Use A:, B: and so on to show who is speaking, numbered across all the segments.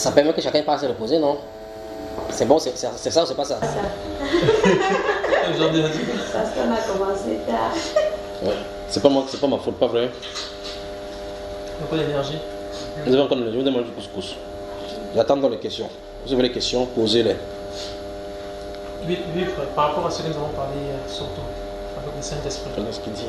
A: Ça permet que chacun passe se reposer, non? C'est bon, c'est ça ou c'est pas ça?
B: Parce qu'on a commencé tard.
C: Ouais. C'est pas ma faute, pas vrai?
D: Il n'y a pas d'énergie.
C: Vous avez encore de l'énergie, vous demandez du couscous. J'attends dans les questions. Vous avez les questions, posez-les.
D: Oui, frère, par rapport à ce que nous avons parlé surtout avec le Saint-Esprit.
C: Regardez ce qu'il dit.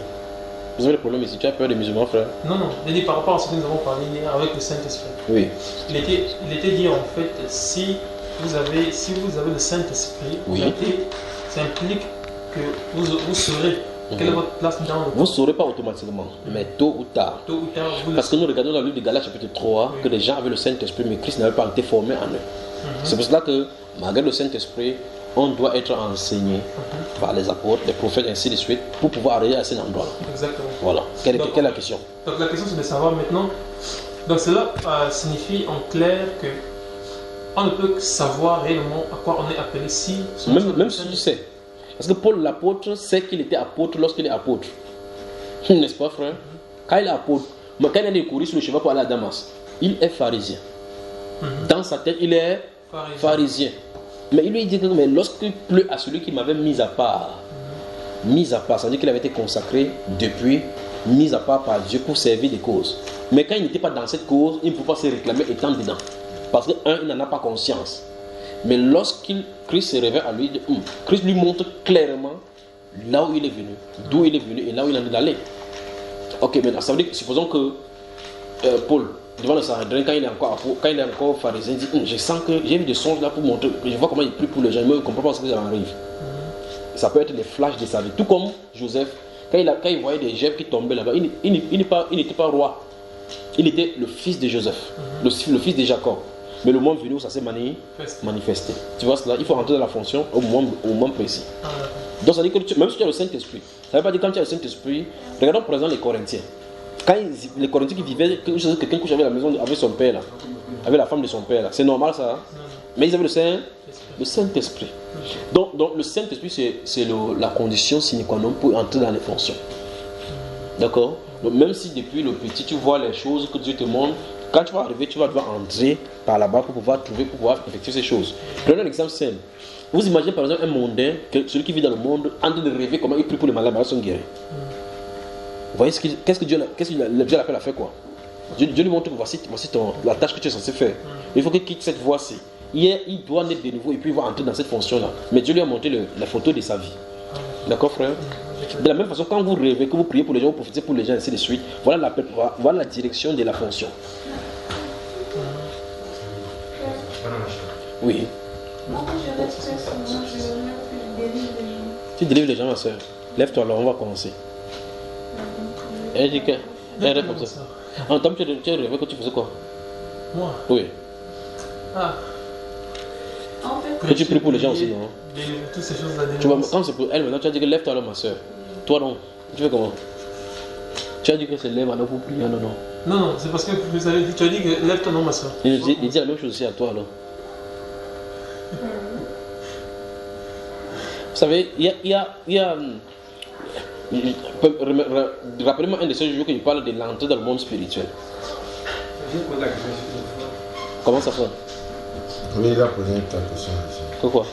C: Vous avez des problèmes ici, tu as peur des musulmans, frère?
D: Non, je dis par rapport à ce que nous avons parlé avec le Saint-Esprit.
C: Oui.
D: Il était dit en fait, si vous avez le Saint-Esprit,
C: Oui.
D: ça implique que vous saurez quelle est votre place dans le
C: Vous ne saurez pas automatiquement, mais tôt ou tard.
D: Tôt ou tard, vous
C: Parce que nous regardons dans le livre de Galates chapitre 3 que les gens avaient le Saint-Esprit, mais Christ n'avait pas été formé en eux. C'est pour cela que, malgré le Saint-Esprit, on doit être enseigné par les apôtres, les prophètes, ainsi de suite, pour pouvoir arriver à cet endroit.
D: Exactement.
C: Voilà. Quelle est la question?
D: Donc la question c'est de savoir maintenant. Donc cela signifie en clair que on ne peut que savoir réellement à quoi on est appelé si.
C: Même si tu sais. Parce que Paul l'apôtre sait qu'il était apôtre lorsqu'il est apôtre. N'est-ce pas, frère? Quand il est apôtre, quand il est couru sur le cheval pour aller à Damas, il est pharisien. Dans sa tête, il est pharisien. Mais il lui dit que mais lorsqu'il pleut à celui qui m'avait mis à part, ça veut dire qu'il avait été consacré depuis, mis à part par Dieu pour servir des causes. Mais quand il n'était pas dans cette cause, il ne pouvait pas se réclamer étant dedans. Parce que, il n'en a pas conscience. Mais Christ se révèle à lui, Christ lui montre clairement là où il est venu, d'où il est venu et là où il en est d'aller. Ok, maintenant, ça veut dire que supposons que Paul, devant le Sanhédrin, quand il est encore pharisien, dit je sens que j'ai vu des songes là pour montrer, je vois comment il prie pour les gens, il ne comprend pas ce que ça arrive. Ça peut être des flashs de sa vie. Tout comme Joseph, quand il voyait des gerbes qui tombaient là-bas, il n'était pas roi, il était le fils de Joseph, le fils de Jacob. Mais le moment venu où ça s'est manifesté. Tu vois cela, il faut rentrer dans la fonction au moment précis. Donc ça veut dire que même si tu as le Saint-Esprit, ça ne veut pas dire que quand tu as le Saint-Esprit, regardons par exemple les Corinthiens. Quand les Corinthiens qui vivaient, quelqu'un couche avec la maison avec son père là, avec la femme de son père là, c'est normal ça, hein? Mais ils avaient le Saint-Esprit. Donc le Saint-Esprit c'est la condition sine qua non pour entrer dans les fonctions. D'accord? Donc même si depuis le petit tu vois les choses que Dieu te montre, quand tu vas arriver, tu vas devoir entrer par là-bas pour pouvoir effectuer ces choses. Prenons un exemple simple. Vous imaginez par exemple un mondain, celui qui vit dans le monde, en train de rêver comment il prie pour les malades, ils sont guéris. Vous voyez qu'est-ce que Dieu l'appelle à faire quoi? Dieu lui montre que voici la tâche que tu es censé faire. Il faut qu'il quitte cette voie-ci. Il doit naître de nouveau et puis il va entrer dans cette fonction-là. Mais Dieu lui a montré la photo de sa vie. D'accord, frère? De la même façon, quand vous rêvez, que vous priez pour les gens, vous profitez pour les gens, ainsi de suite, voilà la direction de la fonction. Oui. Tu délivres les gens, ma soeur. Lève-toi alors, on va commencer. Elle dit que. Elle rêve comme ça. En temps, tu as rêvé que tu faisais quoi?
D: Moi?
C: Oui.
B: En fait,
C: que tu pries pour les gens aussi, non?
D: Toutes ces choses-là.
C: Tu vois, quand c'est pour elle, maintenant tu as dit que lève-toi alors, ma soeur. Toi, non. Tu fais comment? Tu as dit que c'est lève alors pour prier, non?
D: Non, c'est parce que tu as dit que lève-toi, non, ma soeur.
C: Il dit la même chose aussi à toi, alors. Vous savez, il y a rappelez-moi un de ces jours que je parle de l'entrée dans le monde spirituel.
E: Je pose la question sur une fois.
C: Comment ça fait?
F: Oui, il a posé une question ici.
C: Pourquoi?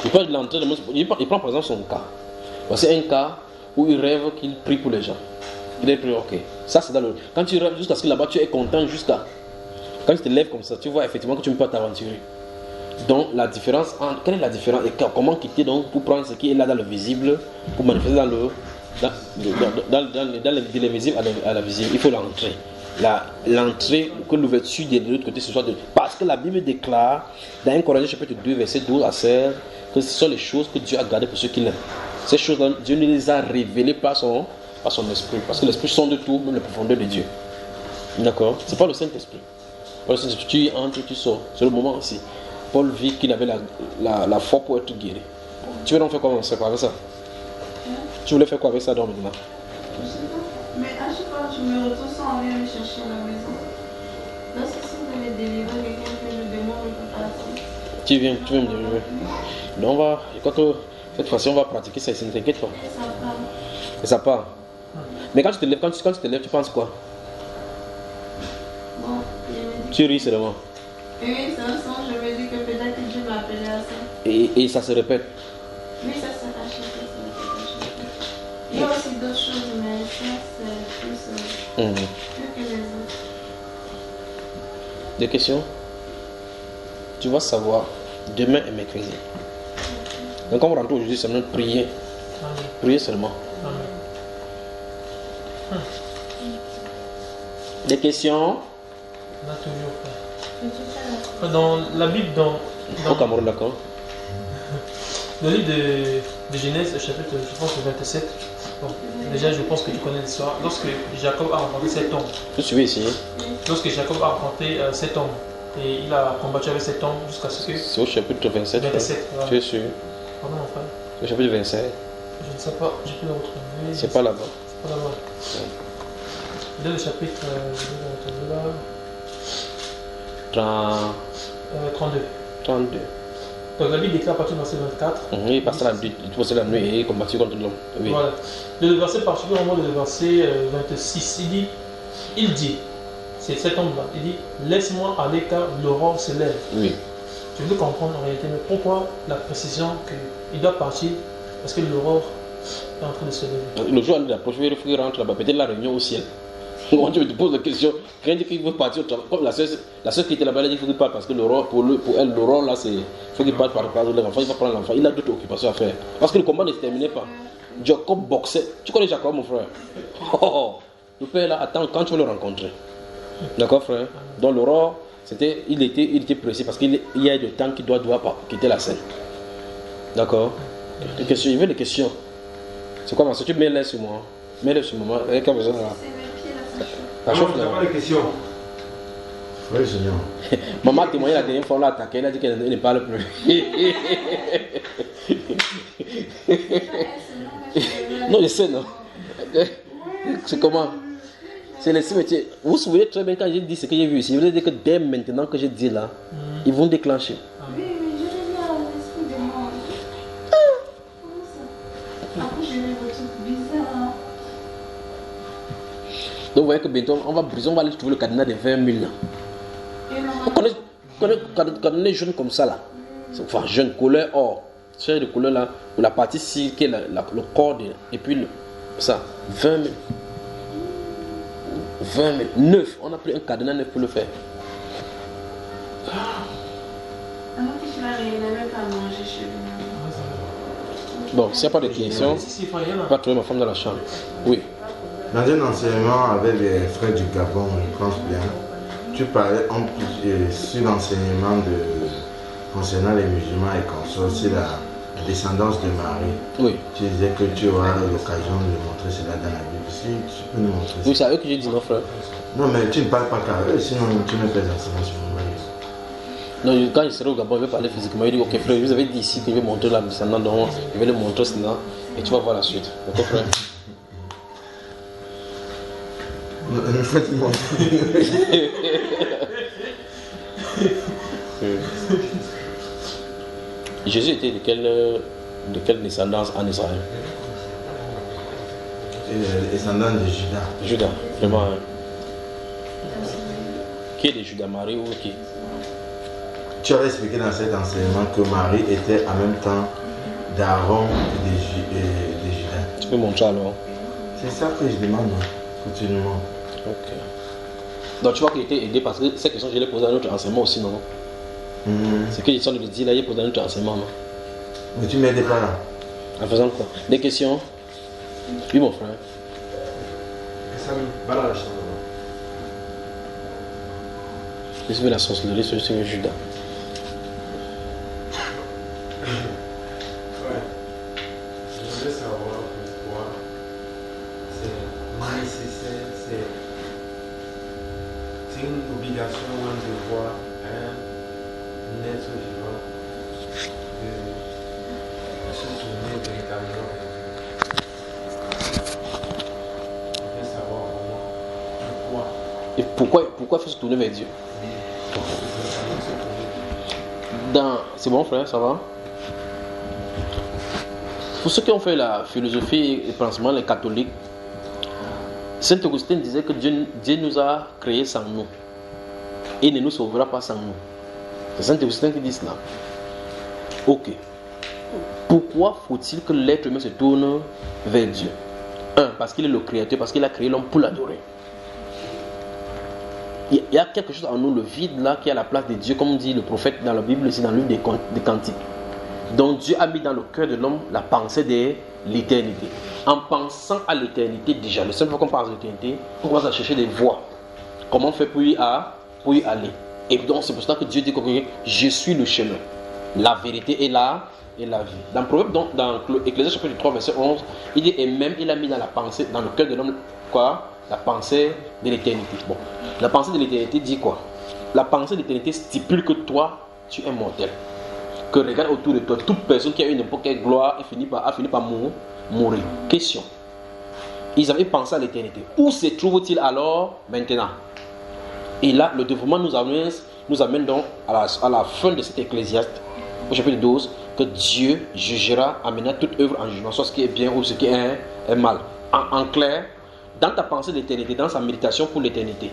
C: Il parle de l'entrée dans le monde spirituel. Il prend par exemple son cas. Voici un cas où il rêve qu'il prie pour les gens. Il est prié, ok. Ça c'est dans le. Quand tu rêves jusqu'à ce que là-bas tu es content jusqu'à. Quand tu te lèves comme ça, tu vois effectivement que tu ne peux pas t'aventurer. Donc la différence, quelle est la différence et comment quitter donc pour prendre ce qui est là dans le visible pour manifester dans l'invisible à la visible? Il faut l'entrée. L'entrée, que l'ouverture de l'autre côté ce soit de. Parce que la Bible déclare dans 1 Corinthiens chapitre 2 verset 12 à 16 que ce sont les choses que Dieu a gardées pour ceux qui l'aiment. Ces choses-là, Dieu ne les a révélées par son esprit. Parce que l'esprit sonde de tout, même les profondeurs de Dieu. D'accord? C'est pas le Saint-Esprit. Pas le Saint-Esprit. Tu entres, tu sors. C'est le moment aussi. Paul vit qu'il avait la foi pour être guéri. Tu veux donc faire quoi avec ça? Tu voulais faire quoi avec ça donc maintenant?
B: Je sais pas. Mais à chaque fois que je me retrouve sans aller me chercher à la maison. Lorsque si vous voulez délivrer quelqu'un que je demande, je peux pas passer.
C: Tu viens me délivrer. Donc je crois que cette fois-ci on va pratiquer ça ici, ne t'inquiète pas.
B: Ça part.
C: Et ça part. Mais quand tu te lèves, tu penses quoi?
B: Bon,
C: Tu ris seulement.
B: Oui, c'est un songe, je me dis que peut-être que Dieu m'a appelé à ça.
C: Et ça se répète.
B: Oui, ça se rachète, ça se répète. Il y a aussi d'autres choses, mais ça, c'est plus que les autres.
C: Des questions? Tu vas savoir demain et mercredi. Donc, quand on rentre aujourd'hui, c'est même prier.
D: Amen.
C: Prier seulement.
D: Amen.
C: Des questions?
D: On a toujours fait. Dans la Bible,
C: Au Cameroun, d'accord.
D: le livre de Genèse, chapitre, je pense, le 27. Bon, déjà, je pense que tu connais l'histoire. Lorsque Jacob a rencontré cet homme,
C: Je suis ici.
D: lorsque Jacob a rencontré cet homme, et il a combattu avec cet homme jusqu'à ce que.
C: C'est au chapitre 27.
D: 27, voilà.
C: Tu es sûr?
D: Pardon, mon frère.
C: Le chapitre 27.
D: Je ne sais pas, je peux le retrouver.
C: C'est pas là-bas.
D: C'est pas là-bas. Dès le chapitre, je vais le retrouver là. 32.
C: 32.
D: Donc la Bible déclare à partir du verset 24.
C: Il passe la nuit, il passe la nuit et combattu contre l'homme. Oui.
D: Voilà. Le verset particulièrement le verset 26, il dit, c'est cet homme-là, il dit, laisse-moi aller car l'aurore se lève.
C: Oui.
D: Je veux comprendre en réalité, mais pourquoi la précision qu'il doit partir parce que l'aurore est en train de se lever.
C: Le jour où il approche, il rentre là-bas, peut-être la réunion au ciel. Quand tu te poses la question, rien dit qu'il veut partir au travail. Comme la soeur qui était là-bas, elle a dit qu'il faut qu'il parte parce que l'aurore, pour elle, l'aurore là, c'est. Il faut qu'il parte par l'enfant, il va prendre l'enfant. Il a d'autres occupations à faire. Parce que le combat ne se terminait pas. Jacob boxait. Tu connais Jacob, mon frère? Le père là, attends, quand tu vas le rencontrer. D'accord, frère? Dans l'aurore, il était pressé parce qu'il y a du temps qu'il doit quitter la scène. D'accord? Des questions, il veut des questions. C'est quoi, ma soeur? Tu mets-les sur moi. Mets-les sur moi. Avec quel besoin là? La chauffe là.
E: pas de questions.
F: Oui, Seigneur.
C: Maman a témoigné la dernière fois, on l'a attaqué, elle a dit qu'elle ne parle plus. Non, je sais, non. C'est comment? C'est les cimetières. Vous vous souvenez très bien quand j'ai dit ce que j'ai vu ici. Je vous ai dit que dès maintenant que j'ai dit là, ils vont déclencher.
B: Oui, mais je l'ai dit à l'esprit de moi. Comment ça? Après, je les retrouve bizarres.
C: Donc vous voyez que bientôt, on va aller trouver le cadenas de 20 000 là. Vous connaissez les jeunes comme ça là. Enfin, jeune, couleur or. Ce de couleur là, où la partie ci qui est le corps et puis ça, 20 000. 20 000. 9. On a pris un cadenas neuf pour le faire.
B: Alors que je n'avais même pas mangé chez lui.
C: Bon, s'il n'y a pas de questions,
D: Si, frère, il y en a.
C: pas trouver ma femme dans la chambre. Oui.
F: Dans un enseignement avec les frères du Gabon, je pense bien, tu parlais sur l'enseignement concernant les musulmans et consorts, sur la descendance de Marie.
C: Oui.
F: Tu disais que tu auras l'occasion de montrer cela dans la Bible. Si tu peux nous montrer ça.
C: Oui, c'est à eux que j'ai dit, non, frère.
F: Non, mais tu ne parles pas qu'à eux, sinon tu ne fais pas d'enseignement sur Marie.
C: Non, quand il serait au Gabon, il va parler physiquement. Il dit, ok, frère, vous avez dit ici que je vais montrer la descendance, donc je vais le montrer cela et tu vas voir la suite. D'accord, frère?
F: Ne faites pas.
C: Jésus était de quelle descendance en Israël?
F: Descendant de Judas.
C: Judas, vraiment. Hein. Qui est de Judas, Marie ou qui?
F: Tu avais expliqué dans cet enseignement que Marie était en même temps d'Aaron et de Judas.
C: Tu peux montrer alors?
F: C'est ça que je demande continuellement.
C: Ok. Donc tu vois qu'il était aidé parce que cette question je l'ai posée à notre enseignement aussi, non? C'est que j'essaie de le dire là, il est posé à notre enseignement, non?
F: Mais tu ne m'aides pas là.
C: En faisant quoi? Des questions? Oui, mon frère.
E: Ça me va dans la chambre.
C: Je suis la sorcellerie, je suis Judas.
E: Ouais. Je voulais savoir pourquoi c'est nécessaire, c'est une obligation ou un devoir à un être vivant de se tourner véritablement vers Dieu. Je voulais savoir vraiment pourquoi.
C: Et pourquoi il faut se tourner vers Dieu? C'est bon, frère, ça va? Pour ceux qui ont fait la philosophie et principalement les catholiques, Saint Augustin disait que Dieu nous a créés sans nous et il ne nous sauvera pas sans nous. C'est Saint-Augustin qui dit cela. Ok. Pourquoi faut-il que l'être humain se tourne vers Dieu? Parce qu'il est le créateur, parce qu'il a créé l'homme pour l'adorer. Il y a quelque chose en nous, le vide là, qui est à la place de Dieu, comme dit le prophète dans la Bible, c'est dans le livre des Cantiques. Donc Dieu a mis dans le cœur de l'homme la pensée de l'éternité. En pensant à l'éternité déjà, le seul fois qu'on pense à l'éternité, on commence à chercher des voies. Comment faire pour y aller? Et donc c'est pour ça que Dieu dit que je suis le chemin, la vérité et la vie. Dans Proverbe, dans Ecclésiaste chapitre 3 verset 11, il dit, et même il a mis dans la pensée, dans le cœur de l'homme, quoi? La pensée de l'éternité. Bon, la pensée de l'éternité dit quoi? La pensée de l'éternité stipule que toi, tu es mortel. Que regarde autour de toi, toute personne qui a une époque de gloire a fini par mourir. Question. Ils avaient pensé à l'éternité. Où se trouve-t-il alors maintenant? Et là, le développement nous amène donc à la fin de cet Ecclésiaste, au chapitre 12, que Dieu jugera, amènera toute œuvre en jugement, soit ce qui est bien ou ce qui est mal. En clair, dans ta pensée d'éternité, dans sa méditation pour l'éternité,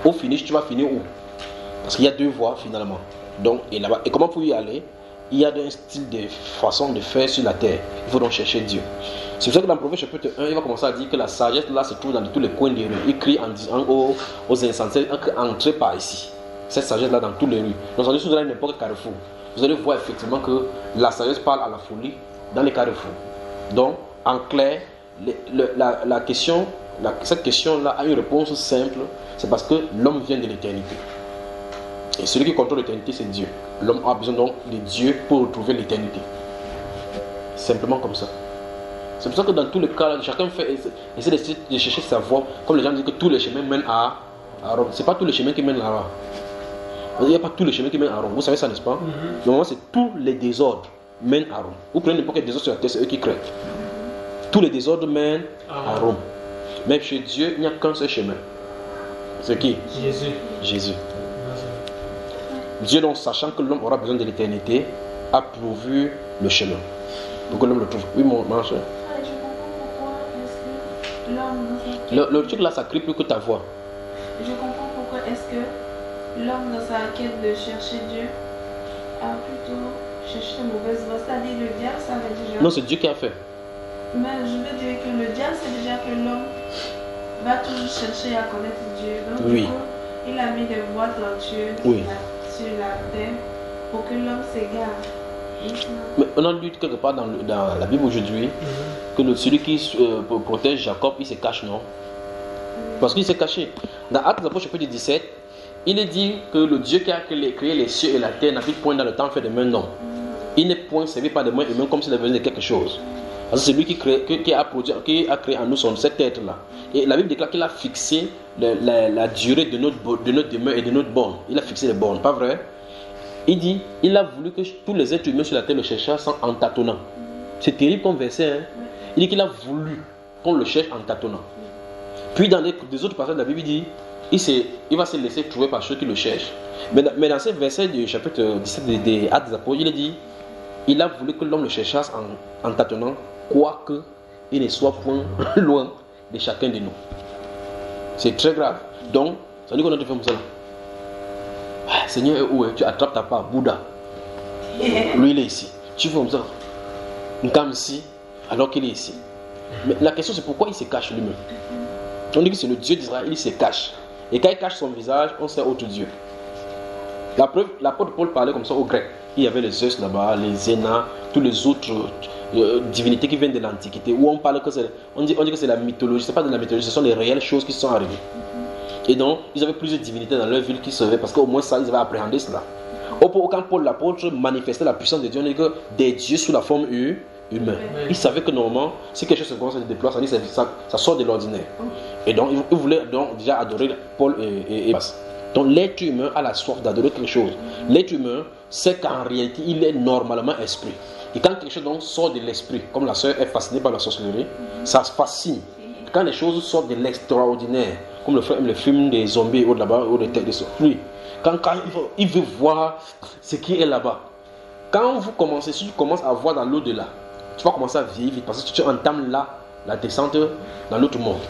C: au finish, tu vas finir où? Parce qu'il y a deux voies finalement. Donc, et là-bas, et comment pour y aller? Il y a un style de façon de faire sur la terre. Il faut donc chercher Dieu. C'est pour ça que dans le Proverbe chapitre 1, il va commencer à dire que la sagesse là se trouve dans tous les coins des rues. Il crie en disant aux insensés, entrez par ici. Cette sagesse là dans toutes les rues. Donc, si vous allez à n'importe quel carrefour, vous allez voir effectivement que la sagesse parle à la folie dans les carrefours. Donc, en clair, cette question-là a une réponse simple. C'est parce que l'homme vient de l'éternité. Et celui qui contrôle l'éternité, c'est Dieu. L'homme a besoin donc de Dieu pour retrouver l'éternité. Simplement comme ça. C'est pour ça que dans tous les cas, chacun essaie de chercher sa voie. Comme les gens disent que tous les chemins mènent à Rome. Ce n'est pas tous les chemins qui mènent à Rome. Il n'y a pas tous les chemins qui mènent à Rome. Vous savez ça, n'est-ce pas? Normalement, c'est tous les désordres mènent à Rome. Vous prenez n'importe quel désordre sur la terre, c'est eux qui créent. Tous les désordres mènent à Rome. Mais chez Dieu, il n'y a qu'un seul chemin. C'est qui? Jésus. Dieu, donc, sachant que l'homme aura besoin de l'éternité, a pourvu le chemin pour que l'homme le trouve. Oui, mon cher.
B: Je comprends pourquoi est-ce que l'homme
C: Le truc là, ça crie plus que ta voix.
B: Je comprends pourquoi est-ce que l'homme dans sa quête de chercher Dieu a plutôt cherché de mauvaises voies. C'est-à-dire le diable savait déjà.
C: Non, c'est Dieu qui a fait.
B: Mais je veux dire que le diable sait déjà que l'homme va toujours chercher à connaître Dieu. Donc
C: Oui.
B: du coup, il a mis des voies tortueuses sur la terre pour que l'homme s'égare.
C: Mais on a lu quelque part dans la Bible aujourd'hui que celui qui protège Jacob, il se cache, non? Parce qu'il s'est caché. Dans Actes des Apôtres chapitre 17, il est dit que le Dieu qui a créé les cieux et la terre n'habite point dans le temps fait de main, non. Il n'est point servi par des mains humaines comme s'il avait besoin de quelque chose. Parce que c'est lui qui a créé en nous cet être-là. Et la Bible déclare qu'il a fixé la durée de notre demeure et de notre borne. Il a fixé les bornes, pas vrai? Il dit, il a voulu que tous les êtres humains sur la terre le cherchassent en tâtonnant. C'est terrible comme verset. Hein? Il dit qu'il a voulu qu'on le cherche en tâtonnant. Puis dans des autres passages de la Bible, il dit, il va se laisser trouver par ceux qui le cherchent. Mais dans ce verset du chapitre 17 des Actes des Apôtres, il est dit, il a voulu que l'homme le cherchasse en tâtonnant, quoique il ne soit point loin de chacun de nous. C'est très grave. Donc, ça dit qu'on a fait comme ça. Seigneur est où? Tu attrapes ta part, Bouddha. Lui, il est ici. Tu fais comme ça. Une cam ici, alors qu'il est ici. Mais la question, c'est pourquoi il se cache lui-même. On dit que c'est le Dieu d'Israël, il se cache. Et quand il cache son visage, on sait autre Dieu. La preuve, l'apôtre Paul parlait comme ça aux Grecs. Il y avait les Zeus là-bas, les Zénas, tous les autres divinités qui viennent de l'Antiquité. Où on parle que on dit que c'est la mythologie. Ce n'est pas de la mythologie, ce sont les réelles choses qui sont arrivées. Et donc, ils avaient plusieurs divinités dans leur ville qui servaient parce qu'au moins ça, ils avaient appréhendé cela. Quand Paul l'apôtre manifestait la puissance de Dieu, on dit que des dieux sous la forme humaine. Il savait que normalement, si quelque chose se commence à se déployer, ça sort de l'ordinaire. Et donc, il voulait donc déjà adorer Paul et donc, l'être humain a la soif d'adorer quelque chose. L'être humain sait qu'en réalité, il est normalement esprit. Et quand quelque chose donc sort de l'esprit, comme la sœur est fascinée par la sorcellerie, ça se fascine. Quand les choses sortent de l'extraordinaire, comme le frère aime les films des zombies ou là-bas, ou des têtes de lui, quand il veut voir ce qui est là-bas. Si tu commences à voir dans l'au-delà, tu vas commencer à vieillir vite parce que tu entames là la descente dans l'autre monde.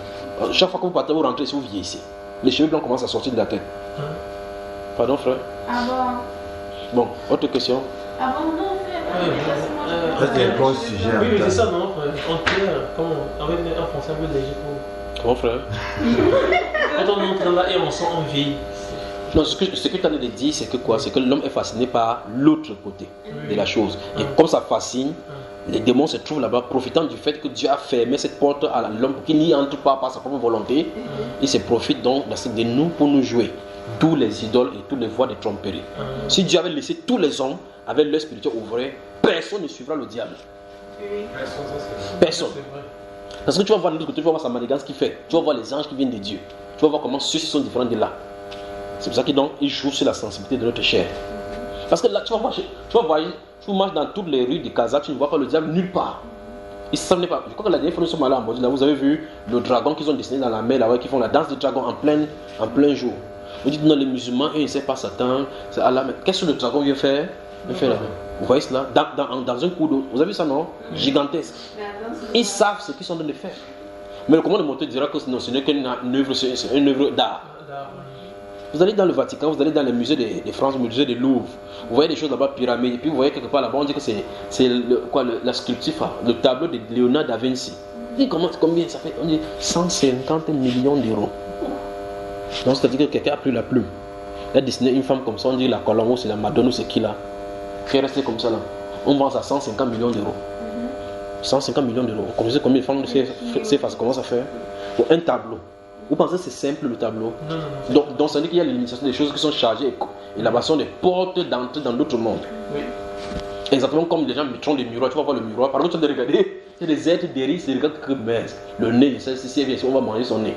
C: Chaque fois que vous partez, vous rentrez ici, vous vieillissez. Les cheveux blancs commencent à sortir de la tête. Pardon, frère?
B: Alors,
C: Bon, autre question.
B: Ah bon, non, frère,
F: Ça, c'est un bon sujet.
D: Oui, mais c'est ça, non? En clair, avec un français un peu léger pour.
C: Comment frère?
D: Quand on entre là et on sent on vieillit.
C: Non, ce que tu as dit, c'est que quoi? C'est que l'homme est fasciné par l'autre côté de la chose. Et comme ça fascine, les démons se trouvent là-bas, profitant du fait que Dieu a fermé cette porte à l'homme pour qu'il n'y entre pas par sa propre volonté. Il se profite donc de nous pour nous jouer tous les idoles et toutes les voies de tromperie. Si Dieu avait laissé tous les hommes avec l'œil spirituel ouvert, personne ne suivra le diable. Personne. Parce que tu vas voir de l'autre côté, tu vas voir sa manigance qu'il fait. Tu vas voir les anges qui viennent de Dieu. Tu vas voir comment ceux-ci sont différents de là. C'est pour ça qu'il joue sur la sensibilité de notre chair. Parce que là, tu marches dans toutes les rues de Casa, tu ne vois pas le diable nulle part. Il s'en est pas. Je crois que la dernière fois nous sommes allés en Bolivie, là, vous avez vu le dragon qu'ils ont dessiné dans la mer, là, qui font la danse du dragon en plein jour. Vous dites non, les musulmans, eux, c'est pas Satan, c'est Allah. Mais qu'est-ce que le dragon vient faire? Il fait là. Vous voyez cela? Dans un coup d'eau. Vous avez vu ça, non? Gigantesque. Ils savent ce qu'ils sont en train de faire. Mais le commandant de monter dira que non, ce n'est qu'une œuvre, c'est une œuvre d'art. Vous allez dans le Vatican, vous allez dans les musées de France, le musée de Louvre, vous voyez des choses là-bas, pyramides, et puis vous voyez quelque part là-bas, on dit que c'est la sculpture, le tableau de Léonard da Vinci. Et combien ça fait? On dit 150 millions d'euros. Donc c'est-à-dire que quelqu'un a pris la plume. Il a dessiné une femme comme ça, on dit la Colombo, c'est la Madonna, ou c'est qui là, qui est restée comme ça là. On vend ça à 150 millions d'euros. 150 millions d'euros. Vous connaissez combien de femmes commencent à faire pour un tableau? Vous pensez que c'est simple le tableau? Donc ça veut dire qu'il y a l'élimination des choses qui sont chargées et là-bas sont des portes d'entrée dans d'autres mondes. Oui. Exactement comme les gens mettront des miroirs. Tu vas voir le miroir. Par contre, tu vas regarder, c'est des êtres derrière, c'est regarde que mince. Le nez, c'est bien, on va manger son nez.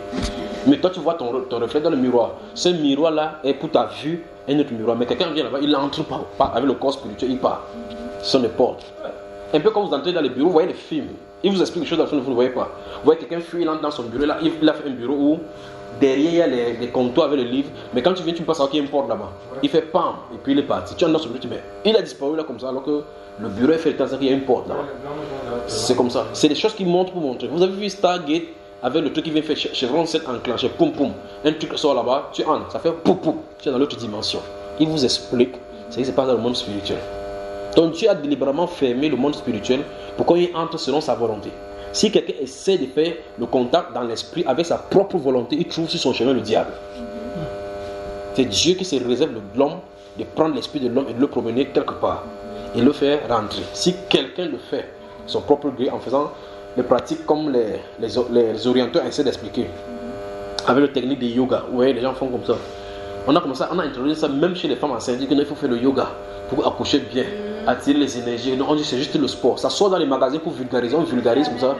C: Mais toi, tu vois ton reflet dans le miroir. Ce miroir-là est pour ta vue un autre miroir. Mais quelqu'un vient là-bas, il n'entre pas avec le corps spirituel, il part. Ce sont des portes. Un peu quand vous entrez dans les bureaux, vous voyez les films. Il vous explique des choses dans le film, vous ne voyez pas. Vous voyez quelqu'un fuir, il entre dans son bureau. Là, il a fait un bureau où derrière il y a les comptoirs avec le livre. Mais quand tu viens, tu ne peux pas savoir qu'il y a une porte là-bas. Il fait pam, et puis il est parti. Tu entres dans son bureau, tu mets. Il a disparu là comme ça, alors que le bureau est fait tant qu'il y a une porte là-bas. C'est comme ça. C'est des choses qui montrent pour montrer. Vous avez vu Stargate avec le truc qui vient faire Chevron 7 enclenché, poum poum. Un truc sort là-bas, tu entres, ça fait poum poum. Tu es dans l'autre dimension. Il vous explique ce qui se passe dans le monde spirituel. Donc Dieu a délibérément fermé le monde spirituel pour qu'on y entre selon sa volonté. Si quelqu'un essaie de faire le contact dans l'esprit avec sa propre volonté, il trouve sur son chemin le diable. C'est Dieu qui se réserve de l'homme de prendre l'esprit de l'homme et de le promener quelque part et le faire rentrer. Si quelqu'un le fait, son propre gré, en faisant les pratiques comme les orientaux essaient d'expliquer, avec la technique de yoga, vous voyez, les gens font comme ça. On a introduit ça même chez les femmes enceintes, qu'il faut faire le yoga pour accoucher bien, attirer les énergies. Non, on dit c'est juste le sport. Ça sort dans les magasins pour vulgariser, on vulgarise comme ça.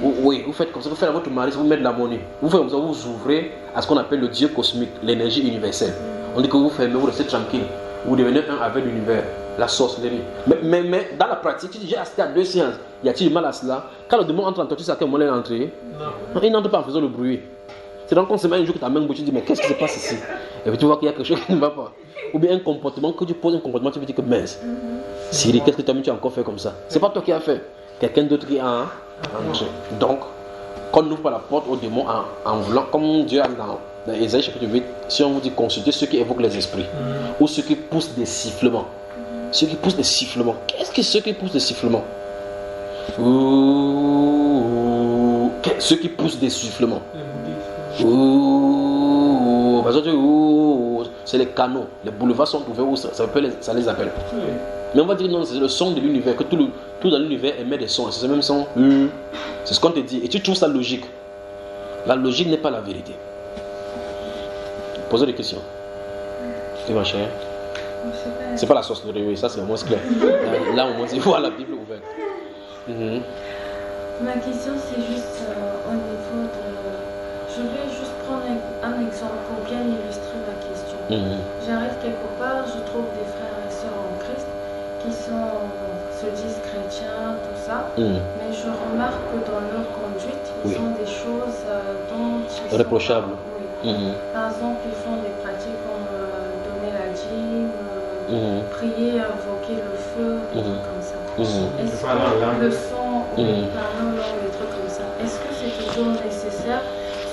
C: Oui, vous faites comme ça, vous faites à votre mari, vous mettez de l'harmonie. Vous faites comme ça, vous ouvrez à ce qu'on appelle le Dieu cosmique, l'énergie universelle. On dit que vous fermez, vous restez tranquille. Vous devenez un avec l'univers, la sorcellerie. Mais dans la pratique, tu dis j'ai assisté à 2 séances. Y a-t-il du mal à cela? Quand le démon entre en toi, tu sais à quel moment il est entré? Non. Il n'entre pas en faisant le bruit. Tu te rends compte seulement un jour que ta main bouge, tu dis mais qu'est-ce qui se passe ici? Et puis tu vois qu'il y a quelque chose qui ne va pas. Ou bien un comportement, que tu poses un comportement, tu peux dire que mince. Siri, qu'est-ce que tu as encore fait comme ça? C'est pas toi qui as fait. Quelqu'un d'autre qui a entré. Donc, qu'on n'ouvre pas la porte au démon en voulant, comme Dieu a dit dans Ésaïe chapitre 8, si on vous dit consulter ceux qui évoquent les esprits, ou ceux qui poussent des sifflements. Ceux qui poussent des sifflements. Qu'est-ce que ceux qui poussent des sifflements? Ceux qui poussent des sifflements. C'est les canaux, les boulevards sont ouverts où ça les appelle. Mais on va dire non, c'est le son de l'univers, que tout dans l'univers émet des sons, c'est ce même son. C'est ce qu'on te dit. Et tu trouves ça logique. La logique n'est pas la vérité. Posez des questions. C'est ma chère. C'est pas la sorcellerie, oui, ça c'est moins clair. Là au moins il faut la Bible ouverte.
G: Ma question c'est juste au niveau de... Je vais juste prendre un exemple pour bien illustrer ma question. J'arrive quelque part, je trouve des frères et sœurs en Christ qui se disent chrétiens, tout ça, mais je remarque que dans leur conduite, ils ont des choses dont ils
C: réprochables.
G: Par exemple, ils font des pratiques comme donner la dîme, prier, invoquer le feu, des trucs comme ça. Est-ce que le son, parlant des trucs comme ça, est-ce que c'est toujours nécessaire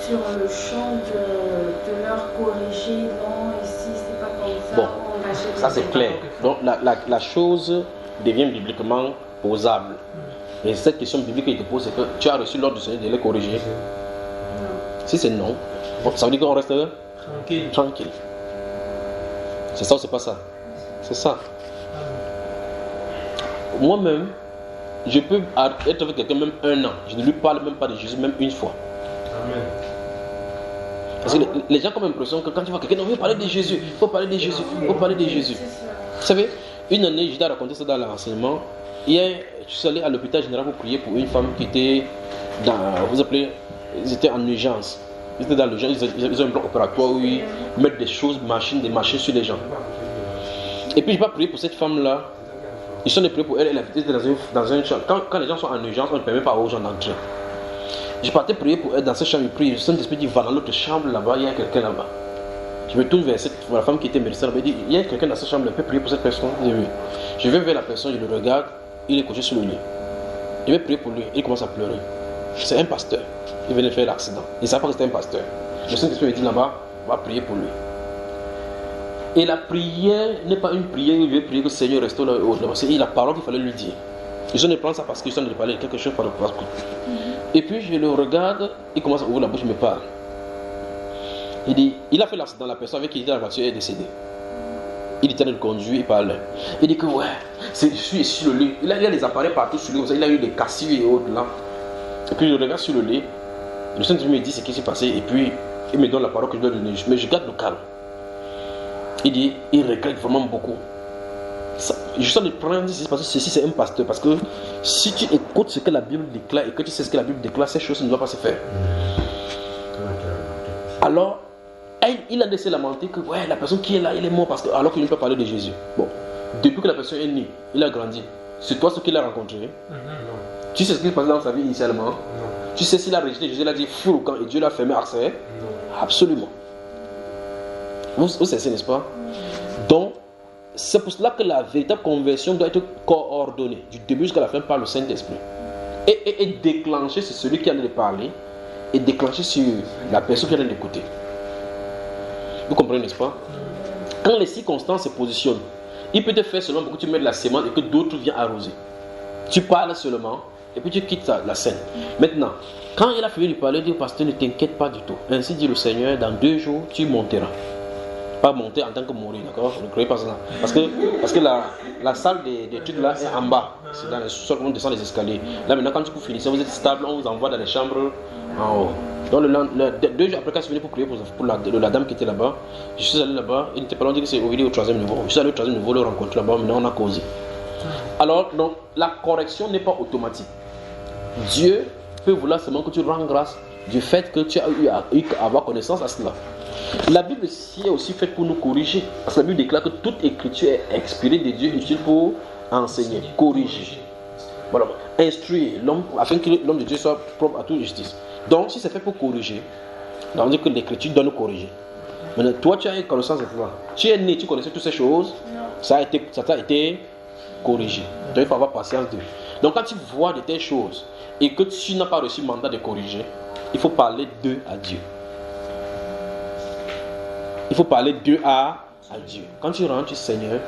G: sur le champ de leur corriger? Non, ici c'est pas comme ça, on va jeter
C: Ça c'est clair. Donc la chose devient bibliquement posable. Et cette question biblique qu'il te pose, c'est que tu as reçu l'ordre du Seigneur de les corriger. Si c'est non, bon, ça veut dire qu'on reste tranquille. C'est ça ou c'est pas ça? C'est ça. Moi-même, je peux être avec quelqu'un même 1 an. Je ne lui parle même pas de Jésus, même une fois.
E: Amen.
C: Parce que les gens ont l'impression que quand tu vois quelqu'un, on veut parler de Jésus, il faut parler de Jésus, il faut parler de Jésus. Vous savez, une année, je t'ai raconté ça dans l'enseignement. Hier, je suis allé à l'hôpital général pour prier pour une femme qui était dans, vous appelez, ils étaient en urgence. Ils étaient dans l'urgence, ils ont un bloc opératoire où ils mettent des choses, des machines sur les gens. Et puis je n'ai pas prié pour cette femme-là. Ils sont priés pour elle, elle était dans une chambre. Quand les gens sont en urgence, on ne permet pas aux gens d'entrer. Je partais prier pour elle dans cette chambre, je prie. Le Saint-Esprit dit, va dans l'autre chambre là-bas, il y a quelqu'un là-bas. Je me tourne vers la femme qui était médecin là-bas, il dit, il y a quelqu'un dans cette chambre, elle peut prier pour cette personne. Je vais vers la personne, je le regarde, il est couché sur le lit. Je vais prier pour lui, il commence à pleurer. C'est un pasteur, il venait faire l'accident. Il ne savait pas que c'était un pasteur. Le Saint-Esprit me dit là-bas, va prier pour lui. Et la prière n'est pas une prière où il veut prier que le Seigneur reste là haut. C'est la parole qu'il fallait lui dire. Je ne prends ça parce qu'il sont de parler de quelque chose par le passé. Et puis je le regarde, il commence à ouvrir la bouche, il me parle. Il dit, il a fait l'accident, la personne avec qui il était dans la voiture est décédée. Il était en train de conduire, il parlait. Il dit que ouais, je suis sur le lit. Il a des appareils partout sur lui, il a eu des cassures et autres là. Et puis je regarde sur le lit, le Saint-Esprit me dit ce qui s'est passé, et puis il me donne la parole que je dois donner. Mais je garde le calme. Il dit, il regrette vraiment beaucoup. Je sens de prendre parce que ceci c'est un pasteur. Parce que si tu écoutes ce que la Bible déclare et que tu sais ce que la Bible déclare, ces choses ne doivent pas se faire. Alors, il a laissé lamenter que ouais, la personne qui est là, il est mort parce que, alors qu'il ne peut pas parler de Jésus. Bon, depuis que la personne est née, il a grandi. C'est toi ce qu'il a rencontré. Tu sais ce qui se passe dans sa vie initialement. Non. Tu sais s'il a rejeté Jésus, il a dit fou quand et Dieu l'a fermé accès. Absolument. Vous savez, n'est-ce pas? Donc, c'est pour cela que la véritable conversion doit être coordonnée, du début jusqu'à la fin par le Saint-Esprit. Et déclencher sur celui qui a de parler, et déclencher sur la personne qui a d'écouter. Vous comprenez, n'est-ce pas? Quand les circonstances se positionnent, il peut te faire seulement pour que tu mettes la sémence et que d'autres viennent arroser. Tu parles seulement, et puis tu quittes la scène. Maintenant, quand il a fini de parler, il dit, pasteur, ne t'inquiète pas du tout. Ainsi dit le Seigneur, dans 2 jours, tu monteras. Pas monter en tant que mourir, d'accord? Ne croyez pas ça. Parce que la salle des trucs là est en bas. C'est dans le sous-sol, on descend les escaliers. Là maintenant, quand vous finissez, vous êtes stable, on vous envoie dans les chambres en haut. Donc 2 jours après, quand je suis venu pour prier pour la dame qui était là-bas, je suis allé là-bas, il n'était pas loin, on dit que c'est au 3e niveau. Je suis allé au 3e niveau, le rencontrer là-bas, maintenant on a causé. Alors, donc, la correction n'est pas automatique. Dieu peut vouloir seulement que tu rends grâce du fait que tu as eu à avoir connaissance à cela. La Bible ici est aussi faite pour nous corriger. Parce que la Bible déclare que toute écriture est inspirée de Dieu, utile pour enseigner, corriger. Voilà, instruire l'homme afin que l'homme de Dieu soit propre à toute justice. Donc, si c'est fait pour corriger, ça veut dire que l'écriture doit nous corriger. Maintenant, toi, tu as une connaissance de cela. Tu es né, tu connaissais toutes ces choses, ça t'a été corrigé. Donc, il faut avoir patience d'eux. Donc, quand tu vois de telles choses et que tu n'as pas reçu le mandat de corriger, il faut parler d'eux à Dieu. Il faut parler d'eux à Dieu. Quand tu rentres, Seigneur,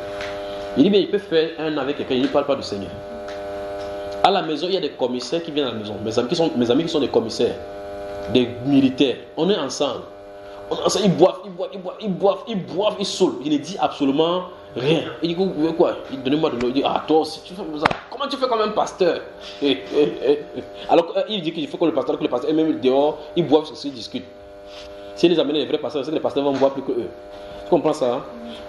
C: il dit bien, il peut faire un avec quelqu'un, il ne parle pas du Seigneur. À la maison, il y a des commissaires qui viennent à la maison. Mes amis qui sont des commissaires, des militaires. On est ensemble. Ils boivent, ils saoulent. Il ne dit absolument rien. Il dit quoi? Il donne moi de l'eau. Il dit, ah toi aussi, tu fais ça. Comment tu fais comme un pasteur? Alors il dit qu'il faut que le pasteur et même dehors, ils boivent ce qu'ils discutent. Si les amènent les vrais pasteurs, c'est que les pasteurs vont boire plus que eux. Tu comprends ça? Hein?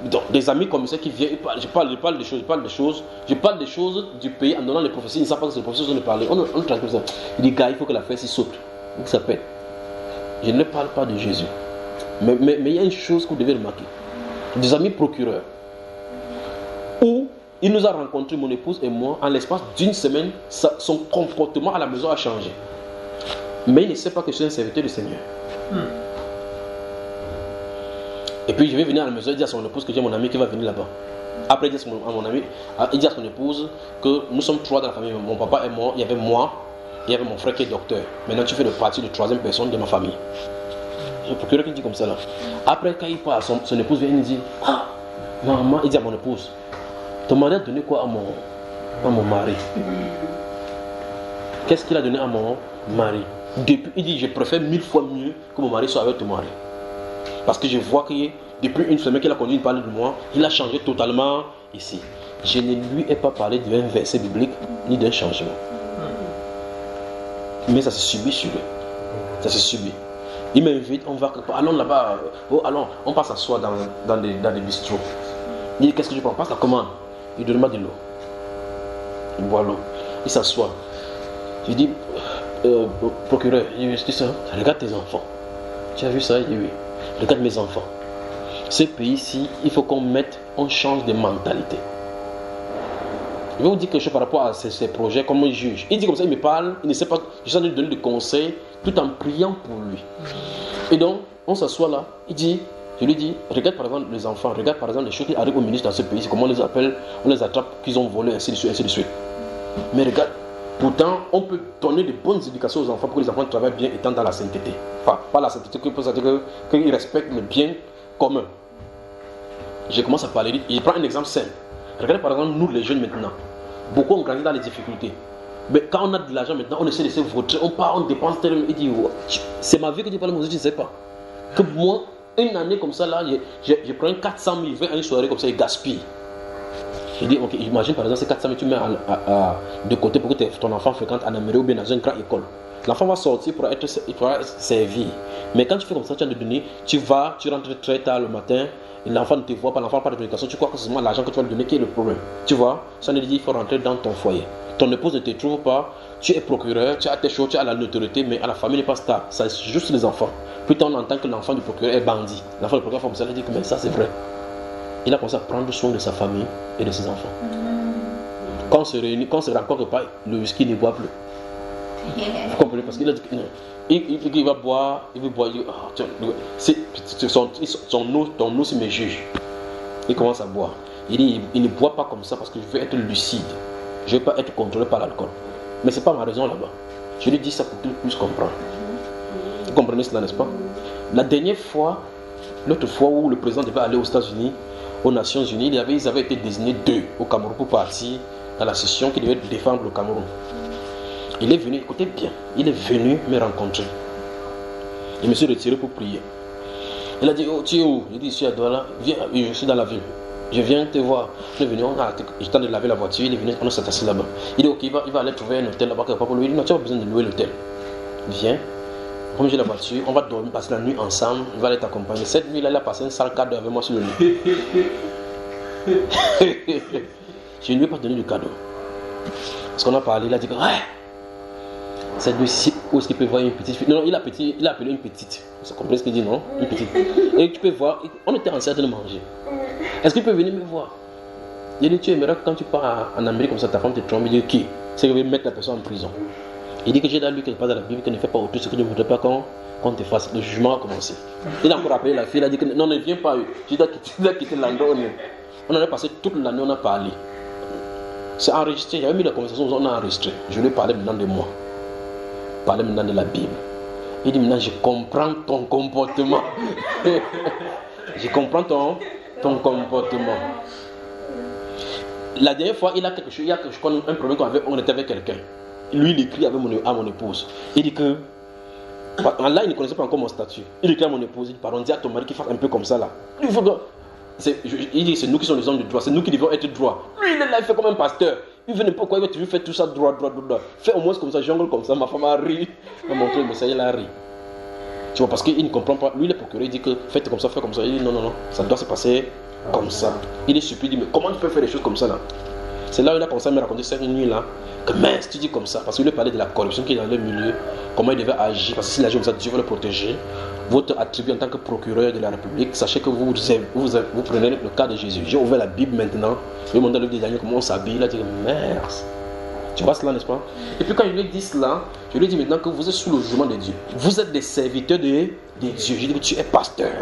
C: Donc, des amis comme ça qui viennent, je parle des choses du pays en donnant les prophéties. Ils ne savent pas que c'est les prophéties dont on parle. On transmet ça. Il dit, gars, il faut que la fesse saute. Il s'appelle. Je ne parle pas de Jésus. Mais il y a une chose que vous devez remarquer. Des amis procureurs. Où il nous a rencontrés, mon épouse et moi, en l'espace d'une semaine, son comportement à la maison a changé. Mais il ne sait pas que je suis un serviteur du Seigneur. Et puis je vais venir à la maison et dire à son épouse que j'ai mon ami qui va venir là-bas. Après, il dit à mon ami, il dit à son épouse que nous sommes 3 dans la famille. Mon papa est mort, il y avait moi, il y avait mon frère qui est docteur. Maintenant tu fais partie de 3e personne de ma famille. Le procureur qui dit comme ça là. Après, quand il parle, son épouse vient et dit, ah, Maman, il dit à mon épouse, ton mari a donné quoi à mon mari? Qu'est-ce qu'il a donné à mon mari? Depuis, il dit, je préfère 1000 fois mieux que mon mari soit avec ton mari. Parce que je vois que depuis une semaine qu'il a connu une parole de moi, il a changé totalement ici. Je ne lui ai pas parlé d'un verset biblique ni d'un changement. Mais ça se subit sur lui. Ça se subit. Il m'invite, on va, allons là-bas, allons, on passe à soi dans des bistrots. Il dit, qu'est-ce que je prends? Passe la commande. Il donne-moi de l'eau. Il boit l'eau. Il s'assoit. Je dis, procureur, il dit ça, regarde tes enfants. Tu as vu ça? Il dit oui. Regarde mes enfants. Ce pays-ci, il faut on change de mentalité. Je vais vous dire quelque chose par rapport à ces projets, comment il juge. Il dit comme ça, il me parle, il ne sait pas, je suis en train de lui donner des conseils, tout en priant pour lui. Et donc, on s'assoit là, je lui dis, regarde par exemple les enfants, regarde par exemple les choses qui arrivent au ministre dans ce pays, comment on les appelle, on les attrape, qu'ils ont volé, ainsi de suite, ainsi de suite. Mais regarde, pourtant, on peut donner de bonnes éducations aux enfants pour que les enfants travaillent bien étant dans la sainteté. Enfin, pas la sainteté, qu'ils respectent le bien commun. Je commence à parler, je prends un exemple simple. Regardez par exemple, nous les jeunes maintenant, beaucoup ont grandi dans les difficultés. Mais quand on a de l'argent maintenant, on essaie de se voter, on part, on dépense tellement. Il dit, c'est ma vie que tu parles, moi je ne sais pas. Que moi, une année comme ça, là, je prends 400 000, je vais à une soirée comme ça, et gaspille. Je dis, ok, imagine par exemple, ces 400 000, tu mets de côté pour que ton enfant fréquente en Amérique ou bien dans une grande école. L'enfant va sortir pour être servi. Mais quand tu fais comme ça, tu as de donner, tu rentres très tard le matin, et l'enfant ne te voit pas, l'enfant n'a pas de communication, tu crois que c'est seulement l'argent que tu vas lui donner qui est le problème. Tu vois, ça ne dit il faut rentrer dans ton foyer. Ton épouse ne te trouve pas, tu es procureur, tu as tes choses, tu as la notoriété, mais à la famille n'est pas stable. C'est juste les enfants. Plus tard on entend que l'enfant du procureur est bandit. L'enfant du procureur il dit que mais ça c'est vrai. Il a commencé à prendre soin de sa famille et de ses enfants. Quand on se réunit, quand on se rencontre pas, le whisky ne boit plus. Vous comprenez? Parce qu'il a dit que non. Il va boire, il veut boire. Ton eau, c'est mes juges. Il commence à boire. Il dit, il ne boit pas comme ça parce que je veux être lucide. Je ne veux pas être contrôlé par l'alcool. Mais ce n'est pas ma raison là-bas. Je lui dis ça pour qu'il puisse comprendre. Vous comprenez cela, n'est-ce pas? La dernière fois, l'autre fois où le président devait aller aux États-Unis, aux Nations Unies, ils avaient été désignés 2 au Cameroun pour partir à la session qui devait défendre le Cameroun. Il est venu, écoutez bien, il est venu me rencontrer. Il me s'est retiré pour prier. Il a dit, oh, tu es où? Il dit, je suis à Douala, viens, je suis dans la ville. Je viens te voir. Il est venu, je t'en de laver la voiture, il est venu, on s'est assis là-bas. Il dit, ok, il va aller trouver un hôtel là-bas. Il dit, non, tu n'as pas besoin de louer l'hôtel. Viens, comme j'ai la voiture, on va dormir, passer la nuit ensemble, il va aller t'accompagner. Cette nuit-là, il a passé un sale cadeau avec moi sur le lit. Je ne lui ai pas donné de cadeau. Parce qu'on a parlé, il a dit que, ouais, cette nuit-ci, où est-ce qu'il peut voir une petite fille? Non, il a appelé une petite. Vous comprenez ce qu'il dit, non? Une petite. Et tu peux voir, on était en train de manger. Est-ce qu'il peut venir me voir? Il dit, tu aimerais que quand tu pars en Amérique comme ça, ta femme te trompe. Il dit, qui? C'est que je vais mettre la personne en prison. Il dit que j'ai dans lui quelque part dans la Bible, que ne fait pas autre ce que je ne voudrais pas qu'on te fasse. Le jugement a commencé. Il a encore appelé la fille, il a dit que non, ne viens pas. Tu dois quitter l'endroit. On en a passé toute l'année, on a parlé. C'est enregistré, j'avais mis la conversation, on a enregistré. Je lui ai parlé maintenant de moi. Parler maintenant de la Bible. Il dit maintenant je comprends ton comportement. Je comprends ton comportement. La dernière fois, il y a un problème on était avec quelqu'un. Lui, il écrit avec à mon épouse. Il dit que là, il ne connaissait pas encore mon statut. Il écrit à mon épouse, il dit pardon, dis à ton mari qu'il fasse un peu comme ça là. Il dit c'est nous qui sommes les hommes de droit, c'est nous qui devons être droits. Lui, il est là, il fait comme un pasteur. Il veut n'importe quoi, il va toujours faire tout ça droit. Fais au moins comme ça, jongle comme ça. Ma femme a ri. Elle m'a montré le message, elle a ri. Tu vois, parce qu'il ne comprend pas. Lui, le procureur, il dit que faites comme ça, fais comme ça. Il dit non, ça doit se passer comme ça. Il est surpris, il dit mais comment tu peux faire des choses comme ça là? C'est là où il a commencé à me raconter cette nuit-là que mince, tu dis comme ça. Parce qu'il lui parlait de la corruption qui est dans le milieu, comment il devait agir. Parce que s'il agit comme ça, Dieu va le protéger. Votre attribut en tant que procureur de la République, sachez que vous prenez le cas de Jésus. J'ai ouvert la Bible maintenant. Je vais montrer le dernier comment on s'habille. Il a dit merde. Tu vois cela, n'est-ce pas? Et puis quand je lui ai dit cela, je lui ai dit maintenant que vous êtes sous le jugement de Dieu. Vous êtes des serviteurs de Dieu. Je dis que tu es pasteur.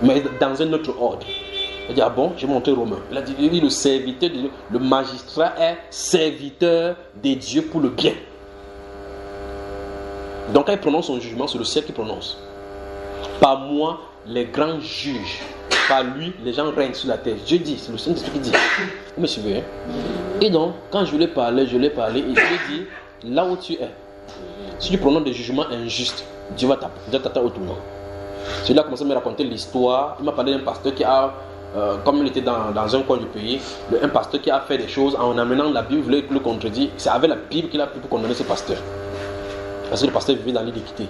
C: Mais dans un autre ordre. Il a dit, ah bon, j'ai montré Romain. Il a dit, le serviteur de Dieu, le magistrat est serviteur de Dieu pour le bien. Donc quand il prononce son jugement, c'est le ciel qui prononce. Pas moi, les grands juges par lui, les gens règnent sur la terre. Dieu dit, c'est le Saint-Esprit qui dit. Vous me suivez, hein? Et donc, quand je lui ai parlé, et je lui ai dit, là où tu es, si tu prononces des jugements injustes, Dieu va t'attendre au tournant. Celui-là a commencé à me raconter l'histoire. Il m'a parlé d'un pasteur qui a, comme il était dans un coin du pays, un pasteur qui a fait des choses en amenant la Bible, voulait le contredire. C'est avec la Bible qu'il a pu condamner ce pasteur. Parce que le pasteur vivait dans l'iniquité.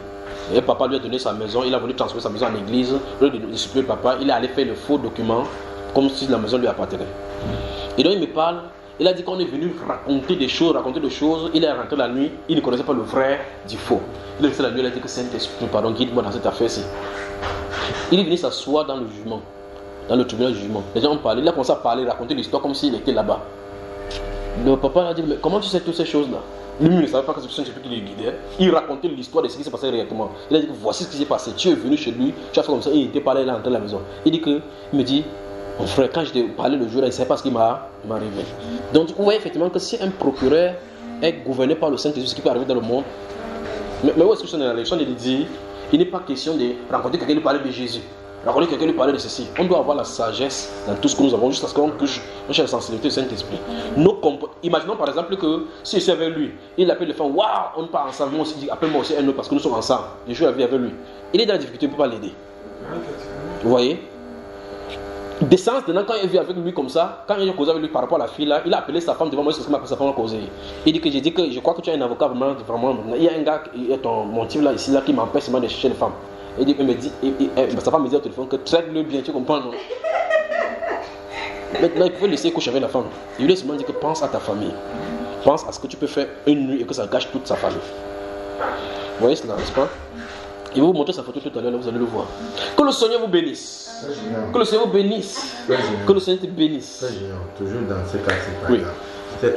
C: Et papa lui a donné sa maison, il a voulu transformer sa maison en église. Au lieu de supplier le papa, il est allé faire le faux document comme si la maison lui appartenait. Et donc il me parle, il a dit qu'on est venu raconter des choses, il est rentré la nuit, il ne connaissait pas le vrai du faux. Il est resté la nuit, il a dit que Saint-Esprit, pardon, guide-moi dans cette affaire-ci. Il est venu s'asseoir dans le jugement, dans le tribunal du jugement. Les gens ont parlé, il a commencé à parler, raconter l'histoire comme s'il était là-bas. Le papa a dit, mais comment tu sais toutes ces choses-là? Lui, il ne savait pas que c'est le Saint-Esprit qui le guidait. Il racontait l'histoire de ce qui s'est passé réellement. Il a dit que voici ce qui s'est passé. Tu es venu chez lui, tu as fait comme ça, et il était pas là, il est entré à la maison. Il me dit, mon frère, quand je t'ai parlé le jour, il ne savait pas ce qui m'est arrivé. Donc, vous voyez effectivement que si un procureur est gouverné par le Saint-Esprit, ce qui peut arriver dans le monde, mais où est-ce que c'est dans la leçon de dire, il n'est pas question de rencontrer quelqu'un qui parle de Jésus. Rencontrer quelqu'un qui parle de ceci. On doit avoir la sagesse dans tout ce que nous avons, jusqu'à ce qu'on touche la sensibilité du Saint-Esprit. Imaginons par exemple que si je suis avec lui, il appelle les femmes, waouh, on part ensemble, moi aussi, il dit, appelle-moi aussi un autre parce que nous sommes ensemble. Je joue la vie avec lui. Il est dans la difficulté, il ne peut pas l'aider. Vous voyez? D'essence, quand il vit avec lui comme ça, quand il a causé avec lui par rapport à la fille là, il a appelé sa femme devant moi, c'est ce qu'il m'a appelé sa femme à causer. Il dit que j'ai dit que je crois que tu as un avocat vraiment. Il y a un gars, mon type là, ici là, qui m'empêche de chercher les femmes. Il me dit, sa femme me dit au téléphone que traite-le bien, tu comprends, non? Maintenant, il pouvait laisser coucher avec la femme. Il lui a seulement dit que pense à ta famille. Pense à ce que tu peux faire une nuit et que ça gâche toute sa famille. Vous voyez cela, n'est-ce pas? Il va vous montrer sa photo tout à l'heure, vous allez le voir. Que le Seigneur vous bénisse. Que le Seigneur vous bénisse. Que le Seigneur te bénisse.
F: Toujours dans ce cas-ci, par exemple.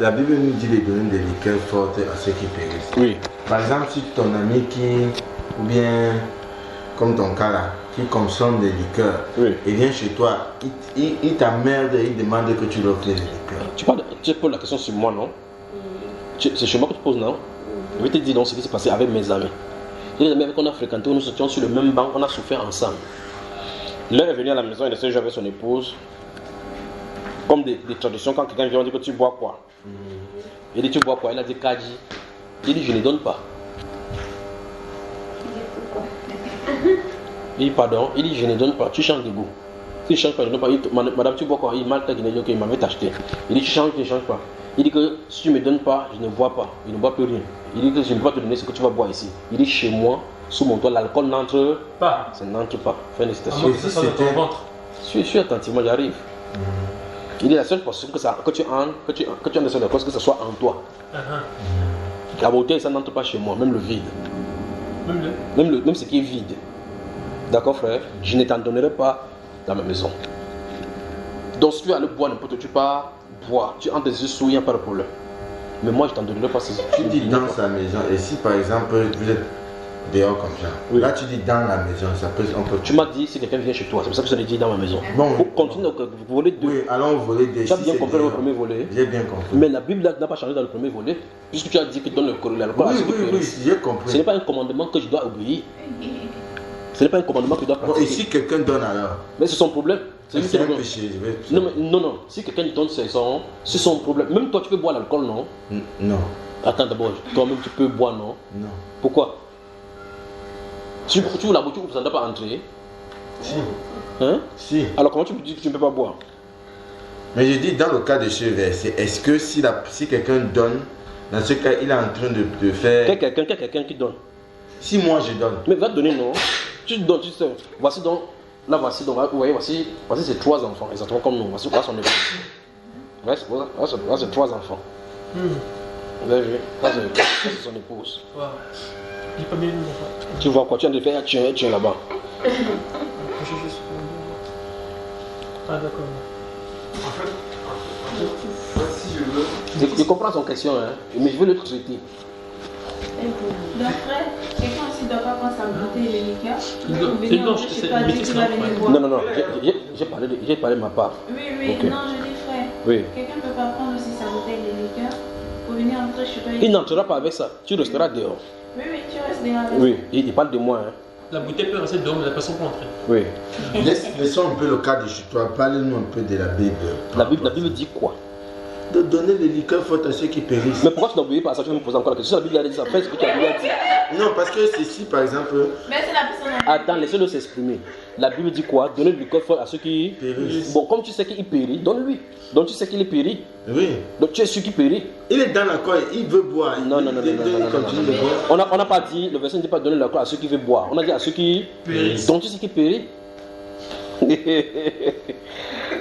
F: La Bible nous dit de donner des liqueurs fortes à ceux qui périssent.
C: Oui.
F: Par exemple, si ton ami ou bien comme ton cas là, qui consomme des liqueurs, il vient chez toi, il t'emmerde et il demande que tu lui offres des liqueurs.
C: Tu poses la question sur moi, non? C'est chez moi que tu poses, non? Je vais te dire donc ce qui s'est passé avec mes amis. Les amis avec qu'on a fréquenté, nous étions sur le même banc, on a souffert ensemble. L'un est venu à la maison, il essayait de jouer avec son épouse. Comme des traditions, quand quelqu'un vient, on dit que tu bois quoi? Il dit tu bois quoi? Il a dit Kaji. Il dit je ne donne pas. Il dit pardon, il dit je ne donne pas, tu changes de goût. Si tu ne changes pas, je ne donne pas. Il dit, madame tu bois quoi? Il m'a dit qu'il m'avait acheté. Il dit tu changes, tu ne changes pas. Il dit que si tu ne me donnes pas, je ne bois pas. Il ne boit plus rien. Il dit que je ne peux pas te donner ce que tu vas boire ici. Il dit chez moi, sous mon toit, l'alcool n'entre pas. Ça n'entre pas. Fin de citation.
D: Ça dans ton ventre.
C: Suis attentivement, j'arrive. Il dit la seule façon que tu en de cause que ce soit en toi. La beauté, ça n'entre pas chez moi, même le vide. Même ce qui est vide. D'accord, frère? Je ne t'en donnerai pas dans ma maison. Donc, si tu vas le boire n'importe où, tu pars, boire. Tu entres des yeux sous, il n'y a pas de problème. Mais moi, je t'en donnerai pas.
F: Tu dis dans sa maison, et si par exemple, vous êtes dehors comme ça, là tu dis dans la maison, ça peut, on peut...
C: Tu m'as dit si quelqu'un vient chez toi, c'est pour ça que je l'ai dit dans ma maison.
F: Bon,
C: vous continuez, vous volez deux.
F: Oui, allons voler des...
C: Tu as bien compris le premier volet.
F: J'ai bien compris.
C: Mais la Bible n'a pas changé dans le premier volet, puisque tu as dit que donne l'alcool à ceux qui périssent.
F: J'ai compris.
C: Ce n'est pas un commandement que je dois obéir. Ce n'est pas un commandement que je dois pratiquer.
F: Et si quelqu'un donne alors?
C: Mais c'est son problème.
F: C'est un péché.
C: Non. Si quelqu'un donne c'est son problème. Même toi, tu peux boire l'alcool, non?
F: Non.
C: Attends d'abord, toi-même tu peux boire, non?
F: Non.
C: Pourquoi? Si tu ouvres la boutique, vous ne doit pas entrer.
F: Si.
C: Hein?
F: Si.
C: Alors comment tu peux dire que tu ne peux pas boire?
F: Mais je dis dans le cas de ce verset, est-ce que si quelqu'un donne, dans ce cas, il est en train de faire...
C: Quelqu'un qui donne.
F: Si moi je donne.
C: Mais va te donner, non? Tu donnes, tu sais. Voici donc, là voici donc, vous voyez, voici ces 3 enfants, exactement comme nous. Voici quoi son épouse. Là c'est 3 enfants. Vous avez vu? Là c'est son épouse.
D: Wow. J'ai pas bien vu.
C: Tu vois quoi? Tu viens de faire un tien là-bas.
D: Ah d'accord.
E: En fait, si je veux...
C: Je comprends son question, hein, mais je veux le traiter.
B: Donc frère, quelqu'un aussi ne doit pas prendre sa bouteille et les liqueurs.
D: Non, c'est
B: pas dit qu'il va venir boire.
C: Non, j'ai parlé de ma part.
B: Oui,
C: Okay.
B: non, je dis frère.
C: Oui.
B: Quelqu'un ne peut pas prendre aussi sa bouteille et les liqueurs pour venir entrer chez toi.
C: Il n'entrera pas avec ça, tu resteras dehors.
B: Oui, tu restes dehors avec
C: Oui, il parle de moi. Hein.
D: La bouteille peut rester dehors, mais la personne peut entrer.
C: Oui.
F: Laissons un peu le cas de chez toi. Parlez-nous un peu de la Bible.
C: La Bible dit quoi?
F: De donner les liqueurs fortes à ceux qui périssent.
C: Mais pourquoi tu n'obéis pas à ça? Tu me poses encore la question. La Bible a dit ça. Fais ce que tu as dit.
F: Non, parce que ceci, par exemple.
B: Mais c'est la personne.
C: Attends, laissez-le s'exprimer. La Bible dit quoi? Donner du liqueur fort à ceux qui
F: Périssent.
C: Bon, comme tu sais qu'il périt, donne-lui. Donc tu sais qu'il est péri.
F: Oui.
C: Donc tu es sûr qu'il périt.
F: Il est dans l'accord, il veut boire.
C: Non.
F: Il continue de boire.
C: On n'a pas dit, le verset ne dit pas donner l'accord à ceux qui veulent boire. On a dit à ceux qui
D: périssent.
C: Donc tu sais qu'il périt.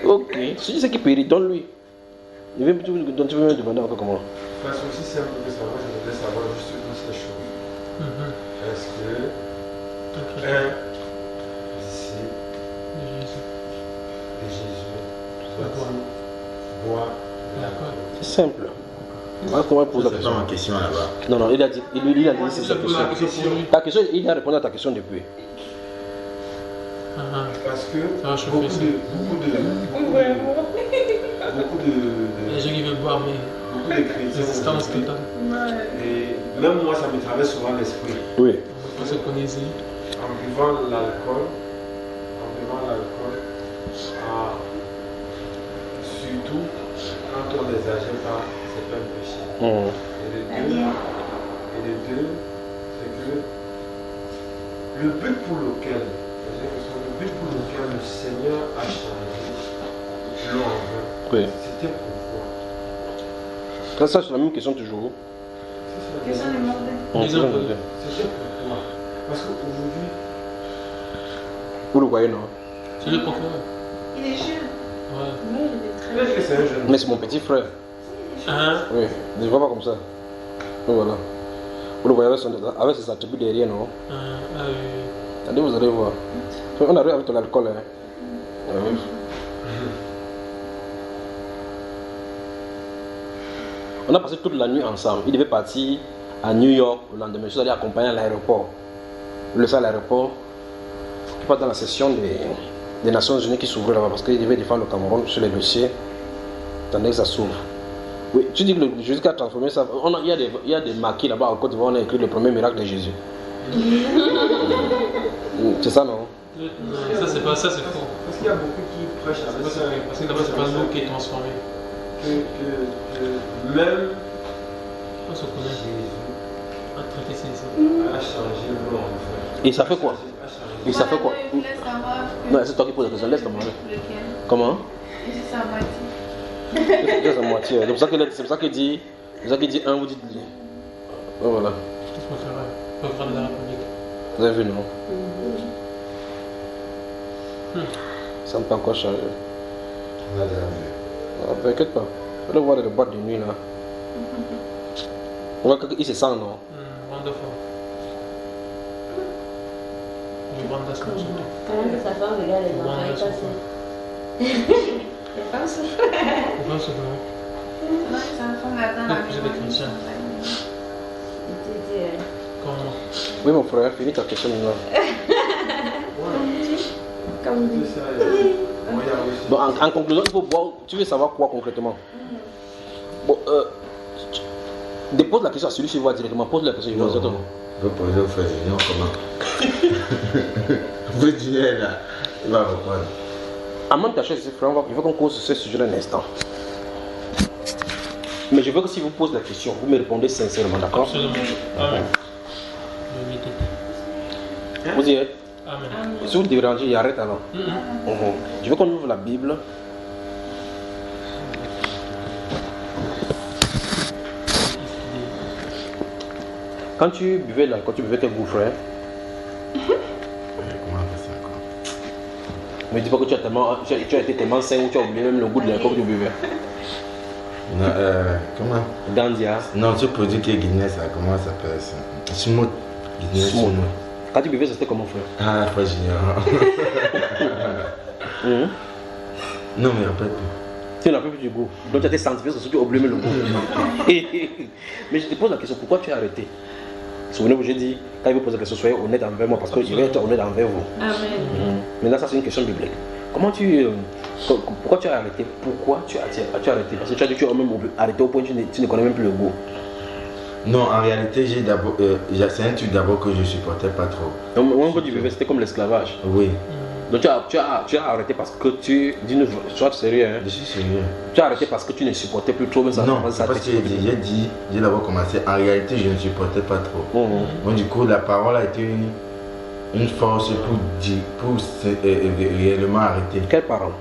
C: Ok. Si tu sais qu'il périt, donne-lui. Tu veux me demander encore comment?
E: Parce que aussi simple que ça va, je voudrais savoir juste une seule chose. Est-ce que un disciple de Jésus doit boire l'alcool?
C: C'est simple. Comment il pose la
F: C'est
C: question?
F: pas ma question là-bas.
C: Non, il a dit c'est sa question. Ta question, il a répondu à ta question depuis.
E: Parce que
D: Ça va chauffer, ça. Les gens qui veulent boire, mais
E: beaucoup de chrétiens
D: résistance
E: aujourd'hui,
D: totale.
E: et même moi ça me traverse souvent l'esprit.
C: Oui.
D: On se connaissait.
E: En buvant l'alcool, surtout quand on n'exagère pas, c'est pas un péché. Et de deux, c'est que le but pour lequel le Seigneur a changé l'eau en vin,
C: Oui.
E: c'était pourquoi?
C: Ça, c'est la même question toujours.
B: Question de mauvais.
D: Exemple.
E: C'était pourquoi? Parce qu'aujourd'hui,
C: Vous le voyez, non?
D: C'est le procureur.
B: Il est jeune.
D: Ouais.
G: Oui, il est très
E: peut-être que c'est un jeune.
C: Mais c'est mon petit frère.
D: Hein?
C: Oui. Je ne vois pas comme ça. Donc voilà. Vous le voyez avec ses attributs derrière, non?
D: Ah oui.
C: Attendez, vous allez voir. On arrive avec de l'alcool. Hein. Oui. On a passé toute la nuit ensemble. Il devait partir à New York le lendemain. Je suis allé accompagner à l'aéroport. Le laisser à l'aéroport. Il part dans la session des Nations Unies qui s'ouvrait là-bas parce qu'il devait défendre le Cameroun sur les dossiers. Attendez que ça s'ouvre. Oui, tu dis que Jésus a transformé ça. Il y a des marquis là-bas en Côte d'Ivoire. On a écrit le premier miracle de Jésus. C'est ça, non?
D: Non, ça c'est pas ça, c'est faux.
E: Parce qu'il y a beaucoup qui prêchent
D: C'est
E: avec
D: pas
E: ça.
D: ça, parce que d'abord c'est pas l'eau qui est transformée.
E: Que même
D: On se connaît.
E: Jésus
D: On a traité ça.
E: a changé l'eau en vin.
C: Et ça fait quoi? Et ça fait quoi?
B: Je voulais savoir.
C: Non, c'est toi qui poses la question. Laisse-le manger.
B: Lequel?
C: Comment?
B: Et c'est sa moitié.
C: C'est à moitié. C'est pour ça qu'il dit 1, vous dites 2. Oh, voilà.
D: Je préfère de la République.
C: Vous avez vu, non? Ça ne peut pas encore changer.
F: On a déjà vu.
C: Ah, t'inquiète pas. On va voir les boîtes de nuit là. On voit qu'il se sent, non?
D: Wonderful. Du Wanda surtout.
H: Quand même que sa femme regarde les enfants, il passe.
G: Il pense.
D: Pourquoi ce nom?
B: Non, c'est un fond là-dedans.
D: Ah, vous êtes chrétien.
H: Il te dit,
D: Comment?
C: Oui, mon frère, finis ta question maintenant.
G: Comme
E: Tout ça, moi, il y a aussi.
C: Bon, en conclusion, il faut boire. Tu veux savoir quoi concrètement? Bon, dépose la question à celui qui voit directement. Pose la question, il voit directement.
F: Je vais poser au frère Junior comment. Frère Junior là, il va reprendre.
C: Amène ta chaise, frère, il faut qu'on cause ce sujet un instant. Mais je veux que si vous posez la question, vous me répondez sincèrement, d'accord?
D: Absolument. Amen.
C: Vous y êtes?
D: Amen.
C: Si vous dérangez, il arrête alors. Je veux qu'on ouvre la Bible. Quand tu buvais l'alcool, tu buvais quel goût, frère?
F: Comment on fait ça encore?
C: Ne me dis pas que tu as été tellement sain ou tu as oublié même le goût de l'alcool que tu buvais.
F: Non, comment?
C: Gandia.
F: Non, ce produit qui est guinéen, ça, comment ça s'appelle ça? Smooth. Guinéen
C: Smooth.
F: smooth.
C: Quand tu buvais, c'était comment, frère?
F: Ah, frère Junior. Non, mais après tout.
C: Tu n'as plus du goût. Donc tu as été sanctifié, c'est sûr que tu as oublié même le goût. Mais je te pose la question, pourquoi tu as arrêté? Souvenez-vous, j'ai dit, quand il vous pose la question, soyez honnête envers moi, parce que je vais être honnête envers vous.
G: Amen.
C: Maintenant, ça c'est une question biblique. Pourquoi tu as arrêté? Pourquoi tu as arrêté? Parce que tu as dit que tu as même arrêté au point où tu ne connais même plus le goût.
F: Non, en réalité, c'est un truc d'abord que je supportais pas trop.
C: Donc, moi, quand tu vivais, c'était comme l'esclavage.
F: Oui,
C: Donc, tu as arrêté parce que dis-nous, sois sérieux, hein.
F: je suis sérieux.
C: Tu as arrêté parce que tu ne supportais plus trop, mais ça
F: Non,
C: ça
F: c'est parce que j'ai d'abord commencé. En réalité, je ne supportais pas trop. Donc, du coup, la parole a été une force pour réellement arrêter.
C: Quelle parole?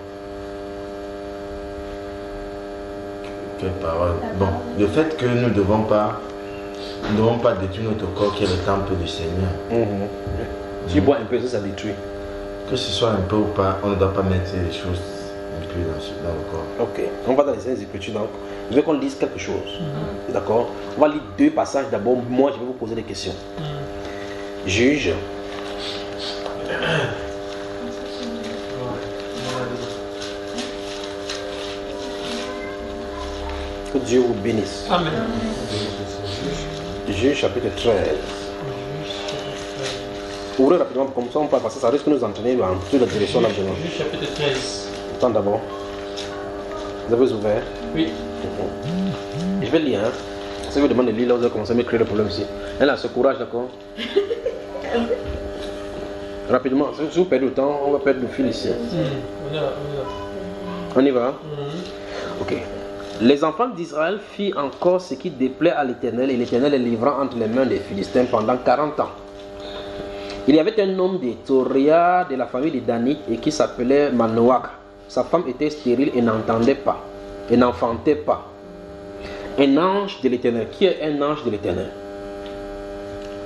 F: Quelle parole? Bon, le fait que nous ne devons pas détruire notre corps qui est le temple du Seigneur.
C: Tu bois un peu, ça détruit.
F: Que ce soit un peu ou pas, on ne doit pas mettre les choses un peu dans le corps.
C: Ok, on va dans les Saintes Écritures donc. Je veux qu'on lise quelque chose. D'accord? On va lire 2 passages d'abord. Moi, je vais vous poser des questions. Juge. Que Dieu vous bénisse.
D: Amen.
C: Juge chapitre 13. Ouvrez rapidement, comme ça on peut passer, ça risque de nous entraîner dans toute la direction là.
D: Juge chapitre 13.
C: Attends d'abord. Vous avez ouvert?
D: Oui.
C: Je vais lire. Hein. Si vous demandez de lire, là, vous allez commencer à me créer le problème ici. Elle a ce courage, d'accord? Rapidement, si vous perdez le temps, on va perdre le fil ici. On y va? Ok. Les enfants d'Israël firent encore ce qui déplaît à l'Éternel, et l'Éternel les livra entre les mains des Philistins pendant 40 ans. Il y avait un homme de Toria de la famille de Danite et qui s'appelait Manoach. Sa femme était stérile et n'entendait pas, et n'enfantait pas. Un ange de l'Éternel. Qui est un ange de l'Éternel?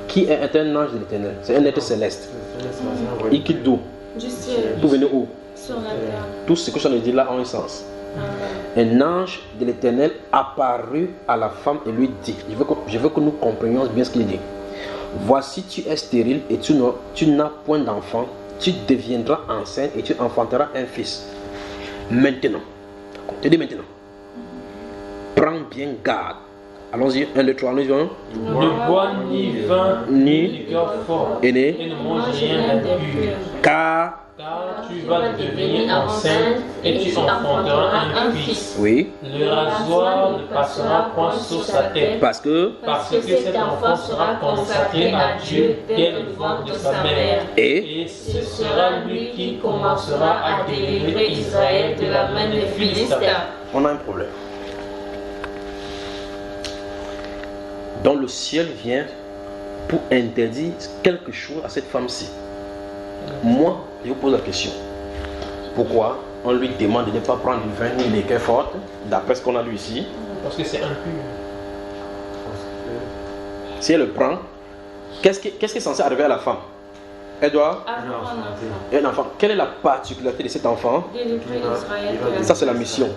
C: Qui est un ange de l'Éternel? C'est un être céleste. Il quitte d'où?
G: Du ciel.
C: Pour venir où?
G: Sur la terre.
C: Tout ce que je viens de dire là a un sens. Un ange de l'Éternel apparut à la femme et lui dit, je veux que nous comprenions bien ce qu'il dit. Voici, tu es stérile et tu n'as point d'enfant. Tu deviendras enceinte et tu enfanteras un fils. Maintenant, je dis maintenant, prends bien garde. Allons-y, 1, 2, 3, nous y allons.
D: Ne bois ni vin, ni liqueur fort, et ne mange rien d'impur.
C: Car
D: Tu vas devenir enceinte et tu enfanteras un fils.
C: oui.
D: Le rasoir ne passera point sur sa tête.
C: Parce que
D: Parce que cet enfant sera consacré à Dieu dès le ventre de sa mère.
C: et
D: Et ce sera lui qui commencera à délivrer Israël de la main des Philistins.
C: on a un problème. Donc le ciel vient pour interdire quelque chose à cette femme-ci. Moi, je vous pose la question. Pourquoi on lui demande de ne pas prendre du vin ni des liqueurs fortes, d'après ce qu'on a lu ici?
D: Parce que c'est impur.
C: Si elle le prend, qu'est-ce qui est censé arriver à la femme? Elle doit un enfant. Quelle est la particularité de cet enfant?
G: Délivrer Israël de la
C: Ça, c'est la mission.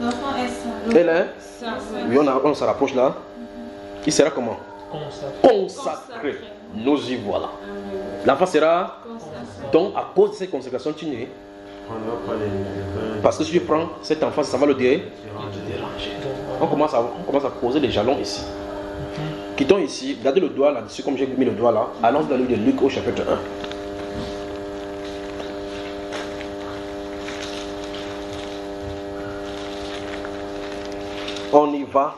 B: L'enfant est saint.
C: Elle est, oui, on se rapproche là. Il sera comment? Consacré. Nous y voilà. L'enfant sera. Donc, à cause de cette consécration, tu n'es. Parce que si tu prends cet enfant, ça va le déranger. On commence à poser les jalons ici. Quittons ici, gardez le doigt là-dessus, comme j'ai mis le doigt là. Allons dans le livre de Luc au chapitre 1. On y va.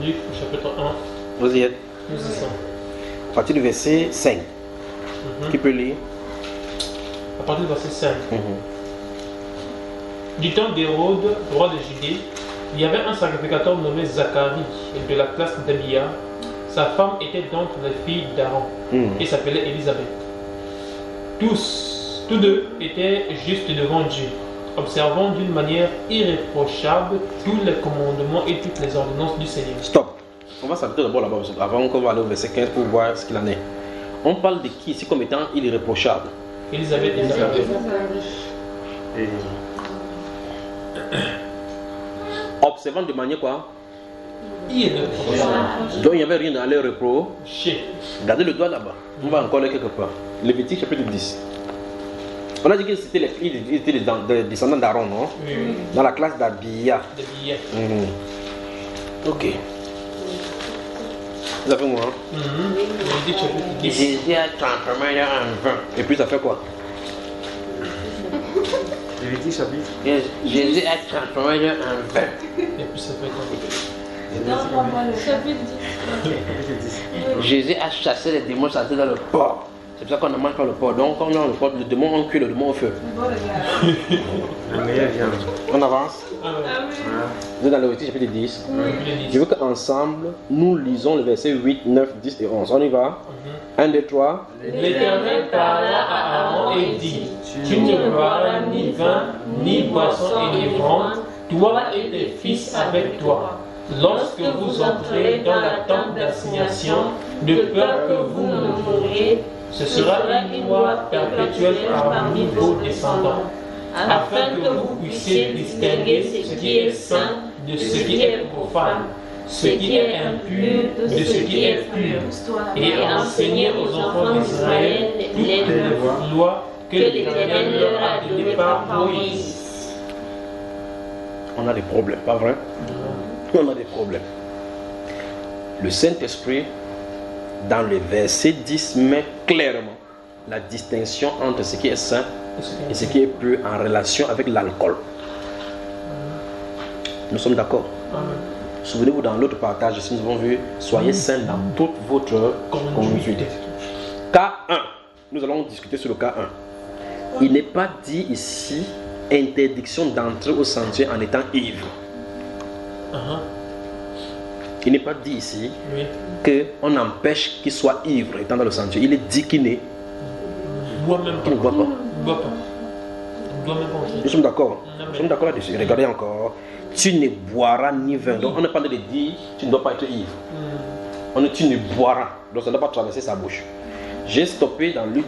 D: Luc chapitre 1.
C: Vous y êtes.
D: Nous y sommes.
C: À partir du verset 5. Qui peut lire?
D: À partir du verset 5. Du temps d'Hérode, roi de Judée, il y avait un sacrificateur nommé Zacharie, de la classe d'Abia. Sa femme était donc la fille d'Aaron et s'appelait Élisabeth. Tous deux étaient justes devant Dieu, observant d'une manière irréprochable tous les commandements et toutes les ordonnances du Seigneur.
C: Stop. On va s'arrêter d'abord là-bas avant qu'on va aller au verset 15 pour voir ce qu'il en est. On parle de qui ici comme étant irréprochable?
D: Élisabeth et Zacharie.
C: Observant de manière quoi?
D: Irréprochable.
C: Donc il n'y avait rien dans leur repos.
D: Chez.
C: Gardez le doigt là-bas. On va encore aller quelque part. Lévitique chapitre 10. On a dit que c'était les filles, ils étaient les descendants d'Aaron, non?
D: Oui.
C: Dans la classe d'Abia.
D: Des billets.
C: Ok. Ça fait moi.
D: Lévitique chapitre 10.
C: Jésus a transformé l'air en vin. Et puis ça fait quoi?
E: Lévitique chapitre.
C: Jésus a transformé l'air en vin.
D: Et puis ça fait quoi?
G: Chapitre 10.
C: Jésus a chassé les démons chassés dans le porc. C'est pour ça qu'on ne mange pas le porc. Donc quand on mange le porc, le démon on cuit le démon au feu.
E: La meilleure viande.
C: On avance.
D: Ah ouais.
C: Vous êtes dans le chapitre 10. Je veux qu'ensemble, nous lisons les versets 8, 9, 10 et 11. On y va. 1, 2, 3.
D: L'Éternel parla à Aaron et dit: Tu ne boiras ni vin, ni boisson enivrante, toi et tes fils avec toi, lorsque vous entrez dans la tente d'assignation, de peur que vous ne mouriez. Ce sera une loi perpétuelle parmi vos descendants, afin que vous puissiez distinguer ce qui est saint de ce qui est profane, ce qui est impur de ce qui est pur, et enseigner aux enfants d'Israël toutes les lois que l'Éternel leur a données par Moïse.
C: On a des problèmes, pas vrai? On a des problèmes. Le Saint-Esprit, dans le verset 10, met clairement la distinction entre ce qui est saint et ce qui est pur en relation avec l'alcool. Nous sommes d'accord? Souvenez-vous, dans l'autre partage, nous avons vu: soyez saints dans toute votre conduite. Cas 1. Nous allons discuter sur le cas 1. Il n'est pas dit ici interdiction d'entrer au sanctuaire en étant ivre. Il n'est pas dit ici qu'on empêche qu'il soit ivre étant dans le sanctuaire. Il est dit qu'il ne boit pas. Nous sommes d'accord. Nous sommes d'accord là-dessus. Regardez encore. Tu ne boiras ni vin. Donc on n'est pas de dire tu ne dois pas être ivre. On dit tu ne boiras. Donc ça ne doit pas traverser sa bouche. J'ai stoppé dans Luc,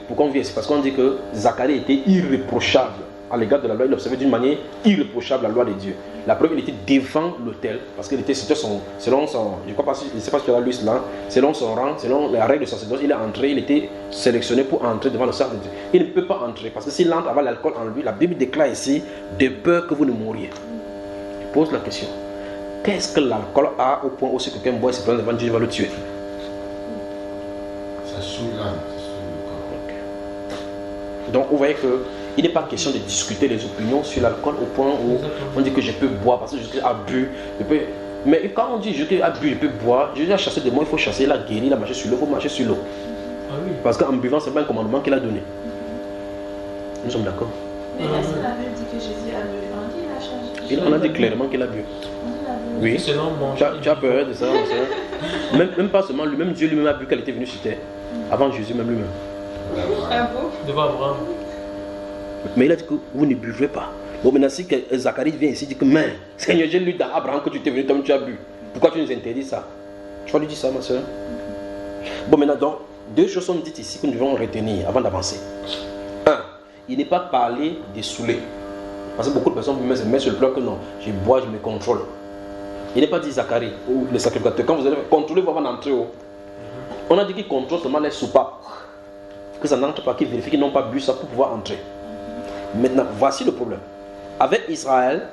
C: pourquoi on vient ici? Parce qu'on dit que Zacharie était irréprochable à l'égard de la loi. Il observait d'une manière irréprochable la loi de Dieu. La preuve, il était devant l'autel parce qu'il était selon son, je ne sais pas si tu as lu cela, selon son rang, selon la règle de sacerdoce, il est entré, il était sélectionné pour entrer devant le sac de Dieu. Il ne peut pas entrer parce que s'il entre avec l'alcool en lui, la Bible déclare ici: de peur que vous ne mouriez. Je pose la question: qu'est-ce que l'alcool a au point où si quelqu'un boit et se prend devant Dieu, il va le tuer?
F: Ça saoule l'âme.
C: Donc vous voyez que il n'est pas question de discuter les opinions sur l'alcool au point où on dit que je peux boire parce que je suis abus. Mais quand on dit je peux abus, je peux boire, je vais chasser des mots, il faut chasser, il a guéri, il a marché sur l'eau, il faut marcher sur l'eau. Parce qu'en buvant, ce n'est pas un commandement qu'il a donné. Nous sommes d'accord?
B: Mais est-ce que la Bible dit que Jésus a bu? On dit il a changé.
C: On a dit clairement qu'il a bu. Oui. Tu as peur de ça? Même pas seulement lui, même Dieu lui-même a bu qu'elle était venue sur terre. Avant Jésus même lui-même.
D: Devant Abraham.
C: Mais il a dit que vous ne buvez pas. Bon, maintenant, si Zacharie vient ici et dit que, mais Seigneur, j'ai lu dans Abraham que tu t'es venu, toi tu as bu. Pourquoi tu nous interdis ça? Tu vas lui dire ça, ma soeur? Bon, maintenant, donc, deux choses sont dites ici que nous devons retenir avant d'avancer. Un, il n'est pas parlé des saoulés. Parce que beaucoup de personnes se mettent sur le plan que non, je bois, je me contrôle. Il n'est pas dit Zacharie ou le sacrificateur. Quand vous allez contrôler avant d'entrer, on a dit qu'il contrôle seulement les soupapes. Que ça n'entre pas, qu'ils vérifient qu'ils n'ont pas bu ça pour pouvoir entrer. Maintenant, voici le problème. Avec Israël,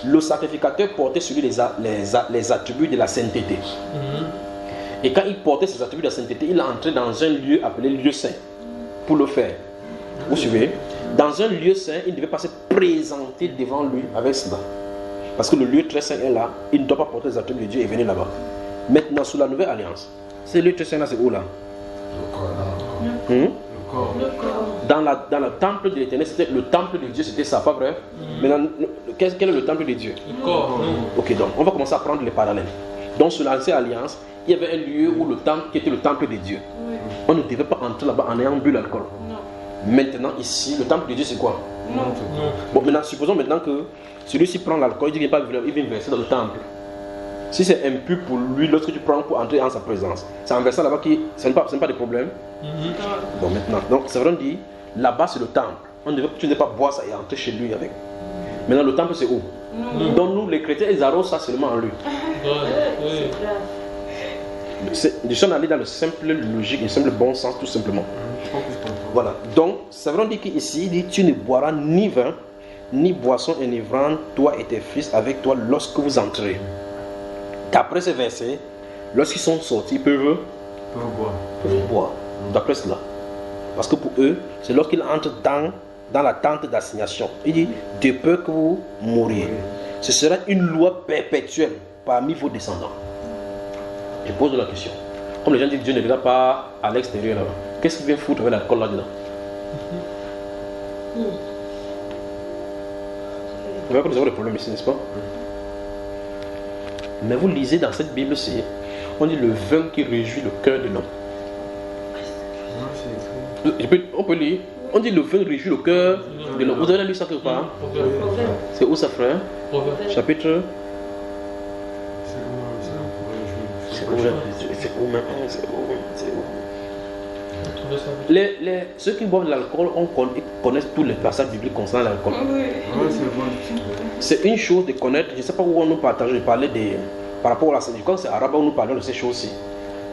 C: le sacrificateur portait sur lui les attributs de la sainteté. Et quand il portait ces attributs de la sainteté, il entrait dans un lieu appelé lieu saint pour le faire. Vous suivez? Dans un lieu saint, il ne devait pas se présenter devant lui avec cela. Parce que le lieu très saint est là, il ne doit pas porter les attributs de Dieu et venir là-bas. Maintenant, sous la nouvelle alliance, ce lieu très saint là, c'est où là? Le corps. Dans le temple de l'Éternel, c'était le temple de Dieu, c'était ça, pas vrai? Maintenant, quel est le temple de Dieu?
D: Le corps.
C: Ok, donc on va commencer à prendre les parallèles. Donc sur l'ancienne alliance, il y avait un lieu où le temple qui était le temple de Dieu. On ne devait pas entrer là-bas en ayant bu l'alcool. Maintenant ici, le temple de Dieu c'est quoi? Bon, maintenant supposons maintenant que celui-ci prend l'alcool, il dit qu'il vient verser dans le temple. Si c'est impur pour lui, lorsque tu prends pour entrer en sa présence, c'est en versant là-bas qui ce n'est pas de problème. Bon, maintenant, donc c'est vrai, on dit là-bas c'est le temple. Tu ne devais pas boire ça et entrer chez lui avec. Maintenant, le temple c'est où? Donc nous, les chrétiens, ils arrosent ça seulement en lui. Nous sommes allés dans le simple logique, le simple bon sens, tout simplement. Voilà. Donc, c'est vrai, on dit qu'ici, il dit tu ne boiras ni vin, ni boisson enivrante, toi et tes fils avec toi lorsque vous entrez. D'après ce verset, lorsqu'ils sont sortis, ils peuvent boire. D'après cela. Parce que pour eux, c'est lorsqu'ils entrent dans la tente d'assignation. Il dit, de peur que vous mouriez. Ce sera une loi perpétuelle parmi vos descendants. Je pose la question. Comme les gens disent que Dieu ne regarde pas à l'extérieur, qu'est-ce qu'il vient foutre avec l'alcool là-dedans? Vous voyez que nous avons des problèmes ici, n'est-ce pas? Mais vous lisez dans cette Bible-ci, on dit le vin qui réjouit le cœur de l'homme. On peut lire. On dit le vin réjouit le cœur de l'homme. Vous avez lu ça quelque part? C'est où ça, frère? Chapitre. C'est où? Ceux qui boivent de l'alcool, ils connaissent tous les passages bibliques concernant l'alcool. C'est une chose de connaître. Je ne sais pas où on nous partage. Je parlais par rapport à la sainteté. Je crois que c'est arabe où nous parlons de ces choses-ci.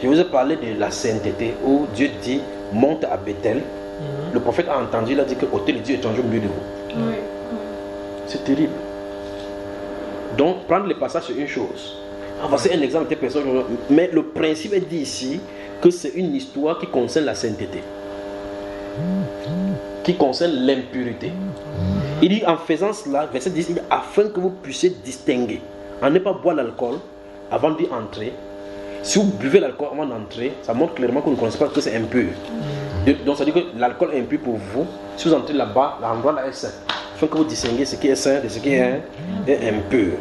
C: Je vous ai parlé de la sainteté où Dieu dit monte à Bethel. Le prophète a entendu, il a dit que ôtez les dieux étrangers au milieu de vous. C'est terrible. Donc, prendre les passages, c'est une chose. Voici un exemple de personne. Mais le principe est dit ici que c'est une histoire qui concerne la sainteté, qui concerne l'impureté. Il dit en faisant cela, verset 10, il dit, afin que vous puissiez distinguer, en ne pas boire l'alcool avant d'y entrer. Si vous buvez l'alcool avant d'entrer, ça montre clairement que vous ne connaissez pas que c'est impur. Donc ça veut dire que l'alcool est impur pour vous. Si vous entrez là-bas, l'endroit là est saint. Afin que vous distinguez ce qui est saint de ce qui est impur.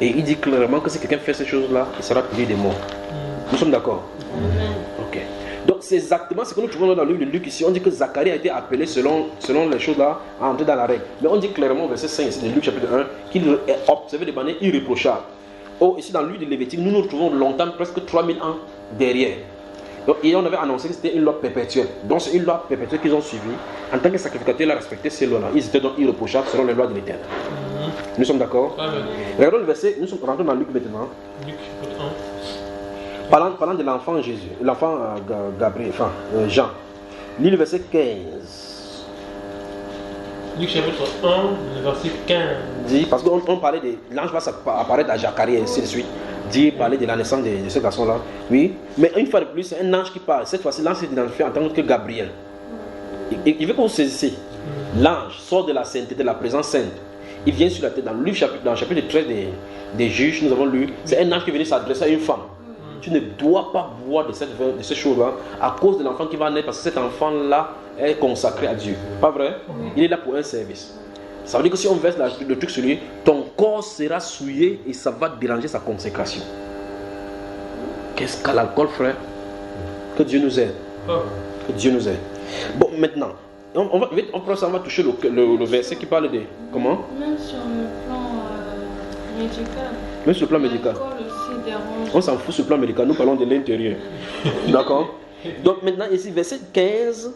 C: Et il dit clairement que si quelqu'un fait ces choses-là, il sera puni des morts. Nous sommes d'accord? Ok. Donc c'est exactement ce que nous trouvons dans le livre de Luc ici. On dit que Zacharie a été appelé selon les choses là à entrer dans la règle. Mais on dit clairement au verset 5 ici de Luc chapitre 1 qu'il est observé de manière irréprochable. Oh, ici dans le livre de Lévitique, nous nous retrouvons longtemps, presque 3000 ans derrière. Donc, et on avait annoncé que c'était une loi perpétuelle. Donc c'est une loi perpétuelle qu'ils ont suivie. En tant que sacrificateur, ils ont respecté ces lois-là. Ils étaient donc irréprochables selon les lois de l'Éternel. Nous sommes d'accord? Regardons le verset, nous sommes rentrés dans Luc maintenant. Luc chapitre 1. Parlant de l'enfant Jésus, l'enfant Gabriel, enfin Jean. Lis le verset 15.
D: Luc chapitre 1, le verset 15.
C: Dit, parce qu'on parlait de l'ange va apparaître à Zacharie et ainsi de suite. Dit, parler de la naissance de ce garçon-là. Oui, mais une fois de plus, c'est un ange qui parle. Cette fois-ci, l'ange s'est identifié en tant que Gabriel. Il veut que vous saisissiez. L'ange sort de la sainteté, de la présence sainte. Il vient sur la tête. Dans le chapitre 13 des Juges, nous avons lu, c'est un ange qui venait s'adresser à une femme. Tu ne dois pas boire de ces choses-là à cause de l'enfant qui va naître, parce que cet enfant-là est consacré à Dieu. Pas vrai? Il est là pour un service. Ça veut dire que si on verse le truc sur lui, ton corps sera souillé et ça va déranger sa consécration. Qu'est-ce qu'a l'alcool, frère? Que Dieu nous aide. Que Dieu nous aide. Bon, maintenant, on va toucher le verset qui parle de comment?
G: Même sur le plan médical.
C: Même sur le plan médical. On s'en fout sur le plan médical, nous parlons de l'intérieur. D'accord? Donc maintenant, ici, verset 15.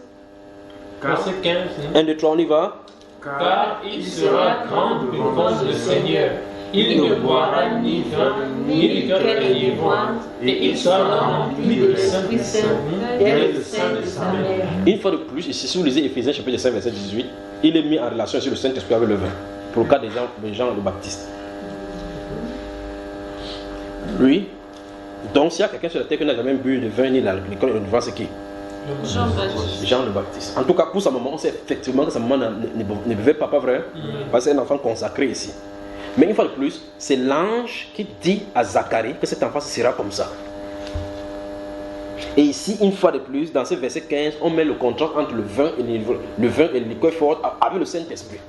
D: Verset 15.
C: 1, 2, 3, on y va.
D: Car il sera grand devant le Seigneur. Il ne boira ni vin, ni liqueur enivrante, et il sera rempli de Saint-Esprit dès le sein de sa mère.
C: Une fois de plus, ici, si vous lisez Éphésiens chapitre 5, verset 18, il est mis en relation sur le Saint-Esprit avec le vin, pour le cas des Jean le Baptiste. Lui, donc s'il y a quelqu'un sur la terre qui n'a jamais bu de vin ni l'alcool enivrant, c'est qui? Jean le Baptiste. En tout cas, pour sa maman, on sait effectivement que sa maman ne buvait pas, vrai? Parce que c'est un enfant consacré ici. Mais une fois de plus, c'est l'ange qui dit à Zacharie que cet enfant sera comme ça. Et ici, une fois de plus, dans ce verset 15, on met le contraste entre le vin et le liqueur forte avec le Saint-Esprit,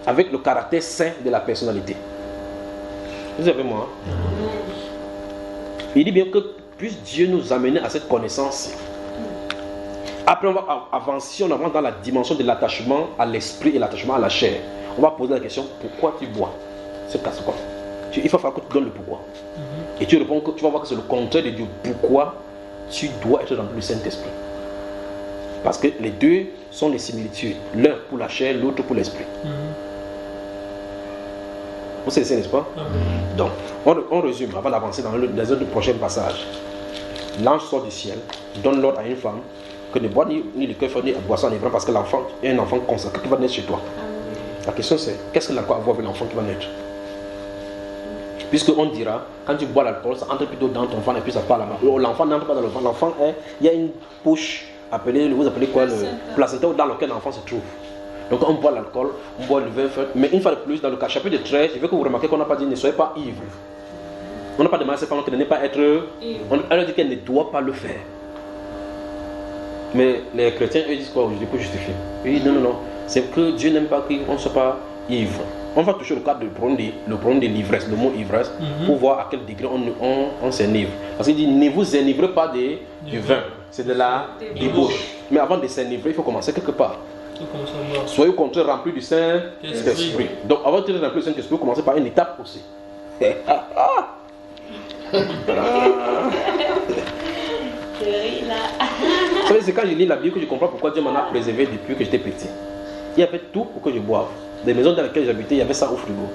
C: avec le caractère saint de la personnalité. Vous avez moi? Il dit bien que puisse Dieu nous amener à cette connaissance. Après, on va avancer, si on avance dans la dimension de l'attachement à l'esprit et l'attachement à la chair, on va poser la question, pourquoi tu bois? C'est quoi? Il va falloir que tu donnes le pourquoi. Et tu réponds que tu vas voir que c'est le contraire de Dieu. Pourquoi tu dois être rempli du Saint-Esprit? Parce que les deux sont des similitudes. L'un pour la chair, l'autre pour l'esprit. Vous savez, n'est-ce pas? Donc, on résume avant d'avancer dans les autres prochains passages. L'ange sort du ciel, donne l'ordre à une femme que ne boit ni liqueur forte ni boisson enivrante parce que l'enfant est un enfant consacré qui va naître chez toi. La question c'est, qu'est-ce que l'alcool a à voir avec l'enfant qui va naître? Puisqu'on dira, quand tu bois l'alcool, ça entre plutôt dans ton ventre et puis ça part là-bas. L'enfant n'entre pas dans le ventre. L'enfant est, il y a une poche appelée, vous appelez quoi, le placenta dans lequel l'enfant se trouve. Donc on boit l'alcool, on boit le vin, mais une fois de plus, dans le chapitre 13, je veux que vous remarquez qu'on n'a pas dit ne soyez pas ivre. On n'a pas demandé à ses parents de ne pas être. Elle leur dit qu'elle ne doit pas le faire. Mais les chrétiens, eux disent quoi aujourd'hui pour justifier? Ils disent non, c'est que Dieu n'aime pas qu'on ne soit pas ivre. On va toucher le cadre du problème de l'ivresse, le mot ivresse, pour voir à quel degré on s'enivre. Parce qu'il dit ne vous enivrez pas du vin, c'est de la débauche. Mais avant de s'enivrer, il faut commencer quelque part. Soyez au contraire remplis du Saint-Esprit. Donc avant de remplir du Saint-Esprit, commencez par une étape aussi. C'est quand je lis la Bible que je comprends pourquoi Dieu m'en a préservé depuis que j'étais petit. Il y avait tout pour que je boive. Des maisons dans lesquelles j'habitais, il y avait ça au frigo.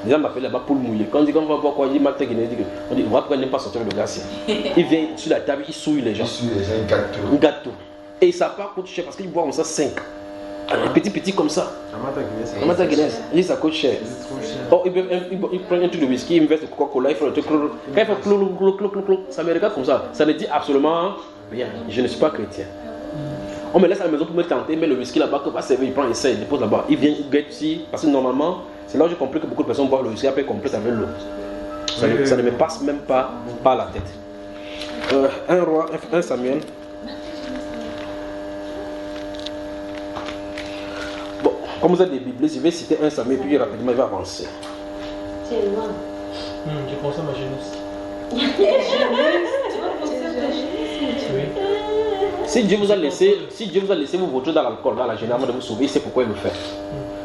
C: Les gens m'appelaient là-bas pour le mouiller. Quand on dit qu'on va boire quoi, il m'a dit on dit pourquoi il n'aime pas sortir le gars. Il vient sur la table, il souille les gens. Il gâteau. Et ça part coûte cher parce qu'il boit comme ça 5. Petit comme ça. Amata Guinness. Il dit ça coûte cher. Oh, il prend un truc de whisky, il me verse de Coca-Cola, il fait le truc. Quand il fait clou, ça me regarde comme ça. Ça ne dit absolument rien. Je ne suis pas chrétien. On me laisse à la maison pour me tenter, mais le whisky là-bas, que va servir, il prend, il essaie, il dépose là-bas. Il vient, il guette ici. Parce que normalement, c'est là où j'ai compris que beaucoup de personnes boivent le whisky après complète avec l'eau. Ça ne me passe même pas par la tête. 1 Samuel. Bon, comme vous êtes des bibliques, je vais citer 1 Samuel, puis rapidement il va avancer.
H: C'est loin.
D: J'ai pensé à ma jeunesse. Oui.
C: Si Dieu vous a laissé vous voter dans l'alcool, dans la jeunesse avant de vous sauver, il sait pourquoi il le fait.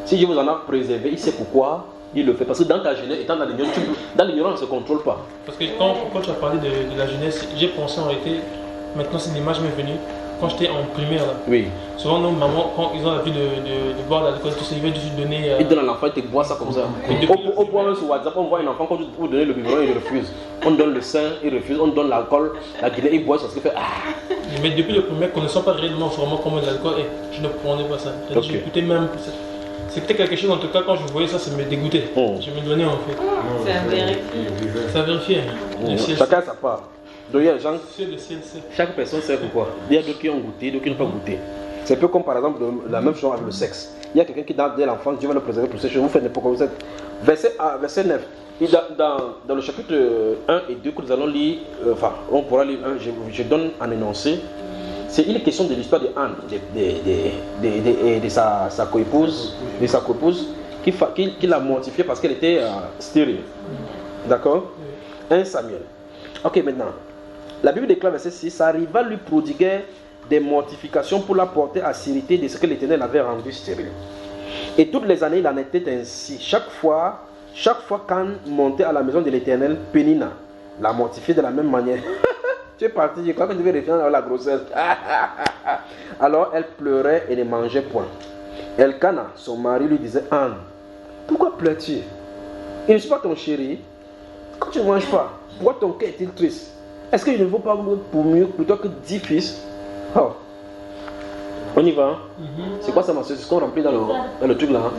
C: Si Dieu vous en a préservé, il sait pourquoi il le fait. Parce que dans ta jeunesse, étant dans l'ignorance, on ne se contrôle pas.
D: Parce que quand tu as parlé de la jeunesse, j'ai pensé en réalité, maintenant c'est une image m'est venue, quand j'étais en primaire là.
C: Oui.
D: Souvent nos mamans, quand ils ont l'habitude de boire de l'alcool, ils veulent juste donner.
C: Ils donnent à l'enfant, ils te boivent ça comme ça. Au point sur WhatsApp, on voit un enfant, quand vous donnez le biberon, il refuse. On donne le sein, il refuse. On donne l'alcool, la guinée, il boit, ça se fait.
D: Mais depuis le primaire, connaissant pas réellement vraiment comment l'alcool est, je ne prenais pas ça. Okay. J'écoutais même. C'était quelque chose, en tout cas, quand je voyais ça, ça me dégoûtait. Je me donnais en fait.
H: C'est à vérifier.
D: C'est à vérifier.
C: Chacun sa part. Donc, il y a gens,
D: le
C: chaque personne sait pourquoi. Il y a d'autres qui ont goûté, d'autres qui n'ont pas goûté. C'est un peu comme par exemple la même chose avec le sexe. Il y a quelqu'un qui, dès l'enfance, Dieu va le préserver pour ces choses. Vous faites n'importe quoi. Verset 9. Et dans le chapitre 1 et 2 que nous allons lire, on pourra lire, je donne un énoncé. C'est une question de l'histoire de Anne, de sa coépouse, qui l'a mortifiée parce qu'elle était stérile. D'accord? 1 Samuel. Ok, maintenant. La Bible déclare, verset 6, sa rivale lui prodiguait des mortifications pour la porter à s'irriter de ce que l'Éternel avait rendu stérile. Et toutes les années, il en était ainsi. Chaque fois qu'Anne montait à la maison de l'Éternel, Pénina la mortifiait de la même manière. Tu es parti, je crois que tu devais réfléchir à la grossesse. Alors elle pleurait et ne mangeait point. Elkana, son mari, lui disait, Anne, pourquoi pleures-tu? Il ne suis pas ton chéri. Quand tu ne manges pas, pourquoi ton cœur est-il triste? Est-ce que je ne vaux pas pour mieux plutôt que 10 fils? Oh. On y va, hein? C'est quoi ça, ma soeur? C'est ce qu'on remplit dans le truc là, hein?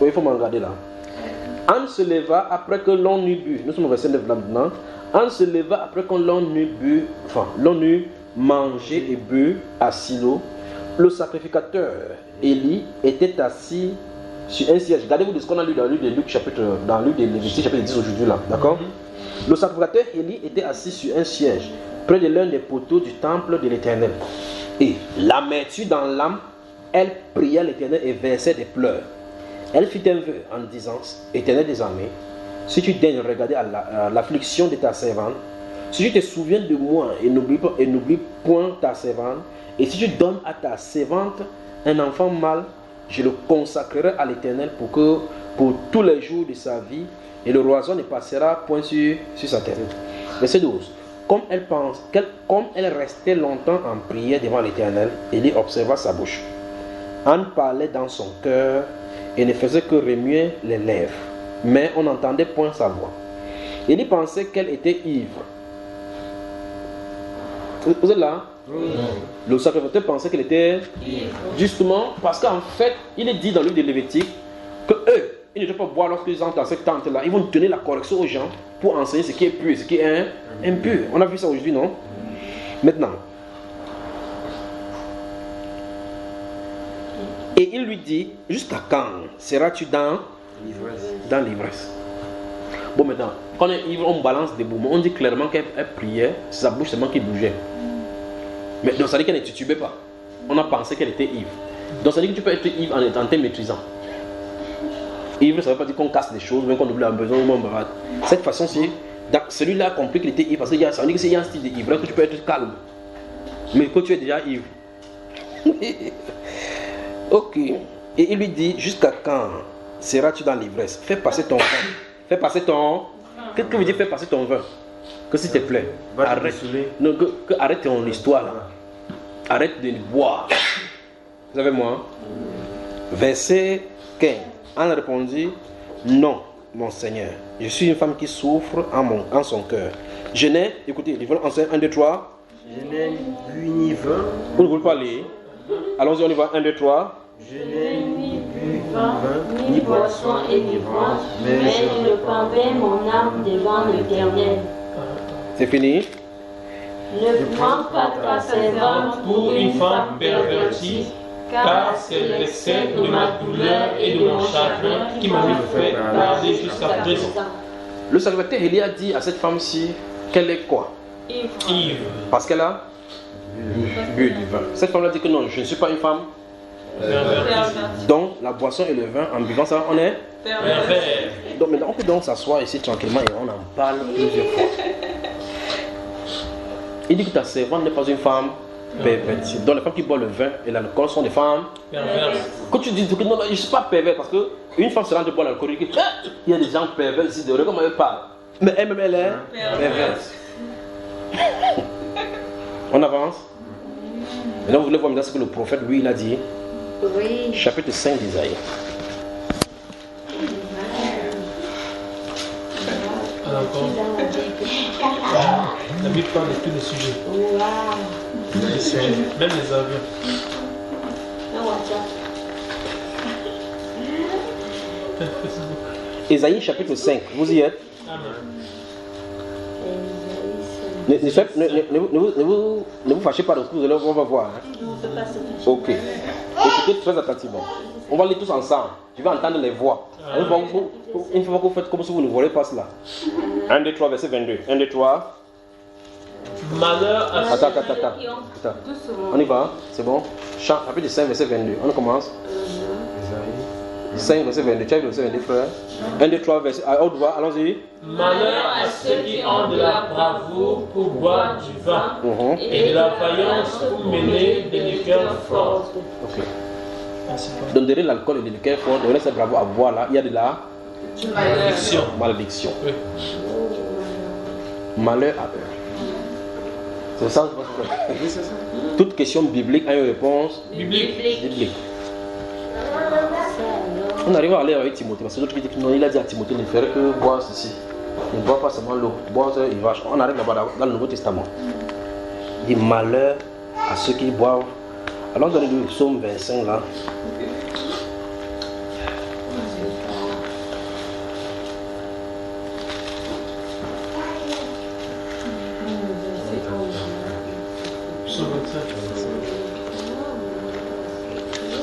C: Oui, il faut m'en regarder là. Anne se leva après que l'on eut bu. Nous sommes au verset 9 là maintenant. Anne se leva après que l'on eut mangé et bu à Silo. Le sacrificateur Élie était assis sur un siège. Regardez-vous de ce qu'on a lu dans le livre de Luc chapitre 10 aujourd'hui là, d'accord? Le sacrificateur Élie était assis sur un siège près de l'un des poteaux du temple de l'Éternel. Et l'amertume dans l'âme, elle pria l'Éternel et versait des pleurs. Elle fit un vœu en disant, Éternel des armées, si tu daignes regarder à l'affliction de ta servante, si tu te souviens de moi et n'oublie point ta servante, et si tu donnes à ta servante un enfant mâle, je le consacrerai à l'Éternel pour tous les jours de sa vie, et le roison ne passera point sur sa tête. Verset 12. Comme elle restait longtemps en prière devant l'Éternel, Élie observa sa bouche. Anne parlait dans son cœur et ne faisait que remuer les lèvres, mais on n'entendait point sa voix. Élie pensait qu'elle était ivre. Vous êtes là? Oui. Le sacrificateur pensait qu'elle était ivre. Justement, parce qu'en fait, il est dit dans le livre de Lévitique, que eux, ils ne doivent pas boire lorsqu'ils entrent dans cette tente-là. Ils vont donner la correction aux gens pour enseigner ce qui est pur et ce qui est impur. On a vu ça aujourd'hui, non? Maintenant. Et il lui dit, jusqu'à quand seras-tu dans l'ivresse? Bon, maintenant, quand on est ivre, on balance des mots. On dit clairement qu'elle priait, sa bouche seulement qui bougeait. Mais donc ça dit qu'elle ne titubait pas. On a pensé qu'elle était ivre. Donc ça dit que tu peux être ivre en te maîtrisant. Ivre, ça ne veut pas dire qu'on casse des choses, même qu'on oublie un besoin ou on barade. Cette façon-ci, celui-là a compris qu'il était ivre parce que ça veut dire qu'il y a un style d'ivresse que tu peux être calme. Mais que tu es déjà ivre. Ok. Et il lui dit, jusqu'à quand seras-tu dans l'ivresse? Fais passer ton vin. Fais passer ton... Qu'est-ce que veut dire faire passer ton vin? Que s'il te plaît, arrête. Non, que arrête ton histoire là. Arrête de boire. Vous savez moi? Verset 15. Anne répondit, non, mon Seigneur. Je suis une femme qui souffre en son cœur. Je n'ai, écoutez, il faut enseigner 1, 2, 3.
E: Je n'ai bu ni vin.
C: Vous ne voulez pas lire? Allons-y, on y va. 1, 2, 3.
H: Je n'ai ni bu vin, ni boisson enivrante, mais je pendais mon âme devant l'Éternel.
C: C'est fini?
H: Ne prends pas ta servante pour une femme pervertie, car c'est l'excès de ma douleur et de mon chagrin qui m'a fait parler jusqu'à présent.
C: Le serviteur Élie a dit à cette femme-ci qu'elle est quoi?
H: Ivre.
C: Parce qu'elle a bu du vin. Cette femme a dit que non, je ne suis pas une femme. Donc la boisson et le vin, en buvant ça, on est
H: pervers.
C: Donc maintenant on peut donc s'asseoir ici tranquillement et on en parle plusieurs fois. Il dit que ta servante n'est pas une femme pervertie. Donc les femmes qui boivent le vin et l'alcool sont des femmes perverses. Quand tu dis que non, je ne suis pas pervers parce qu'une femme se rend de boire l'alcool, il y a des gens pervers ici, de regarder comment elle parle. Mais elle-même elle est perverse. On avance. Maintenant vous voulez voir maintenant ce que le prophète lui il a dit.
H: Oui.
C: Chapitre 5 d'Isaïe.
D: La Bible parle de tous les sujets. Même les avions.
C: Isaïe chapitre 5, vous y êtes? Ne vous fâchez pas de ce que vous allez, on va voir. Hein? Ok. Écoutez très attentivement. On va lire tous ensemble. Tu vas entendre les voix. Une fois que vous faites comme si vous ne voyez pas cela. 1, 2, 3, verset 22. 1, 2, 3.
D: Malheur à
C: Attends. On y va, c'est bon. Chapitre 5, verset 22. On commence. 5, verset 22. Tu as vu le verset 22, frère? 1, 2, 3, verset. À haute voix, allons-y.
D: Malheur à ceux qui ont de la bravoure pour boire du vin et de la vaillance pour mêler des liqueurs fortes.
C: Ok. Donc derrière l'alcool et les liqueurs fortes, derrière cette bravoure à boire là, il y a de la malédiction.
D: Oui.
C: Malheur à eux. C'est ça? Oui, c'est ça. Toute question biblique a une réponse biblique. On arrive à aller avec Timothée, parce que l'autre qui dit que non, il a dit à Timothée ne faire que boire ceci. Ne bois pas seulement l'eau, boire il va. On arrive là-bas dans le Nouveau Testament. Il dit malheur à ceux qui boivent. Alors dans le psaume 25 là.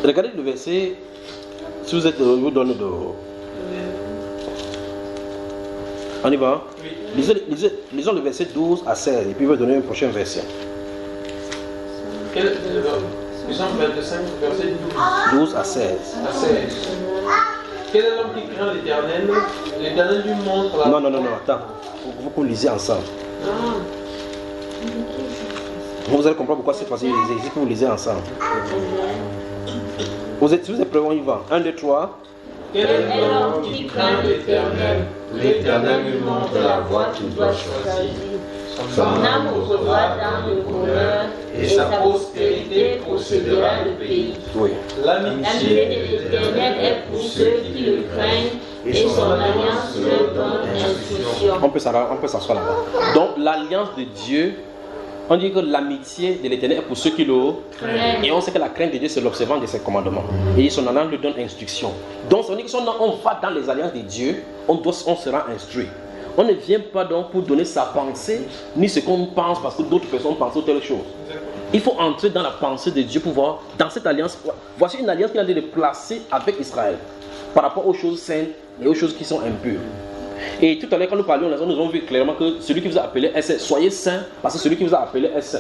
C: Regardez le verset. Si vous êtes, je vous donne de. On y va? Oui. Lisons le verset 12 à 16 et puis je vais donner un prochain verset.
D: Quel est le verset 25, verset
C: 12 à 16.
D: Quel est l'homme qui craint l'Éternel? L'Éternel lui montre la...
C: Non, attends. Vous que vous lisez ensemble. Vous allez comprendre pourquoi c'est facile de liser. Ici que vous lisez ensemble. Si vous êtes prêts, on y va. 1, 2, 3.
H: Quel est l'homme qui craint l'Éternel? L'Éternel lui montre la voie qu'il doit choisir. Son âme reposera dans le bonheur et sa postérité possédera le pays.
C: Oui.
H: L'amitié de l'Éternel est pour ceux qui le craignent et son alliance leur donne instruction.
C: On peut s'asseoir là-bas. Donc l'alliance de Dieu On dit que l'amitié de l'Éternel est pour ceux qui le craignent. Et on sait que la crainte de Dieu, c'est l'observance de ses commandements. Et son alliance lui donne instruction. Donc, on dit que si on va dans les alliances de Dieu, on sera instruit. On ne vient pas donc pour donner sa pensée, ni ce qu'on pense, parce que d'autres personnes pensent telle chose. Il faut entrer dans la pensée de Dieu pour voir, dans cette alliance, voici une alliance qu'il a de placer avec Israël, par rapport aux choses saintes et aux choses qui sont impures. Et tout à l'heure, quand nous parlions, nous avons vu clairement que celui qui vous a appelé est saint. Soyez saint, parce que celui qui vous a appelé est saint.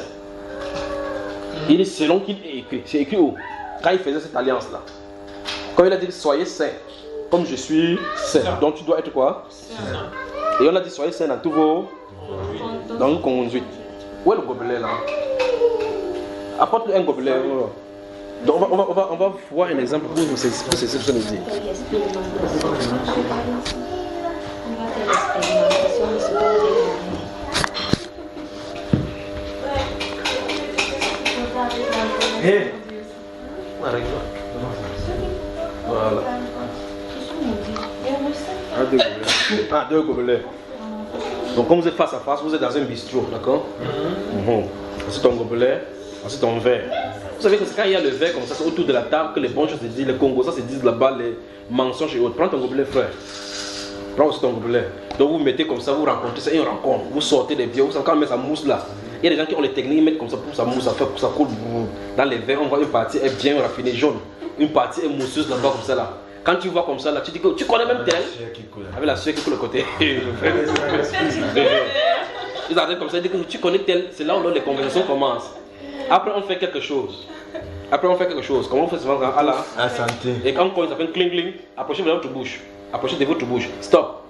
C: Il est selon qu'il est écrit. C'est écrit où? Quand il faisait cette alliance-là. Quand il a dit soyez saint, comme je suis saint. Donc tu dois être quoi? Saint. Et on a dit soyez saint dans tous vos conduites. Où est le gobelet là? Apporte un gobelet. Donc on va voir un exemple pour vous saisir ce que je veux dire. Voilà. Deux gobelets. Donc quand vous êtes face à face, vous êtes dans un bistrot, d'accord? C'est ton gobelet, c'est ton verre. Vous savez que c'est quand il y a le verre comme ça, c'est autour de la table que les bonnes choses se disent, les Congos, ça se disent là-bas, les mensonges et autres. Prends ton gobelet, frère. Prends aussi ton gobelet. Donc vous mettez comme ça, vous rencontrez, c'est une rencontre. Vous sortez des vieux, vous savez quand on met sa mousse là. Il y a des gens qui ont les techniques, ils mettent comme ça pour sa mousse, ça fait pour ça coule dans les verres. On voit une partie est bien raffinée, jaune. Une partie est mousseuse là-bas comme ça là. Quand tu vois comme ça là, tu dis que tu connais même tel. Avec la sueur qui coule à côté. Ils arrêtent comme ça, ils disent que tu connais tel. C'est là où les conversations commencent. Après on fait quelque chose. Comment on fait souvent à la santé. Et quand on s'appelle cling cling, approchez de votre bouche. Approchez de votre bouche. Stop.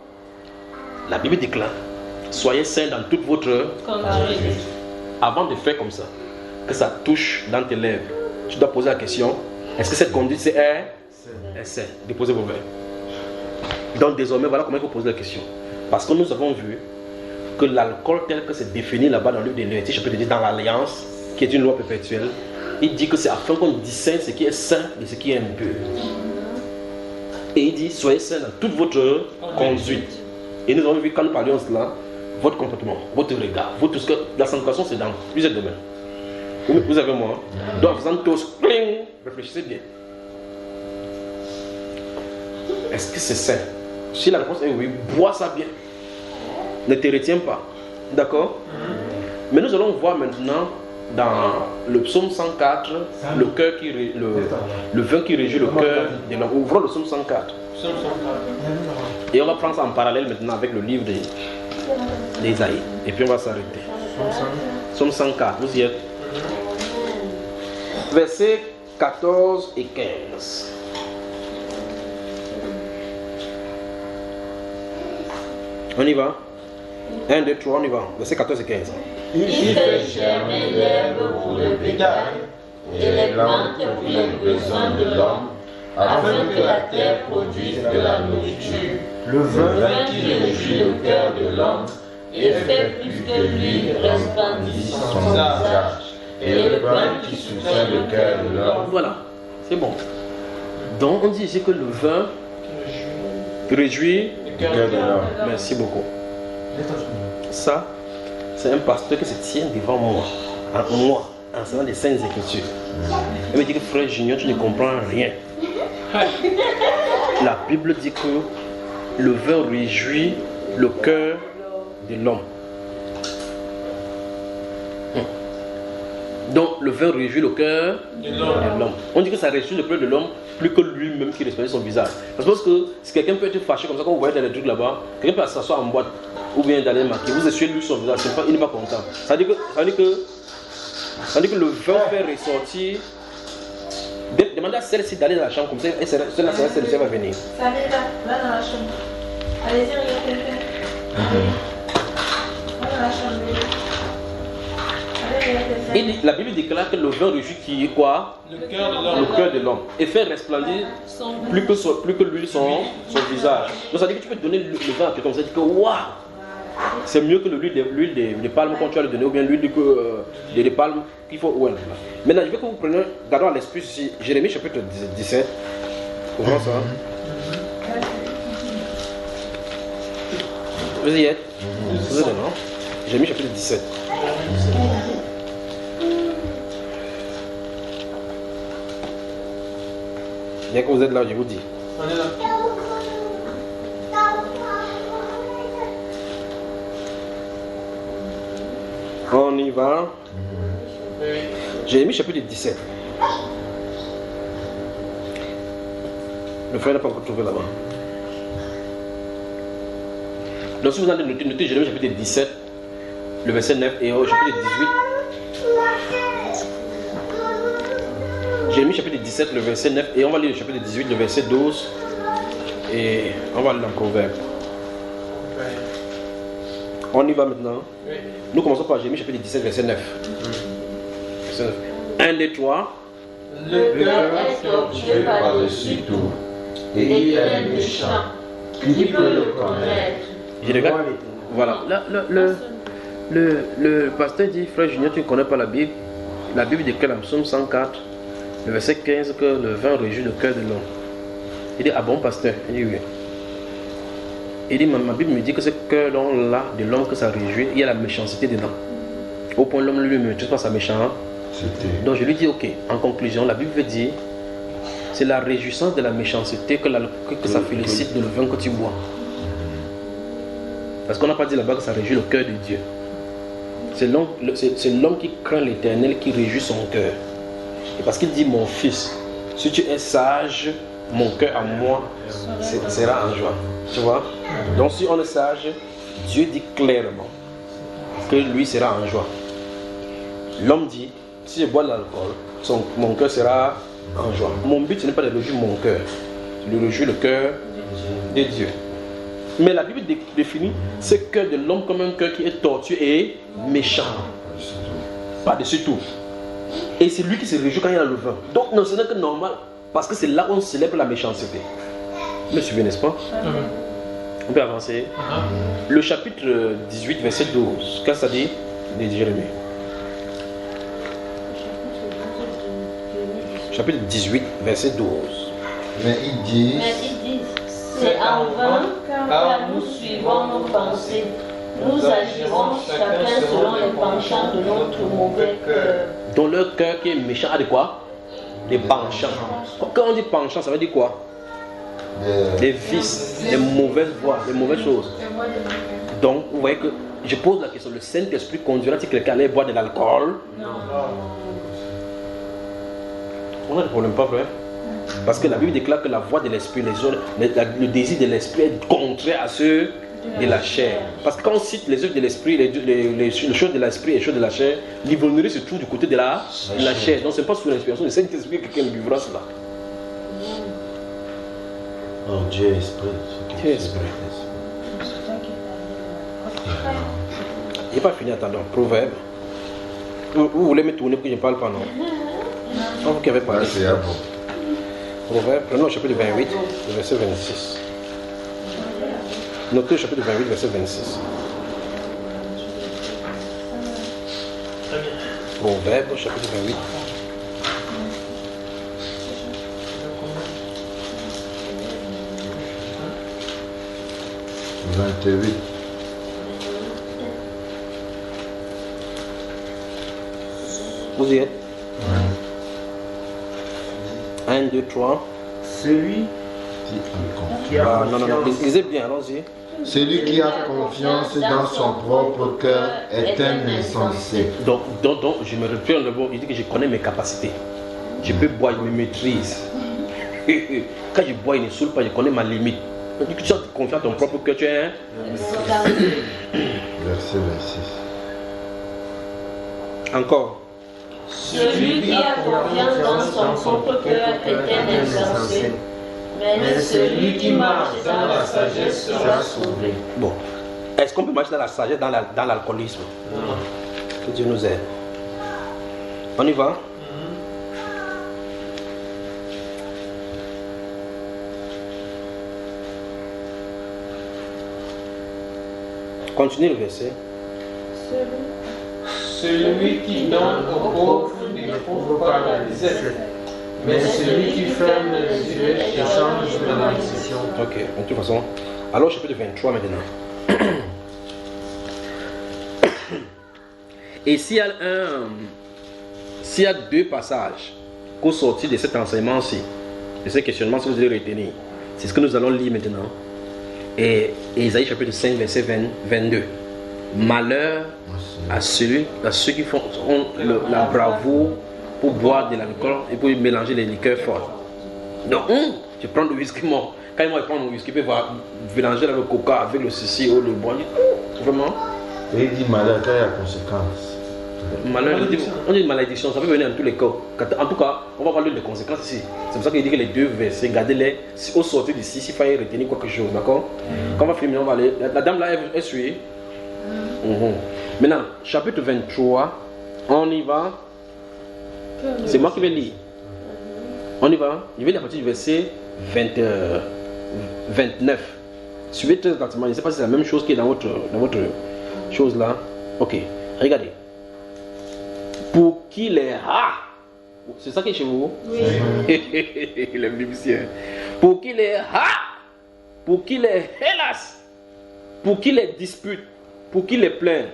C: La Bible déclare, soyez saints dans toute votre conduite. Avant de faire comme ça, que ça touche dans tes lèvres, tu dois poser la question, est-ce que cette conduite c'est sain? Déposez vos verres. Donc désormais, voilà comment il faut poser la question. Parce que nous avons vu que l'alcool tel que c'est défini là-bas dans le livre de Lévitique, je peux te dire dans l'Alliance, qui est une loi perpétuelle, il dit que c'est afin qu'on discerne ce qui est saint et ce qui est impur. Et il dit, soyez saints dans toute votre conduite. Et nous avons vu quand nous parlions de cela, votre comportement, votre regard, votre, ce que la sanctification c'est dans plusieurs domaines. Vous avez moi. Donc vous en tous, réfléchissez bien. Est-ce que c'est sain? Si la réponse est oui, bois ça bien. Ne te retiens pas. D'accord? Mais nous allons voir maintenant dans le psaume 104, le vin qui régit le cœur de l'homme. Ouvrons le psaume 104. Et on va prendre ça en parallèle maintenant avec le livre d'Ésaïe. Et puis on va s'arrêter. Psaume 104, vous y êtes. Versets 14 et 15. On y va? 1, 2, 3, on y va. Versets 14 et 15.
H: Il fait germer l'herbe pour le bétail et les plantes pour les besoins de l'homme, afin que la terre produise de la nourriture. Le vin qui réjouit le cœur de l'homme et fait plus que lui resplendit son visage, et le pain qui soutient le cœur de l'homme.
C: Voilà, c'est bon. Donc on dit ici que le vin réjouit le cœur de l'homme. Merci beaucoup. Ça, c'est un pasteur qui se tient devant moi, enseignant les saintes écritures. Il me dit que frère Junior, tu ne comprends rien. La Bible dit que le vin réjouit le cœur de l'homme. Donc le vin réjouit le cœur de l'homme. On dit que ça réjouit le cœur de l'homme plus que lui-même qui respecte son visage. Parce que si quelqu'un peut être fâché comme ça, quand vous voyez dans les trucs là-bas, quelqu'un peut s'asseoir en boîte ou bien d'aller marquer, vous essuyez lui son visage, il n'est pas content. Ça veut dire que le vin fait ressortir. Demandez à celle-ci d'aller dans la chambre comme ça, et celle-là va venir.
B: Ça va dans la chambre. Allez-y, regardez quelqu'un. Va dans la chambre.
C: Et la Bible déclare que le vin réjouit qui est quoi? Le cœur de l'homme. Et fait resplendir plus que lui son visage. Donc ça veut dire que tu peux donner le vin à quelqu'un, ça veut dire que waouh, c'est mieux que l'huile de palme quand tu vas le donner, ou bien l'huile de palme qu'il faut. Ouais. Maintenant, je veux que vous preniez, gardons à l'esprit ici, Jérémie chapitre 17. Comment ça? Vous y êtes? Vous êtes non? Jérémie chapitre 17. Dès que vous êtes là, je vous dis.
D: On est là.
C: On y va.
D: Oui.
C: Jérémie chapitre 17. Le frère n'a pas encore trouvé là-bas. Donc si vous allez noter Jérémie chapitre 17, le verset 9 et au chapitre 18. Jérémie chapitre 17, le verset 9 et on va lire le chapitre 18, le verset 12 et on va lire dans Proverbe. On y va maintenant.
D: Oui.
C: Nous commençons par Jérémie chapitre 17, verset 9. Verset 9. 1, 2, 3.
H: Le cœur est tortueux par-dessus tout, et il est méchant. Qui peut le connaître?
C: Je regarde. Voilà. Le pasteur dit, frère Junior, tu ne connais pas la Bible. La Bible déclare dans Psaume 104, le verset 15, que le vin réjouit le cœur de l'homme. Il dit, ah bon, pasteur? Il dit, oui. Il dit, ma Bible me dit que ce cœur-là de l'homme que ça réjouit, il y a la méchanceté dedans. Au point l'homme lui ne maîtrise pas sa méchanceté. Donc je lui dis, ok, en conclusion, la Bible veut dire, c'est la réjouissance de la méchanceté que ça félicite de le vin que tu bois. Parce qu'on n'a pas dit là-bas que ça réjouit le cœur de Dieu. C'est l'homme qui craint l'Éternel qui réjouit son cœur. Et parce qu'il dit, mon fils, si tu es sage, mon cœur à moi sera en joie. Tu vois? Donc si on est sage, Dieu dit clairement que lui sera en joie. L'homme dit, si je bois de l'alcool, mon cœur sera en joie. Mon but, ce n'est pas de réjouir mon cœur, c'est de réjouir le cœur de Dieu. Mais la Bible définit ce cœur de l'homme comme un cœur qui est tortueux et méchant. Par-dessus tout. Et c'est lui qui se réjouit quand il y a le vin. Donc non, ce n'est que normal. Parce que c'est là où on célèbre la méchanceté. Vous me suivez, n'est-ce pas? On peut avancer. Le chapitre 18, verset 12. Qu'est-ce que ça dit de Jérémie? Chapitre 18, verset 12.
H: Mais il dit,
G: c'est en vain, car nous suivons nos pensées. Nous agirons chacun selon les penchants de notre mauvais cœur.
C: Dans leur cœur qui est méchant a de quoi? Des penchants. Quand on dit penchants, ça veut dire quoi? Des vices, des mauvaises voies, des mauvaises choses. Donc, vous voyez que je pose la question, le Saint-Esprit conduira-t-il quelqu'un à aller boire de l'alcool? Non. On a des problèmes, pas vrai? Parce que la Bible déclare que la voie de l'esprit, le désir de l'esprit est contraire à ceux de la chair. Parce que quand on cite les œuvres de l'esprit, les choses de l'esprit et les choses de la chair, l'ivronnerie se trouve du côté de la chair. Donc ce n'est pas sous l'inspiration du Saint-Esprit que quelqu'un vivra cela.
F: Oh, Dieu est esprit.
C: Dieu est esprit. Il n'est pas fini, attendons. Proverbe. Vous voulez me tourner pour que je ne parle pas, non? Quand vous qui avez parlé.
F: C'est bon.
C: Proverbe, prenons le chapitre 28, le verset 26. Notez le chapitre 28, verset 26. Proverbe, chapitre 28. Vous y êtes? 1, 2, 3.
H: celui qui a confiance.
C: Lisez bien, allons-y.
F: Celui qui a confiance dans son propre cœur est un insensé.
C: Donc je me reprends le mot, il dit que je connais mes capacités. Je peux boire, je me maîtrise. Quand je bois, il ne saoule pas, je connais ma limite. Donc tu as confiance dans ton propre cœur, tu es un...
F: Verset 26.
C: Encore.
G: Celui qui a confiance dans son propre cœur est un insensé. Mais celui qui marche dans la sagesse sera sauvé.
C: Bon. Est-ce qu'on peut marcher dans la sagesse, dans l'alcoolisme? Non. Que Dieu nous aide. On y va? Continue le verset.
D: Celui qui donne aux pauvres n'éprouve pas la misère, mais celui qui ferme les yeux échange de malédiction.
C: Ok, de toute façon. Alors, chapitre 23 maintenant. Et s'il y a deux passages qu'au sortir de cet enseignement-ci, de ce questionnement, si vous allez retenir, c'est ce que nous allons lire maintenant. Et Ésaïe chapitre 5, verset 22. Malheur à ceux qui ont la bravoure pour boire de l'alcool et pour mélanger les liqueurs fortes. Donc, je prends le whisky mort. Quand moi je prends le whisky, je peux mélanger le coca avec le ceci ou le bois. Vraiment.
F: Et il dit malheur, quelle est la conséquence?
C: Malheur, on dit malédiction, ça peut venir dans tous les cas. En tout cas, on va parler des conséquences ici. C'est pour ça qu'il dit que les deux versets, gardez-les au sortir d'ici, s'il fallait retenir quelque chose, d'accord? Quand on va finir, on va aller. La dame là, elle suit. Maintenant, chapitre 23, on y va. C'est moi qui vais lire. On y va. Je vais lire à partir du verset 29. Suivez très attentivement. Je ne sais pas si c'est la même chose qui est dans votre chose là. Ok, regardez. Pour qu'il est c'est ça qui est chez vous? Oui. Le musicien. Pour qu'il est pour qu'il est hélas, pour qu'il est dispute, pour qu'il est plaint,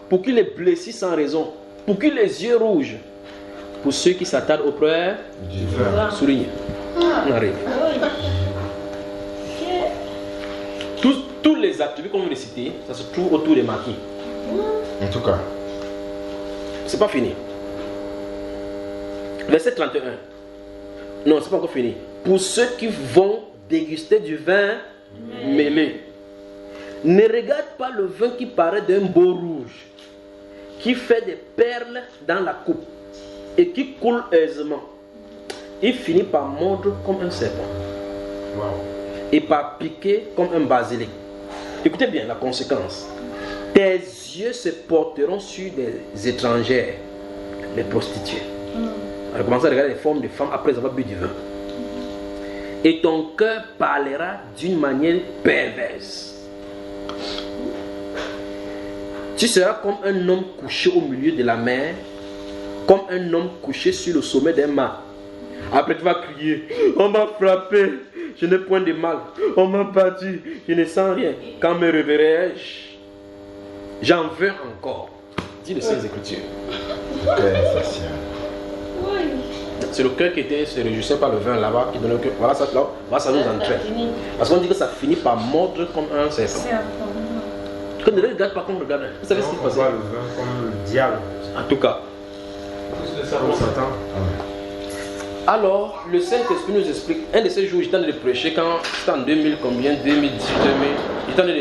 C: pour qu'il est blessé sans raison, pour qu'il ait les yeux rouges, pour ceux qui s'attardent auprès du vin. Souligne. On arrive. Tous les attributs qu'on vient de citer, ça se trouve autour des maquis.
F: En tout cas.
C: C'est pas fini. Verset 31. Non, c'est pas encore fini. Pour ceux qui vont déguster du vin mêlé, ne regarde pas le vin qui paraît d'un beau rouge, qui fait des perles dans la coupe et qui coule aisément. Il finit par mordre comme un serpent. Wow. Et par piquer comme un basilic. Écoutez bien la conséquence. Tes yeux se porteront sur des étrangères, les prostituées. Elle commence à regarder les formes de femmes après avoir bu du vin. Et ton cœur parlera d'une manière perverse. Tu seras comme un homme couché au milieu de la mer, comme un homme couché sur le sommet d'un mât. Après tu vas crier, on m'a frappé, je n'ai point de mal, on m'a battu, je ne sens rien. Quand me réveillerai-je? J'en veux encore. Dis le Saint Écritures. C'est le cœur qui se réjouissait par le vin là-bas qui donne le cœur. Voilà, ça nous entraîne. Parce qu'on dit que ça finit par mordre comme un serpent. Quand ne regarde pas comme on regarde. Vous savez ce qui se passe?
E: Le vin comme le diable.
C: En tout cas.
E: Satan.
C: Alors, le Saint-Esprit nous explique. Un de ces jours, j'étais en train de prêcher quand c'était en 2000, combien 2010, 2000. J'étais en train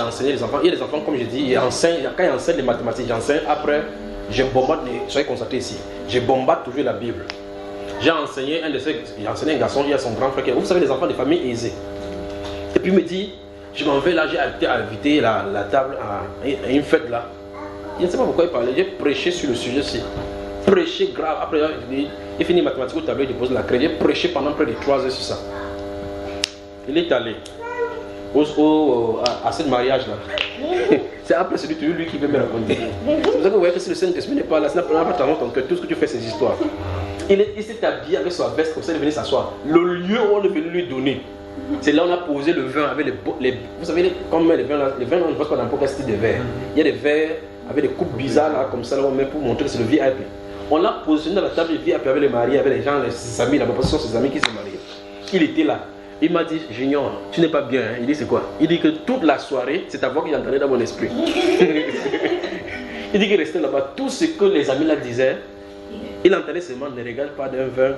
C: d'enseigner les enfants. Il y a des enfants, comme je dis, quand ils enseignent les mathématiques, j'enseigne. Après, je bombarde, soyez concentrés ici. Je bombarde toujours la Bible. J'ai enseigné j'ai enseigné un garçon, il a son grand frère. Vous savez, les enfants des familles aisées. Et puis il me dit, je m'en vais là, j'ai invité la table à une fête là. Je ne sais pas pourquoi il parlait. J'ai prêché sur le sujet-ci. Prêché grave. Après, il finit mathématiques au tableau, il dépose la craie. J'ai prêché pendant près de 3 heures sur ça. Il est allé à ce mariage là. C'est après celui lui qui veut me raconter. C'est pour ça que vous voyez que si le Saint-Esprit n'est pas là, c'est pas ton cœur, tout ce que tu fais, c'est des histoires. Il s'est habillé avec sa veste comme ça, il est venu s'asseoir. Le lieu où on est venu lui donner, c'est là où on a posé le vin avec les vous savez, comme les vins là, les vins, on ne voit pas n'importe quel style de verre. Il y a des verres avec des coupes bizarres là, comme ça, là, on met pour montrer que c'est le VIP. On l'a positionné dans la table de VIP avec les mariés, avec les gens, ses amis là-bas, parce que ce sont ses amis qui se marient. Il était là. Il m'a dit, Junior, tu n'es pas bien. Hein? Il dit, c'est quoi? Il dit que toute la soirée, c'est ta voix qui entendait dans mon esprit. Il dit qu'il restait là-bas. Tout ce que les amis là disaient, il entendait seulement, ne regarde pas d'un vin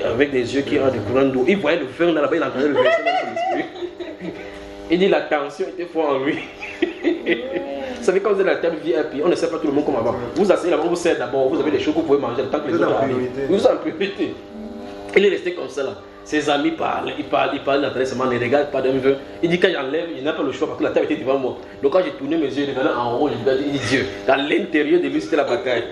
C: avec des yeux qui ont des courants d'eau. Il voyait le vin là-bas, il entendait le verset dans son esprit. Il dit, la tension était forte en lui. Vous savez, quand vous êtes à la table VIP, on ne sait pas tout le monde comme avant. Vous asseyez là-bas, vous servez d'abord, vous avez des choses que vous pouvez manger le temps que les autres arrivent. Vous êtes en priorité. Il est resté comme ça là. Ses amis parlent, il parle d'intéressement, ne regarde pas d'un vin. Il dit quand j'enlève, il n'a pas le choix parce que la table était devant moi. Donc quand j'ai tourné mes yeux, il regardait en haut, il dit Dieu. Dans l'intérieur de lui, c'était la bataille.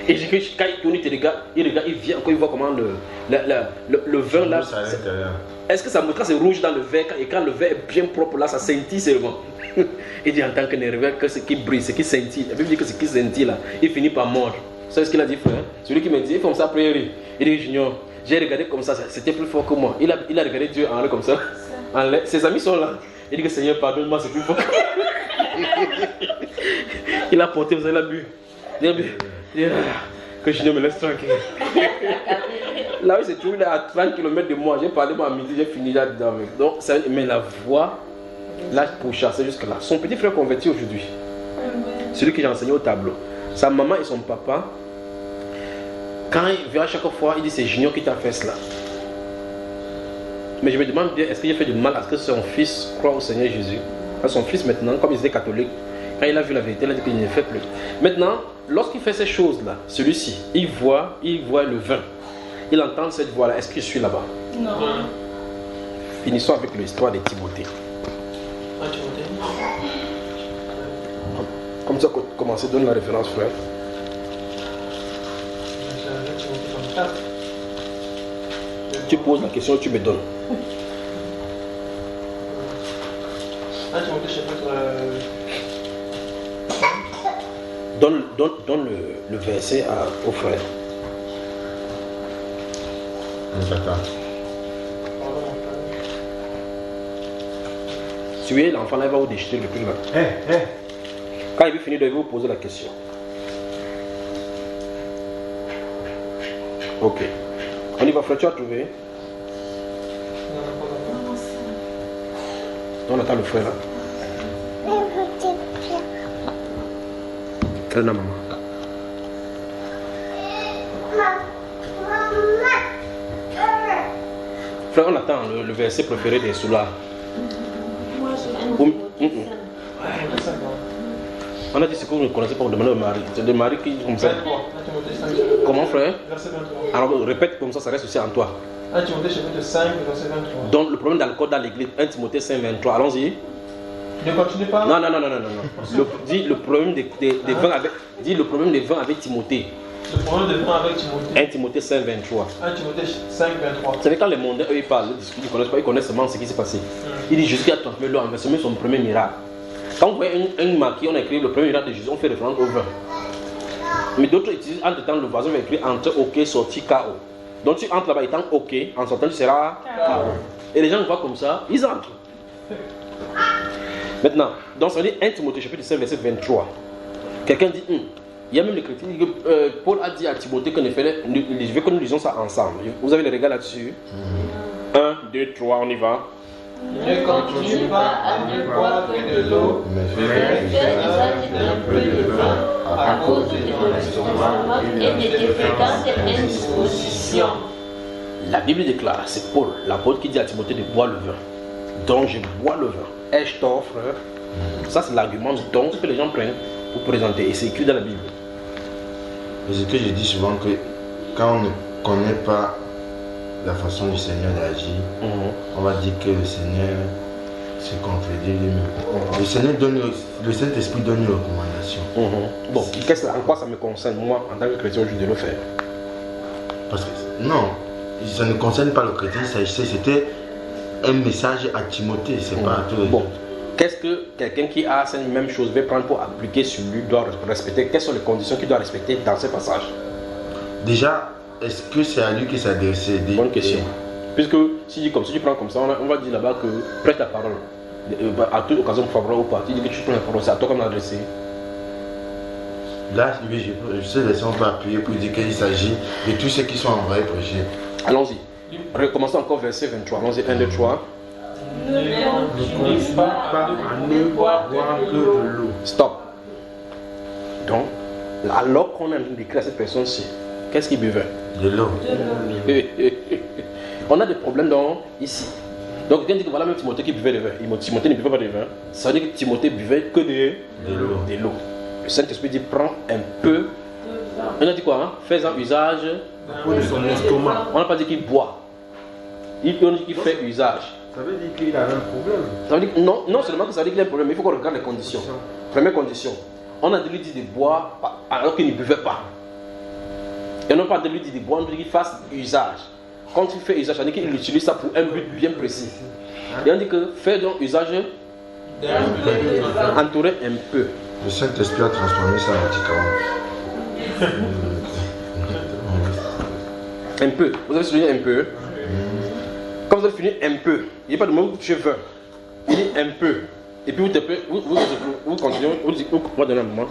C: Et quand il tourne, il regarde, il vient encore, il voit comment le vin là. Est-ce que ça montre que c'est rouge dans le verre et quand le verre est bien propre là, ça scintille seulement. Il dit en tant que nerveux que ce qui brille, ce qui scintille. La Bible dit que ce qui scintille là, il finit par mordre. Vous savez ce qu'il a dit, frère? Celui qui me dit, il fait comme ça, prier. Il dit, Junior, j'ai regardé comme ça, c'était plus fort que moi. Il a regardé Dieu en l'air comme ça. Ses amis sont là. Il dit que Seigneur, pardonne-moi, c'est plus fort que moi. Il a porté, vous avez bu. Il a bu. Que Junior me laisse tranquille. Là où c'est toujours à 30 km de moi, j'ai parlé moi à midi, j'ai fini là-dedans. Donc, mais la voix, là, pour chasser jusque-là. Son petit frère converti aujourd'hui, celui que j'ai enseigné au tableau, sa maman et son papa, quand il vient à chaque fois, il dit c'est Junior qui t'a fait cela. Mais je me demande bien, est-ce qu'il a fait du mal à ce que son fils croit au Seigneur Jésus? Son fils maintenant, comme il était catholique, quand il a vu la vérité, il a dit qu'il ne fait plus. Maintenant, lorsqu'il fait ces choses-là, celui-ci, il voit le vin. Il entend cette voix-là. Est-ce que je suis là-bas?
G: Non.
C: Finissons avec l'histoire de Timothée. Comme ça, commencez, donne la référence, frère. Tu poses la question, tu me donnes. Donne le verset au frère. Tuer l'enfant là, il va vous déchirer le plus là. Quand il veut finir, il va vous poser la question. Ok. On y va, frère, tu as trouvé? On attend le frère là. Quelle est la maman? Frère, on attend le verset préféré des Soula. On a dit ce que vous ne connaissez pas, vous demandez au mari. C'est le mari qui comme ça. Comment, frère? Alors répète comme ça reste aussi en toi.
D: 1 Timothée chapitre 5, verset 23.
C: Donc le problème d'alcool dans l'église, 1 Timothée 5, 23. Allons-y.
D: Ne continue pas.
C: Non. Dis le problème des vins avec. Dis le problème des vins avec Timothée.
D: Le problème des vins avec Timothée.
C: 1 Timothée 5, 23.
D: 1 Timothée 5, 23.
C: Vous savez, quand les mondains, eux, ils parlent, ils ne connaissent pas, ils connaissent seulement ce qui s'est passé. Il dit Jésus qui a transmis l'eau, versé son premier miracle. Quand vous voyez un marquis, on a écrit le premier miracle de Jésus, on fait référence au vin. Mais d'autres utilisent entre temps, le voisin va écrire entre OK, sorti KO. Donc tu entres là-bas étant OK, en sortant tu seras KO. Et les gens voient comme ça, ils entrent. Maintenant, donc ça dit 1 Timothée chapitre 5, verset 23. Quelqu'un dit, il y a même les chrétiens, Paul a dit à Timothée que je veux que nous lisons ça ensemble. Vous avez les regards là-dessus? 1, 2, 3, on y va.
H: Ne continue pas à ne boire que de l'eau, mais fais un peu de vin à cause de ton estomac et de tes fréquentes indispositions.
C: La Bible déclare, c'est Paul, l'apôtre qui dit à Timothée de boire le vin. Donc je bois le vin. Ai-je tort, frère? Ça c'est l'argument donc que les gens prennent pour présenter. Et c'est écrit dans la Bible.
F: Et ce que je dis souvent que quand on ne connaît pas la façon du Seigneur d'agir, on va dire que le Seigneur se contredit lui-même. Le Seigneur donne, le Saint-Esprit donne une recommandation.
C: Bon, en quoi ça me concerne, moi, en tant que chrétien, je dois le faire?
F: Parce que non, ça ne concerne pas le chrétien, c'était un message à Timothée, c'est pas à tous les autres.
C: Qu'est-ce que quelqu'un qui a cette même chose veut prendre pour appliquer sur lui doit respecter? Quelles sont les conditions qu'il doit respecter dans ce passage?
F: Déjà, est-ce que c'est à lui qui s'adressait?
C: Bonne question. Puisque si tu prends comme ça, on va dire là-bas que prête la parole. À toute occasion favorable ou pas. Tu dis que tu prends la parole, c'est à toi qu'on l'a adressé.
F: Là, je sais laisser on peut appuyer pour dire qu'il s'agit de tous ceux qui sont envoyés prêcher.
C: Allons-y. Recommençons encore verset 23. Allons-y, 1, 2, 3.
H: Ne continue pas à ne boire que de l'eau.
C: Stop. Donc, alors qu'on a décrit à cette personne-ci, qu'est-ce qu'il buvait?
F: De l'eau.
C: On a des problèmes donc, ici. Donc, quelqu'un dit que voilà même Timothée qui buvait du vin. Timothée ne buvait pas de vin. Ça veut dire que Timothée buvait que de l'eau. Le Saint-Esprit dit prends un peu. On a dit quoi hein? Fais-en usage
E: de son estomac.
C: On n'a pas dit qu'il boit. On dit qu'il fait usage.
E: Ça veut dire qu'il avait un problème.
C: Ça veut dire, non seulement que ça veut dire qu'il a un problème, mais il faut qu'on regarde les conditions. Première condition, on a de lui dire de boire alors qu'il ne buvait pas. Et on n'a pas de lui dire de boire, on dit qu'il fasse usage. Quand il fait usage, ça veut dire qu'il utilise ça pour un but bien précis. Et on dit que faire donc usage, entourer un peu.
F: Le Saint-Esprit a transformé ça en petit
C: Un peu. Vous avez souligné un peu. Quand vous avez fini un peu, il n'y a pas de mot cheveux. Il dit un peu. Et puis vous continuez, vous donnez un moment.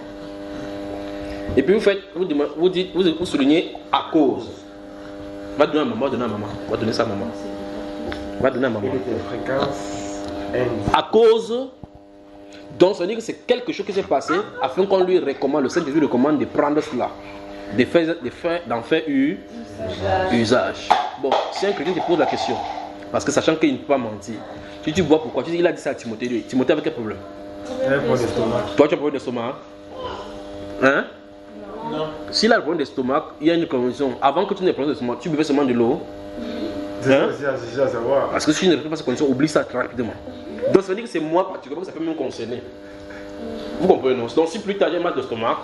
C: Et puis vous soulignez à cause. Va donner à maman, va donner à maman. Va donner ça à maman. Va donner à maman. À cause. Donc, ça veut dire que c'est quelque chose qui s'est passé afin qu'on lui recommande, le Saint-Jésus lui recommande de prendre cela, d'en faire usage. Bon, si un chrétien te pose la question, parce que sachant qu'il ne peut pas mentir, si tu vois pourquoi, tu dis il a dit ça à Timothée. Timothée avait quel problème?
E: Un problème d'estomac.
C: Toi, tu as un problème d'estomac? Hein?
E: Non.
C: S'il a un problème d'estomac, il y a une condition. Avant que tu n'aies un problème d'estomac, tu buvais seulement de l'eau.
E: C'est à savoir.
C: Parce que si tu ne respectes pas ces conditions, oublie ça très rapidement. Donc ça veut dire que c'est moi particulièrement que ça peut même concerner. Vous comprenez, non? Donc si plus tard j'ai mal d'estomac,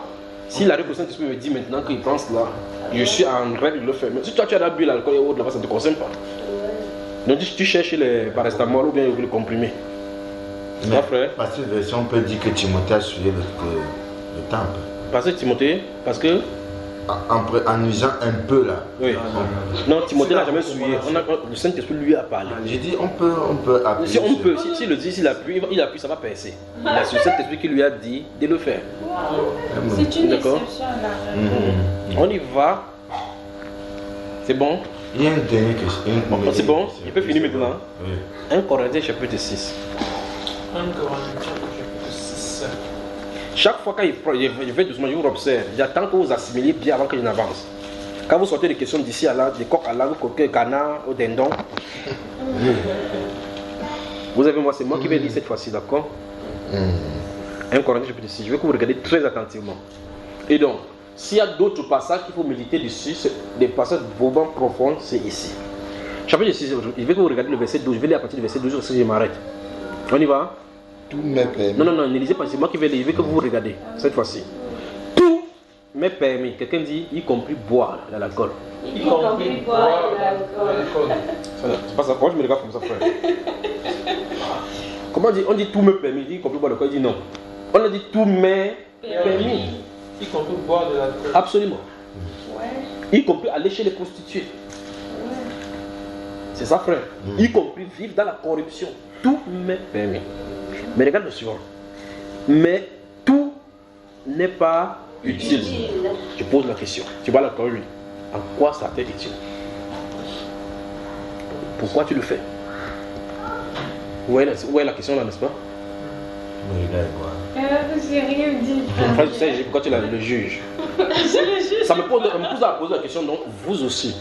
C: si la reconnaissance du me dit maintenant qu'il pense là, je suis en règle de le faire. Mais si toi tu as bu l'alcool et autres là-bas, ça ne te concerne pas. Donc tu cherches les paracétamol ou bien le comprimé. C'est pas frère?
F: Parce que version on peut dire que Timothée a suivi le temple.
C: Parce que Timothée, parce que
F: en usant un peu là.
C: oui. Non, Timothée n'a jamais suivi. Le Saint-Esprit lui a parlé.
F: J'ai dit on peut appuyer.
C: Si on peut, s'il le dit, s'il appuie, ça va percer. Il a ce Saint-Esprit qui lui a dit de le faire.
G: C'est une
C: D'accord.
G: exception à la règle.
C: On y va. C'est bon?
F: Il y a une dernière question.
C: C'est bon? Il peut finir maintenant.
F: Oui.
C: 1 Corinthiens chapitre 6.
D: 1 Corinthiens chapitre 6.
C: Chaque fois qu'il fait doucement, je vous observe. J'attends que vous assimiliez bien avant que je n'avance. Quand vous sortez des questions d'ici à là, des coques à l'âne, coquets, canards, au dindon. Vous avez moi, c'est moi qui vais lire cette fois-ci, d'accord? 1 Corinthiens chapitre 6. Je veux que vous regardez très attentivement. Et donc, s'il y a d'autres passages qu'il faut méditer dessus, des passages vraiment profonds, c'est ici. Chapitre 6, je vais que vous regardez le verset 12. Je vais lire à partir du verset 12, si je m'arrête. On y va?
F: Tout m'est permis.
C: Non, ne lisez pas, c'est moi qui vais lire. Je veux que vous regardez cette fois-ci. Tout m'est permis. Quelqu'un dit, y compris boire de l'alcool.
H: Y compris boire de l'alcool.
C: C'est pas ça. Pourquoi je me regarde comme ça, frère? Comment on dit tout m'est permis, y compris boire de l'alcool? Il dit non. On a dit tout m'est permis.
D: Y compris boire de l'alcool.
C: Absolument.
G: Ouais.
C: Y compris aller chez les prostituées.
G: Ouais.
C: C'est ça, frère. Y compris vivre dans la corruption. Tout m'est permis. Mais regarde le suivant. Mais tout n'est pas utile. Je pose la question. Tu vois l'alcool, lui. En quoi ça t'est utile? Pourquoi tu le fais? Où est la question là, n'est-ce pas?
F: Oui, regarde quoi.
G: J'ai rien dit.
C: Frère, je sais pourquoi tu le juges. Ça me pousse à poser la question, donc vous aussi.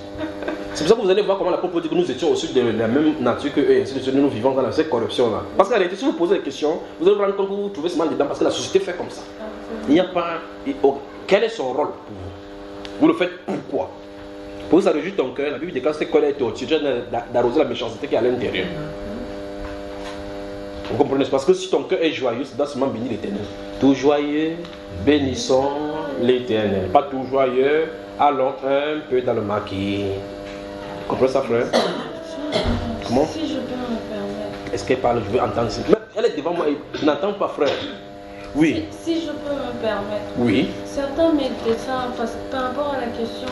C: C'est pour ça que vous allez voir comment l'apôtre dit que nous étions aussi de la même nature que eux, ainsi de suite, nous vivons dans cette corruption-là. Parce qu'en réalité, si vous posez des questions, vous allez vous rendre compte que vous vous trouvez seulement dedans parce que la société fait comme ça. Il n'y a pas. Quel est son rôle pour vous? Vous le faites pourquoi? Pour que ça réjouit ton cœur, la Bible dit que cette colère est au-dessus, tu d'arroser la méchanceté qui est à l'intérieur. Vous comprenez? Parce que si ton cœur est joyeux, c'est dans seulement bénir l'Éternel. Tout joyeux, bénissons l'Éternel. Pas tout joyeux, allons un peu dans le maquis. Vous comprenez ça, frère? Comment?
G: Si je peux me permettre.
C: Est-ce qu'elle parle? Je veux entendre ça. Mais elle est devant moi, je n'entends pas, frère. Oui.
G: Si je peux me permettre.
C: Oui.
G: Certains médecins, par rapport à la question,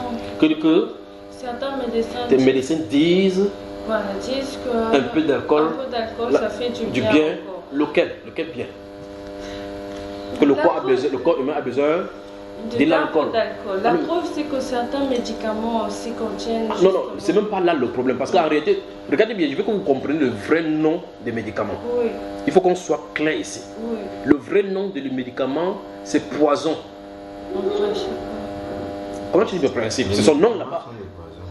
G: certains médecins,
C: tes médecins disent,
G: voilà, disent que
C: un peu d'alcool,
G: ça fait du bien.
C: Lequel bien? Que le corps humain a besoin de l'alcool.
G: La preuve, c'est que certains médicaments aussi contiennent.
C: Non, c'est même pas là le problème. Parce qu'en réalité, regardez bien, je veux que vous compreniez le vrai nom des médicaments.
G: Oui.
C: Il faut qu'on soit clair ici.
G: Oui.
C: Le vrai nom des médicaments, c'est poison.
G: En principe.
C: Comment tu dis le principe? C'est son nom là-bas.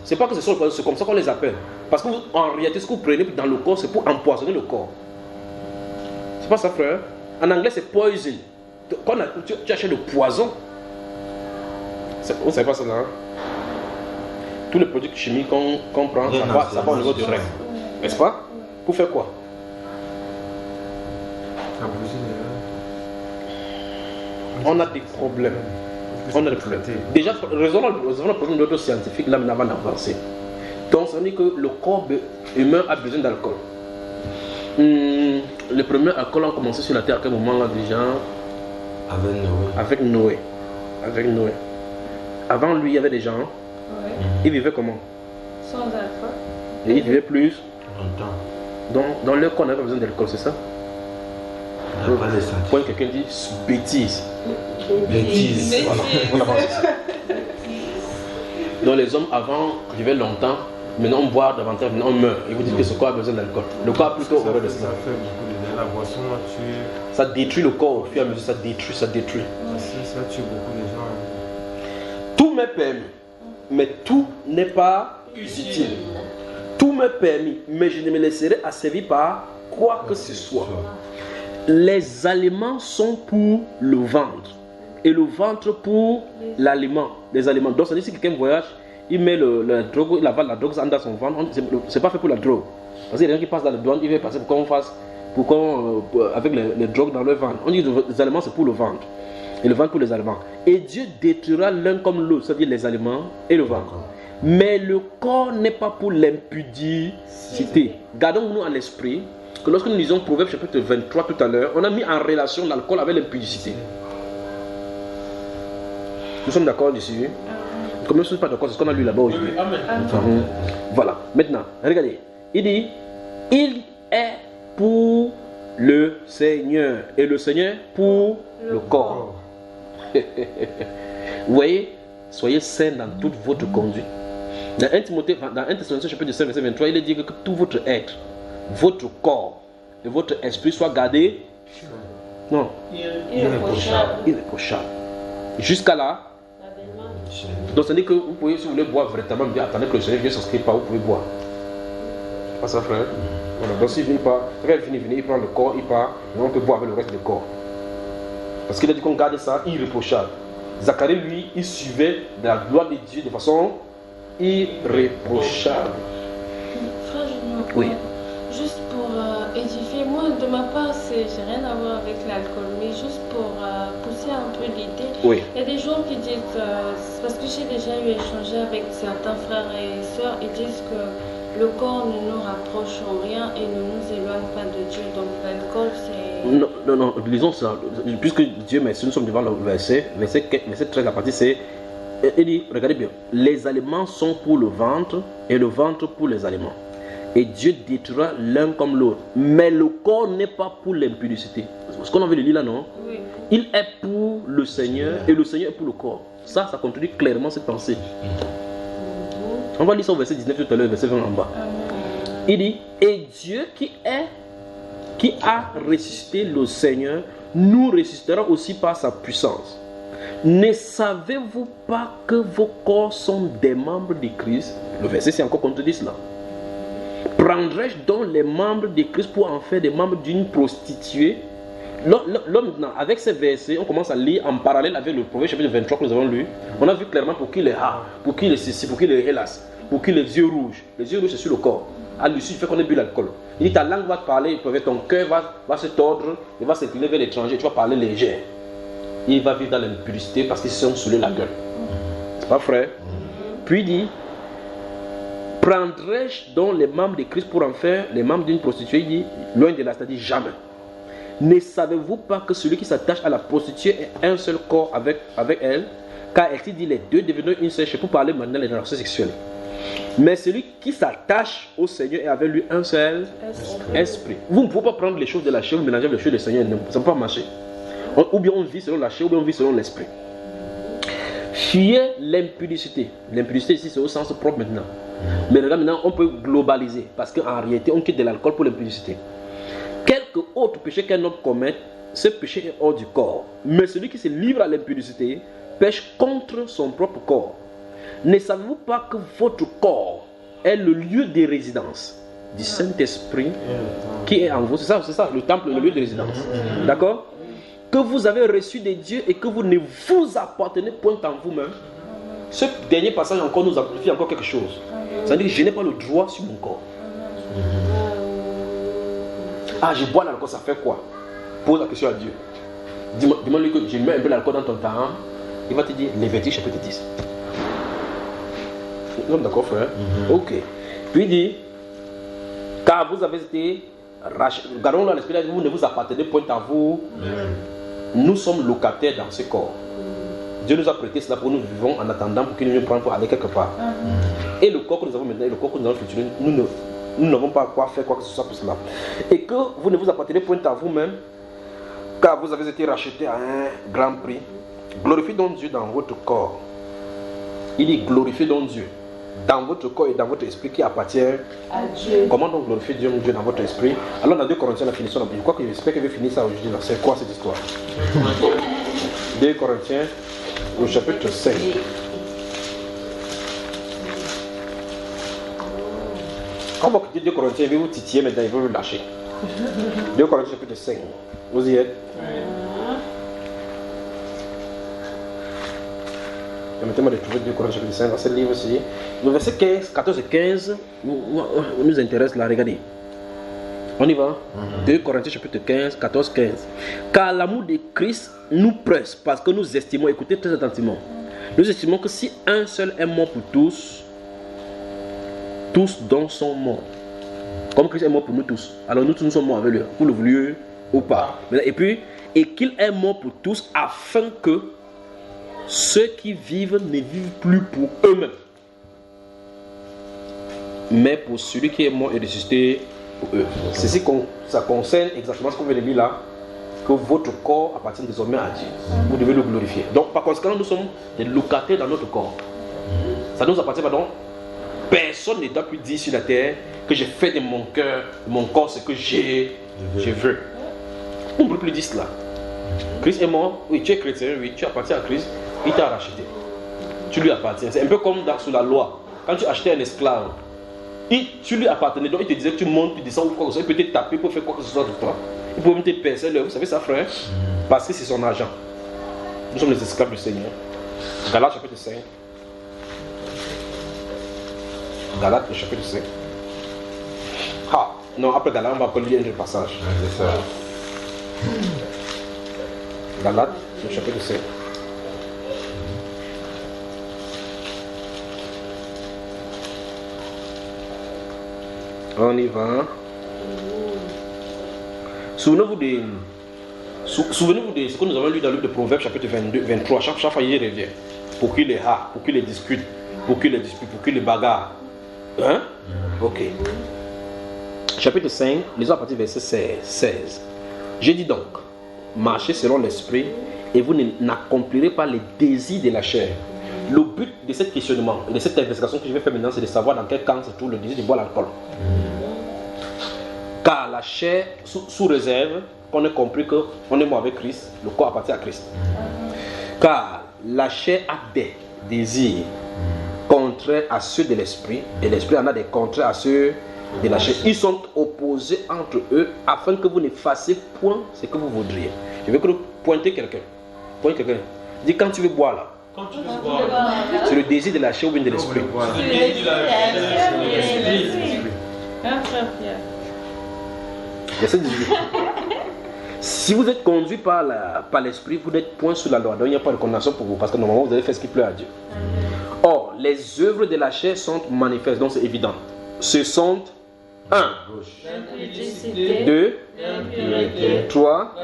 C: C'est pas que c'est son poison, c'est comme ça qu'on les appelle. Parce qu'en réalité, ce que vous prenez dans le corps, c'est pour empoisonner le corps. C'est pas ça, frère? En anglais, c'est poison. Quand tu achètes le poison, vous ne savez pas ça là, hein? Tous les produits chimiques qu'on prend, ça va au niveau du règne. N'est-ce pas? Pour faire quoi? On a des problèmes. Déjà, résolvons le problème de l'autre scientifique là avant d'avancer. Donc, ça veut dire que le corps humain a besoin d'alcool. Les premiers alcools ont commencé sur la terre à quel moment là déjà? Avec Noé. Avant lui, il y avait des gens.
G: Ouais.
C: Ils vivaient comment?
G: Sans alcool.
C: Et ils vivaient plus
F: longtemps.
C: Dans leur corps, on n'avait pas besoin d'alcool, c'est ça? Quand quelqu'un dit bêtise.
F: Bêtise.
C: Voilà, on avance. Donc les hommes avant vivaient longtemps, maintenant on boit davantage, maintenant on meurt. Et vous dites que ce corps a besoin d'alcool. Le corps a plutôt horreur de cela.
E: Ça fait beaucoup de bien. La boisson tue.
C: Ça détruit le corps au fur et à mesure, ça détruit.
E: Ça tue beaucoup de gens.
C: Tout m'est permis, mais tout n'est pas utile. Tout m'est permis, mais je ne me laisserai asservir par quoi que ce soit. Les aliments sont pour le ventre et le ventre pour l'aliment. Les aliments. Donc, ça dit si quelqu'un voyage, il met la drogue, il avale la drogue dans son ventre. C'est pas fait pour la drogue. Parce qu'il y a des gens qui passent dans le douane, il va passer pour qu'on fasse, avec les drogues dans le ventre. On dit que les aliments c'est pour le ventre. Et le ventre pour les aliments. Et Dieu détruira l'un comme l'autre, c'est-à-dire les aliments et le ventre. Mais le corps n'est pas pour l'impudicité. Gardons-nous à l'esprit que lorsque nous lisons Proverbe chapitre 23 tout à l'heure, on a mis en relation l'alcool avec l'impudicité. Nous sommes d'accord dessus? Comme nous ne sommes pas d'accord, c'est ce qu'on a lu là-bas aujourd'hui. Voilà. Maintenant, regardez. Il dit, il est pour le Seigneur. Et le Seigneur pour le corps. Vous voyez, soyez saints dans toute votre conduite. Dans 1 Timothée, dans 1 Thessaloniciens chapitre 5 verset 23, il est dit que tout votre être, votre corps et votre esprit soient gardés. Non. Irréprochable. Jusqu'à là. Donc ça dit que vous pouvez, si vous voulez boire véritablement bien, attendez que le Seigneur vienne s'inscrire pas, vous pouvez boire. Pas ça, frère? Voilà. Donc s'il ne vient pas, quand il finit, il prend le corps, il part, et on peut boire avec le reste du corps. Parce qu'il a dit qu'on garde ça irréprochable. Zacharie, lui, il suivait la gloire de Dieu de façon irréprochable.
G: Frère, je
C: oui.
G: Juste pour édifier, moi de ma part, j'ai rien à voir avec l'alcool, mais juste pour pousser un peu l'idée.
C: Oui.
G: Il y a des gens qui disent, parce que j'ai déjà eu échangé avec certains frères et sœurs, ils disent que le corps ne nous rapproche en rien et ne nous éloigne pas de Dieu. Donc l'alcool, c'est...
C: Non, lisons ça. Puisque Dieu, mais si nous sommes devant le verset 13 à partir, c'est... Il dit, regardez bien, les aliments sont pour le ventre et le ventre pour les aliments. Et Dieu détruira l'un comme l'autre. Mais le corps n'est pas pour l'impudicité. Ce qu'on avait lu là, non? Oui. Il est pour le Seigneur et le Seigneur est pour le corps. Ça contredit clairement cette pensée. On va lire ça au verset 19 tout à l'heure, verset 20 en bas. Il dit, et Dieu qui a ressuscité le Seigneur, nous ressuscitera aussi par sa puissance. Ne savez-vous pas que vos corps sont des membres de Christ? Le verset c'est encore contredit cela. Prendrais-je donc les membres de Christ pour en faire des membres d'une prostituée? L'homme, avec ces versets, on commence à lire en parallèle avec le Proverbe chapitre 23 que nous avons lu. On a vu clairement pour qui les a, pour qui les ceci, pour qui les hélas, pour qui les yeux rouges. Les yeux rouges c'est sur le corps. À l'issue, il fait qu'on ait bu l'alcool. Il dit ta langue va te parler, ton cœur va se tordre, il va s'incliner vers l'étranger, tu vas parler léger. Il va vivre dans l'impudicité parce qu'ils se sont saoulés la gueule. C'est pas frère? Puis il dit, prendrais-je donc les membres de Christ pour en faire les membres d'une prostituée? Il dit, loin de là, c'est-à-dire jamais. Ne savez-vous pas que celui qui s'attache à la prostituée est un seul corps avec elle? Car elle dit les deux devenant une seule chair, pour parler maintenant des relations sexuelles. Mais celui qui s'attache au Seigneur est avec lui un seul esprit. Vous ne pouvez pas prendre les choses de la chair, vous mélanger les choses du Seigneur, ça ne peut pas marcher. Ou bien on vit selon la chair, ou bien on vit selon l'esprit. Fuyez l'impudicité. L'impudicité ici c'est au sens propre maintenant. Mais là maintenant on peut globaliser. Parce qu'en réalité on quitte de l'alcool pour l'impudicité. Quelque autre péché qu'un homme commette, ce péché est hors du corps. Mais celui qui se livre à l'impudicité pêche contre son propre corps. Ne savez-vous pas que votre corps est le lieu de résidence du Saint-Esprit qui est en vous? C'est ça, le temple, le lieu de résidence. D'accord? Que vous avez reçu de Dieu et que vous ne vous appartenez point en vous-même. Ce dernier passage encore nous amplifie encore quelque chose. C'est-à-dire que je n'ai pas le droit sur mon corps. Ah, je bois l'alcool, ça fait quoi? Pose la question à Dieu. Dis-moi-lui que je mets un peu l'alcool dans ton temps. Il va te dire, Lévitique chapitre 10. Nous sommes d'accord, frère? Ok. Puis il dit, car vous avez été rachetés. Gardons dans l'esprit, vous ne vous appartenez point à vous. Nous sommes locataires dans ce corps. Dieu nous a prêté cela pour nous vivons en attendant pour qu'il nous prenne pour aller quelque part. Et le corps que nous avons maintenant et le corps que nous avons futur, nous n'avons pas quoi faire quoi que ce soit pour cela. Et que vous ne vous appartenez point à vous-même, car vous avez été rachetés à un grand prix. Glorifiez donc Dieu dans votre corps. Il dit glorifiez donc Dieu dans votre corps et dans votre esprit qui appartient
B: à Dieu.
C: Comment donc glorifier Dieu dans votre esprit? Alors dans 2 Corinthiens, la finition, je crois que j'espère qu'il va finir ça aujourd'hui. C'est quoi cette histoire? 2 Corinthiens, au chapitre 5. Quand vous quittez 2 Corinthiens, il va vous titiller maintenant, il va vous lâcher. 2 Corinthiens, chapitre 5. Vous y êtes? Permettez-moi de trouver 2 Corinthiens chapitre 5 dans ce livre-ci. Le verset 15, 14 et 15 nous intéresse là, regardez. On y va? 2 Corinthiens chapitre 15, 14, 15. Car l'amour de Christ nous presse parce que nous estimons, écoutez très attentivement, nous estimons que si un seul est mort pour tous, tous donc sont morts. Comme Christ est mort pour nous tous, alors nous tous nous sommes morts avec lui, vous le vouliez ou pas. Et puis, et qu'il est mort pour tous afin que ceux qui vivent ne vivent plus pour eux-mêmes, mais pour celui qui est mort et ressuscité pour eux. Ceci, ça concerne exactement ce qu'on vient de lire là, que votre corps appartient désormais à Dieu. Vous devez le glorifier. Donc, par conséquent, nous sommes des locataires dans notre corps. Ça nous appartient, pardon. Personne ne doit plus dire sur la terre que j'ai fait de mon cœur, de mon corps, ce que je veux. On ne peut plus dire cela. Christ est mort, oui, tu es chrétien, oui, tu appartiens à Christ, il t'a racheté. Tu lui appartiens. C'est un peu comme sous la loi. Quand tu achetais un esclave, tu lui appartenais, donc il te disait que tu montes, tu descends ou quoi que ce soit, il peut te taper, il peut faire quoi que ce soit de toi. Il peut même te percer l'œuvre, vous savez ça, frère? Parce que c'est son argent. Nous sommes les esclaves du Seigneur. Galates chapitre 5. Galates le chapitre 5. Ah, non, après Galates, on va encore lire un passage.
F: C'est ça.
C: Galates le chapitre 5. On y va. Souvenez-vous de ce que nous avons lu dans le livre de Proverbes chapitre 22, 23. Chaque fois il revient. Pour qu'il les ha, pour qu'il les discute, pour qu'il les dispute, pour qu'il les bagarre. Hein? Ok. Chapitre 5, lisons à partir du verset 16. J'ai dit donc, marchez selon l'esprit et vous n'accomplirez pas les désirs de la chair. Le but de cet questionnement et de cette investigation que je vais faire maintenant, c'est de savoir dans quel camp se trouve le désir de boire l'alcool. Car la chair, sous réserve, qu'on ait compris qu'on est mort avec Christ, le corps appartient à Christ. Car la chair a des désirs contraires à ceux de l'esprit, et l'esprit en a des contraires à ceux de la chair. Ils sont opposés entre eux afin que vous ne fassiez point ce que vous voudriez. Je veux que vous pointez quelqu'un. Pointe quelqu'un. Dis quand tu veux boire là.
D: Quand tu veux boire,
C: C'est le désir de la chair ou bien de l'esprit.
D: c'est le désir de la chair.
C: Verset 18. Si vous êtes conduit par l'esprit, vous n'êtes point sous la loi. Donc il n'y a pas de condamnation pour vous. Parce que normalement vous avez fait ce qui plaît à Dieu. Or, les œuvres de la chair sont manifestes. Donc c'est évident. Ce sont 1, 2, 3,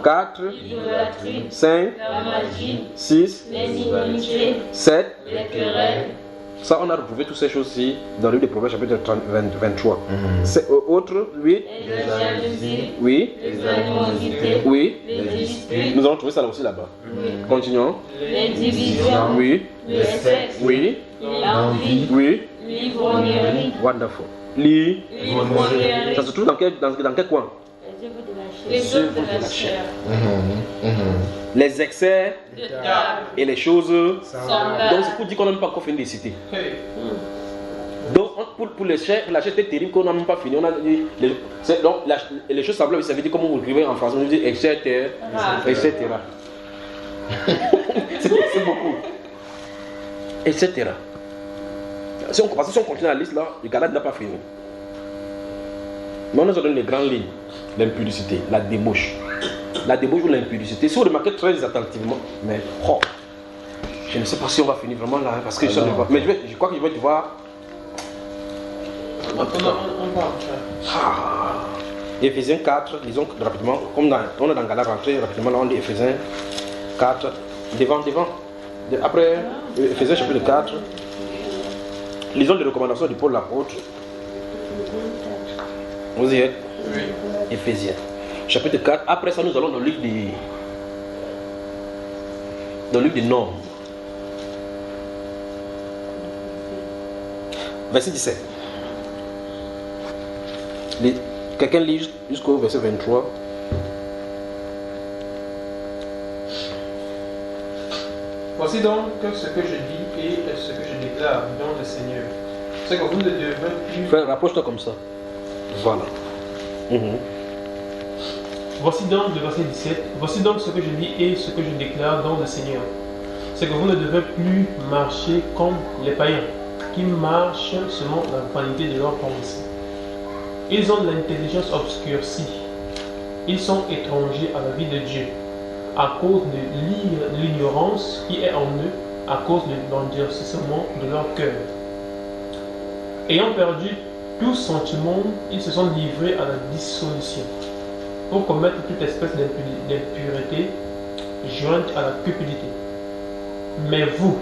C: 4, 5, 6, 7. Ça, on a retrouvé toutes ces choses-ci dans le livre des Proverbes, chapitre 23. C'est autre, 8. Oui. Oui. Nous allons trouver ça là aussi là-bas. Continuons.
H: Les divisions,
C: Oui.
H: le sexe,
C: Oui.
H: l'envie,
C: Oui.
H: l'ivrognerie,
C: Wonderful.
H: l'ivrognerie,
C: Ça se trouve dans quel coin?
H: les œuvres de la chair,
C: Les excès
H: de table,
C: et les choses. Donc
H: semblables,
C: c'est pour dire qu'on n'a même pas encore fini de citer. Donc pour les chairs, la chair était terrible qu'on n'a même pas fini. On a dit, donc les choses semblables, ça veut dire comment vous écrivez en français, on dit etc. Etc. C'est beaucoup. Etc. Si on continue la liste là, le Galate n'a pas fini. Mais on nous donne les grandes lignes. L'impudicité, la débauche. La débauche ou l'impudicité. Si vous remarquez très attentivement, mais je ne sais pas si on va finir vraiment là, parce que mais je crois que je vais devoir. Éphésiens 4, lisons rapidement, comme on est dans Galates, rentré rapidement, là on dit Éphésiens 4, devant. Après Éphésiens chapitre 4, lisons les recommandations du Paul l'apôtre. Vous y êtes?
D: Oui.
C: Éphésiens chapitre 4. Après ça, nous allons dans le livre des normes. Verset 17. Quelqu'un lit jusqu'au verset 23.
D: Voici donc ce que je dis et ce que je déclare dans le Seigneur. C'est que vous ne devez plus...
C: Frère, rapproche-toi comme ça. Voilà.
D: Voici donc le verset 17. Voici donc ce que je dis et ce que je déclare dans le Seigneur. C'est que vous ne devez plus marcher comme les païens, qui marchent selon la vanité de leurs pensées. Ils ont l'intelligence obscurcie. Ils sont étrangers à la vie de Dieu, à cause de l'ignorance qui est en eux, à cause de l'endurcissement de leur cœur. Ayant perdu tout sentiment, ils se sont livrés à la dissolution, pour commettre toute espèce d'impureté jointe à la cupidité. Mais vous,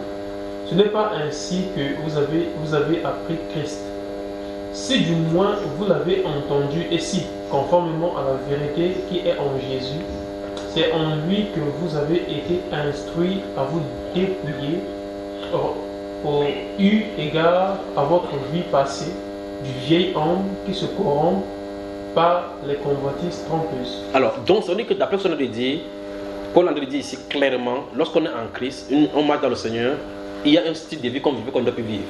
D: ce n'est pas ainsi que vous avez appris Christ. Si du moins vous l'avez entendu et si, conformément à la vérité qui est en Jésus, c'est en lui que vous avez été instruits à vous dépouiller au eu égard à votre vie passée du vieil homme qui se corrompt par les convoitises trompeuses.
C: Alors, donc, ça veut dire que d'après ce qu'on a dit, Paul a dit ici clairement, lorsqu'on est en Christ, on marche dans le Seigneur, il y a un style de vie qu'on doit plus vivre.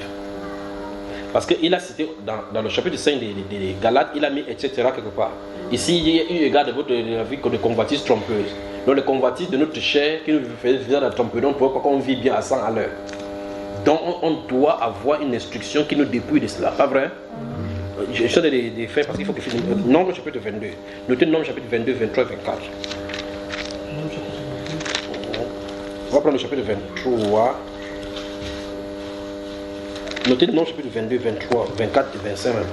C: Parce qu'il a cité dans le chapitre 5 des Galates, il a mis etc. quelque part. Ici, il y a eu égard de votre vie de convoitises trompeuses. Donc, les convoitises de notre chair qui nous faisait la tromperie, pourquoi qu'on vit bien à 100 à l'heure. Donc, on doit avoir une instruction qui nous dépouille de cela. Pas vrai? Je sais des faits parce qu'il faut que je finisse. Nombre chapitre 22. Notez Nombre chapitre 22, 23 et 24. On va prendre le chapitre 23. Notez le Nombre chapitre 22, 23, 24 et 25 même.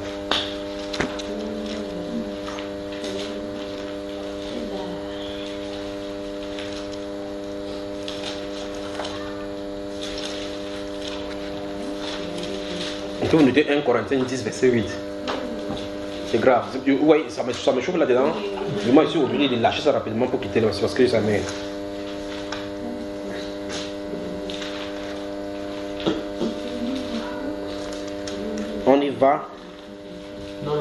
C: On peut noter 1 Corinthiens 10, verset 8. C'est grave. Oui, ça me chauffe là-dedans. Mais moi, je suis obligé de lâcher ça rapidement pour quitter là, parce que ça m'aide. On y va.
D: Non,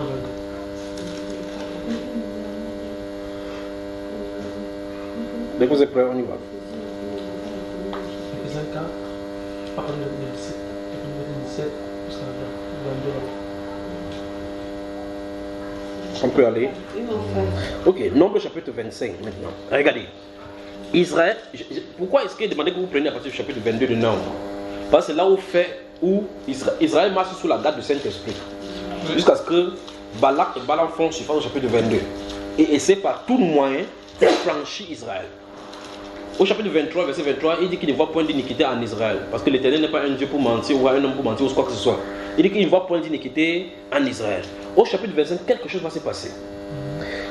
C: Dès que vous êtes prêts, on y va.
D: Éphésiens 4, à partir de 17, jusqu'à 22.
C: On peut aller. Ok, Nombre chapitre 25 maintenant. Regardez. Israël, pourquoi est-ce qu'il est demandé que vous preniez à partir du chapitre 22 de Nombre? Parce que c'est là où Israël marche sous la garde du Saint-Esprit. Jusqu'à ce que Balak et Balaam font suivant au chapitre 22. Et essaient par tout moyen de franchir Israël. Au chapitre 23, verset 23, il dit qu'il ne voit point d'iniquité en Israël. Parce que l'Éternel n'est pas un Dieu pour mentir ou un homme pour mentir ou quoi que ce soit. Il dit qu'il ne voit point d'iniquité en Israël. Au chapitre 25, quelque chose va se passer.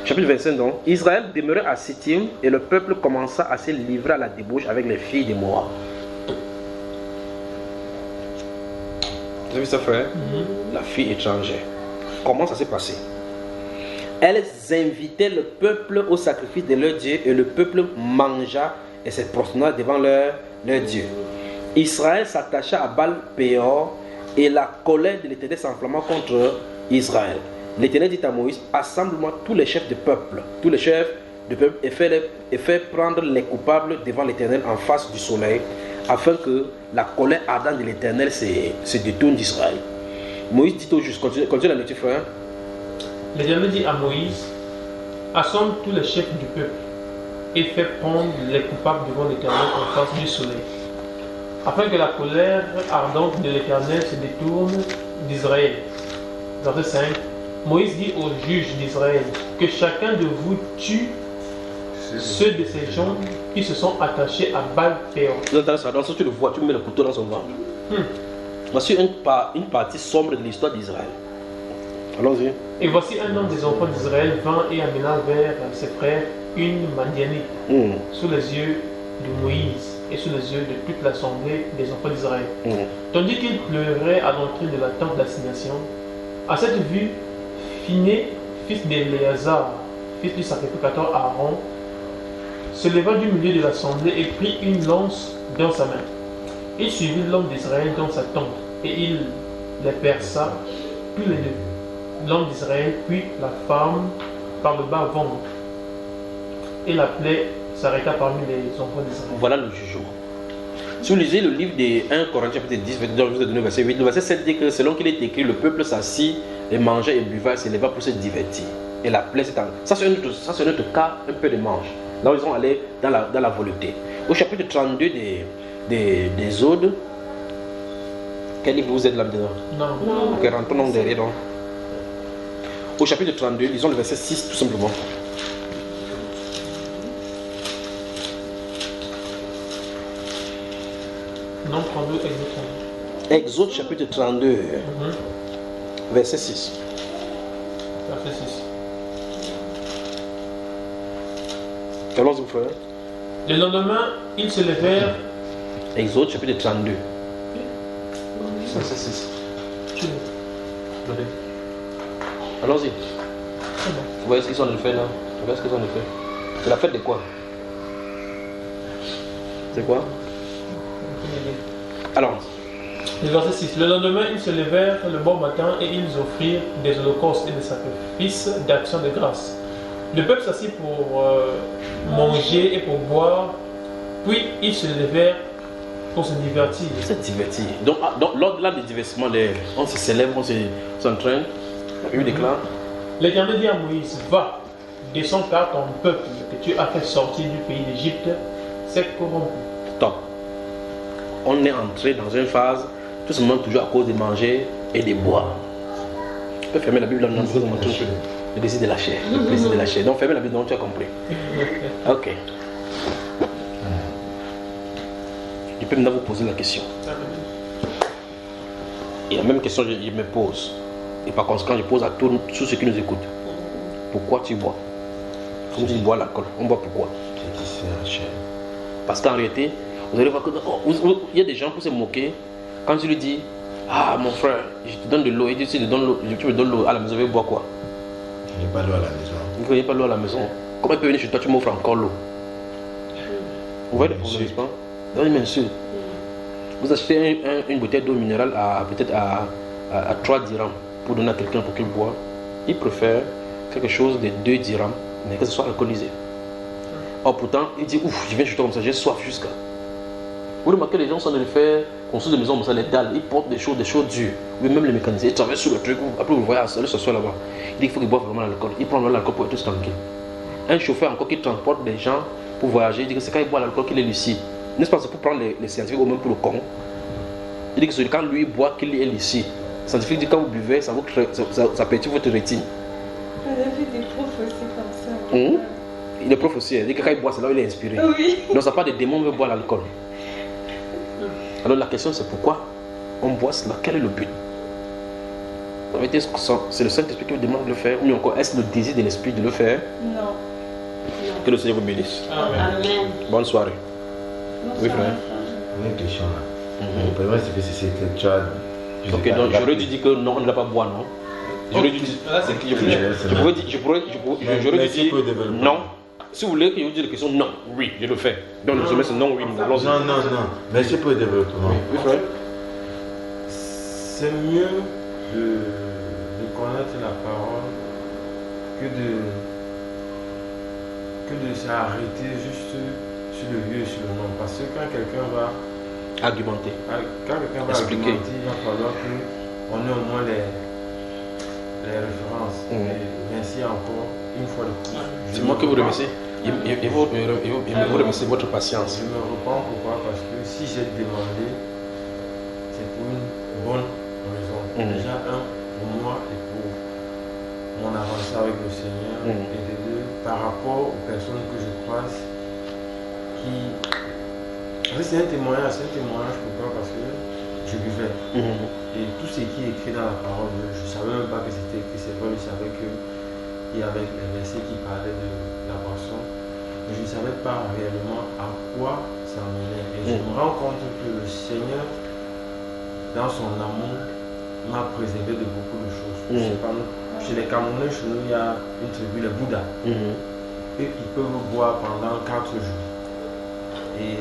C: Chapitre 25 donc, Israël demeurait à Sittim et le peuple commença à se livrer à la débauche avec les filles de Moab. Vous avez vu ça, frère? La fille étrangère. Comment ça s'est passé? Elles invitaient le peuple au sacrifice de leur Dieu et le peuple mangea et se prosterna devant leur Dieu. Israël s'attacha à Baal-Péor et la colère de l'Éternel s'enflamma contre Israël. L'Éternel dit à Moïse, assemble-moi tous les chefs de peuple, et fais prendre les coupables devant l'Éternel en face du soleil, afin que la colère ardente de l'Éternel se détourne d'Israël. Moïse dit au juste, continue la lecture, frère.
D: L'Éternel dit à Moïse, assemble tous les chefs du peuple et fais prendre les coupables devant l'Éternel en face du soleil, afin que la colère ardente de l'Éternel se détourne d'Israël. Verset 5. Moïse dit aux juges d'Israël que chacun de vous tue ceux de ces gens qui se sont attachés à Baal-Péor.
C: Dans ce tu le vois, tu mets le couteau dans son ventre. Voici une partie sombre de l'histoire d'Israël. Allons-y.
D: Et voici un homme des enfants d'Israël vint et amena vers ses frères une Madianite sous les yeux de Moïse et sous les yeux de toute l'assemblée des enfants d'Israël. Tandis qu'il pleurait à l'entrée de la tente d'assignation, à cette vue, Phiné, fils d'Éléazar, fils du sacrificateur Aaron, se leva du milieu de l'assemblée et prit une lance dans sa main. Il suivit l'homme d'Israël dans sa tente, et il les perça, puis l'homme d'Israël, puis la femme par le bas-ventre. Et la plaie s'arrêta parmi les enfants d'Israël.
C: Voilà le jugement. Si vous lisez le livre des 1 Corinthiens chapitre 10, je vous ai donné verset 8, le verset 7 dit que selon qu'il est écrit, le peuple s'assit et mangeait et buvait et s'éleva pour se divertir. Et la plaie s'est en... Ça c'est un autre cas un peu de mange. Là ils sont allés dans la volupté. Au chapitre 32 des Odes, quel livre vous êtes là-dedans?
D: Non.
C: Ok, rentrons donc derrière. Donc. Au chapitre 32, disons le verset 6 tout simplement.
D: Non, 32, Exode 32.
C: Exode chapitre 32, verset 6.
D: Verset 6.
C: Allons-y, frère.
D: Le lendemain, ils se levèrent.
C: Exode chapitre 32, verset 6. Allons-y. Vous voyez ce qu'ils sont en train de faire là? Vous voyez ce qu'ils sont en train de faire? C'est la fête de quoi? C'est quoi? Alors,
D: Le verset 6. Le lendemain, ils se levèrent le bon matin et ils offrirent des holocaustes et des sacrifices d'action de grâce. Le peuple s'assit pour manger et pour boire, puis ils se levèrent pour se divertir.
C: c'est diverti. Donc lors du divertissement, on se célèbre, on s'entraîne. La Bible déclare.
D: L'Éternel dit à Moïse, va, descends car ton peuple que tu as fait sortir du pays d'Égypte s'est corrompu.
C: Stop. On est entré dans une phase, tout simplement toujours à cause de manger et de boire. Tu peux fermer la Bible dans le désir de la chair. Le plaisir de la chair. Donc fermez la Bible, donc tu as compris. Ok. Je peux maintenant vous poser la question. Et la même question, je me pose. Et par conséquent, je pose à tous ceux qui nous écoutent. Pourquoi tu bois? Comme tu bois l'alcool, on boit pourquoi? Parce qu'en réalité, vous allez voir que il y a des gens pour se moquer. Quand tu lui dis, ah mon frère, je te donne de l'eau, il dit, si tu me donnes l'eau à la maison, je vais boire quoi?
F: Il n'y a pas d'eau à la maison.
C: Il n'y a pas d'eau à la maison. Comment il peut venir chez toi, tu m'offres encore l'eau? Vous voyez le problème, n'est-ce pas? Non, il m'insulte. Vous achetez une bouteille d'eau minérale peut-être à 3 dirhams pour donner à quelqu'un pour qu'il boive. Il préfère quelque chose de 2 dirhams, mais que ce soit alcoolisé. Or pourtant, il dit, ouf, je viens chez toi comme ça, j'ai soif jusqu'à. Vous remarquez, les gens sont de le faire, construire des maisons comme ça, les dalles, ils portent des choses dures. Oui, même les mécaniciens, ils travaillent sur le truc, après vous voyez, le s'assoit là-bas. Il dit qu'il faut qu'ils boivent vraiment l'alcool. Il prend l'alcool pour être tous tranquille. Un chauffeur encore qui transporte des gens pour voyager, il dit que c'est quand il boit l'alcool qu'il est lucide. N'est-ce pas, c'est pour prendre les scientifiques ou même pour le con. Il dit que c'est quand lui boit qu'il est lucide. Le scientifique dit que quand vous buvez, ça perturbe votre rétine.
G: On a vu des profs aussi comme ça.
C: Il est prof aussi, il dit que quand il boit, c'est là où il est inspiré.
G: Oui.
C: Donc ça n'a pas de démon veut boire l'alcool. Alors la question c'est pourquoi on boit cela? Quel est le but? C'est le Saint-Esprit qui vous demande de le faire, ou encore est-ce le désir de l'Esprit de le faire?
G: Non.
C: Que le Seigneur vous bénisse.
H: Amen.
C: Bonne soirée. Oui frère.
F: Une question là. Le problème c'est que c'est que tu as.
C: Ok, donc j'aurais dû dire que non, on ne doit pas boire, non? J'aurais dû dire. J'aurais dû dire non. Si vous voulez que je vous dise la question, non, oui, je le fais. Donc le sommet c'est non, oui, non.
F: Non. Merci pour le développement.
C: Oui frère.
E: C'est mieux de connaître la parole que de s'arrêter juste sur le lieu et sur le nom. Parce que quand quelqu'un va
C: Argumenter.
E: Expliquer, il va falloir qu'on ait au moins les références. Et merci encore une fois de plus.
C: C'est moi que vous remerciez. Et vous remerciez votre patience.
E: Je me repens pourquoi? Parce que si j'ai demandé, c'est pour une bonne raison. Déjà, pour moi et pour mon avancée avec le Seigneur. Et de deux, par rapport aux personnes que je croise qui. C'est un témoignage pourquoi? Parce que je buvais. Et tout ce qui est écrit dans la parole, je ne savais même pas que c'était écrit. C'est vrai, je savais qu'il y avait les versets qui parlaient de la boisson. Mais je ne savais pas réellement à quoi ça menait. Et je me rends compte que le Seigneur, dans son amour, m'a préservé de beaucoup de choses. Je sais pas, chez les Camerounais, chez nous, il y a une tribu, les Bouddhas. Eux, ils peuvent boire pendant 4 jours. Et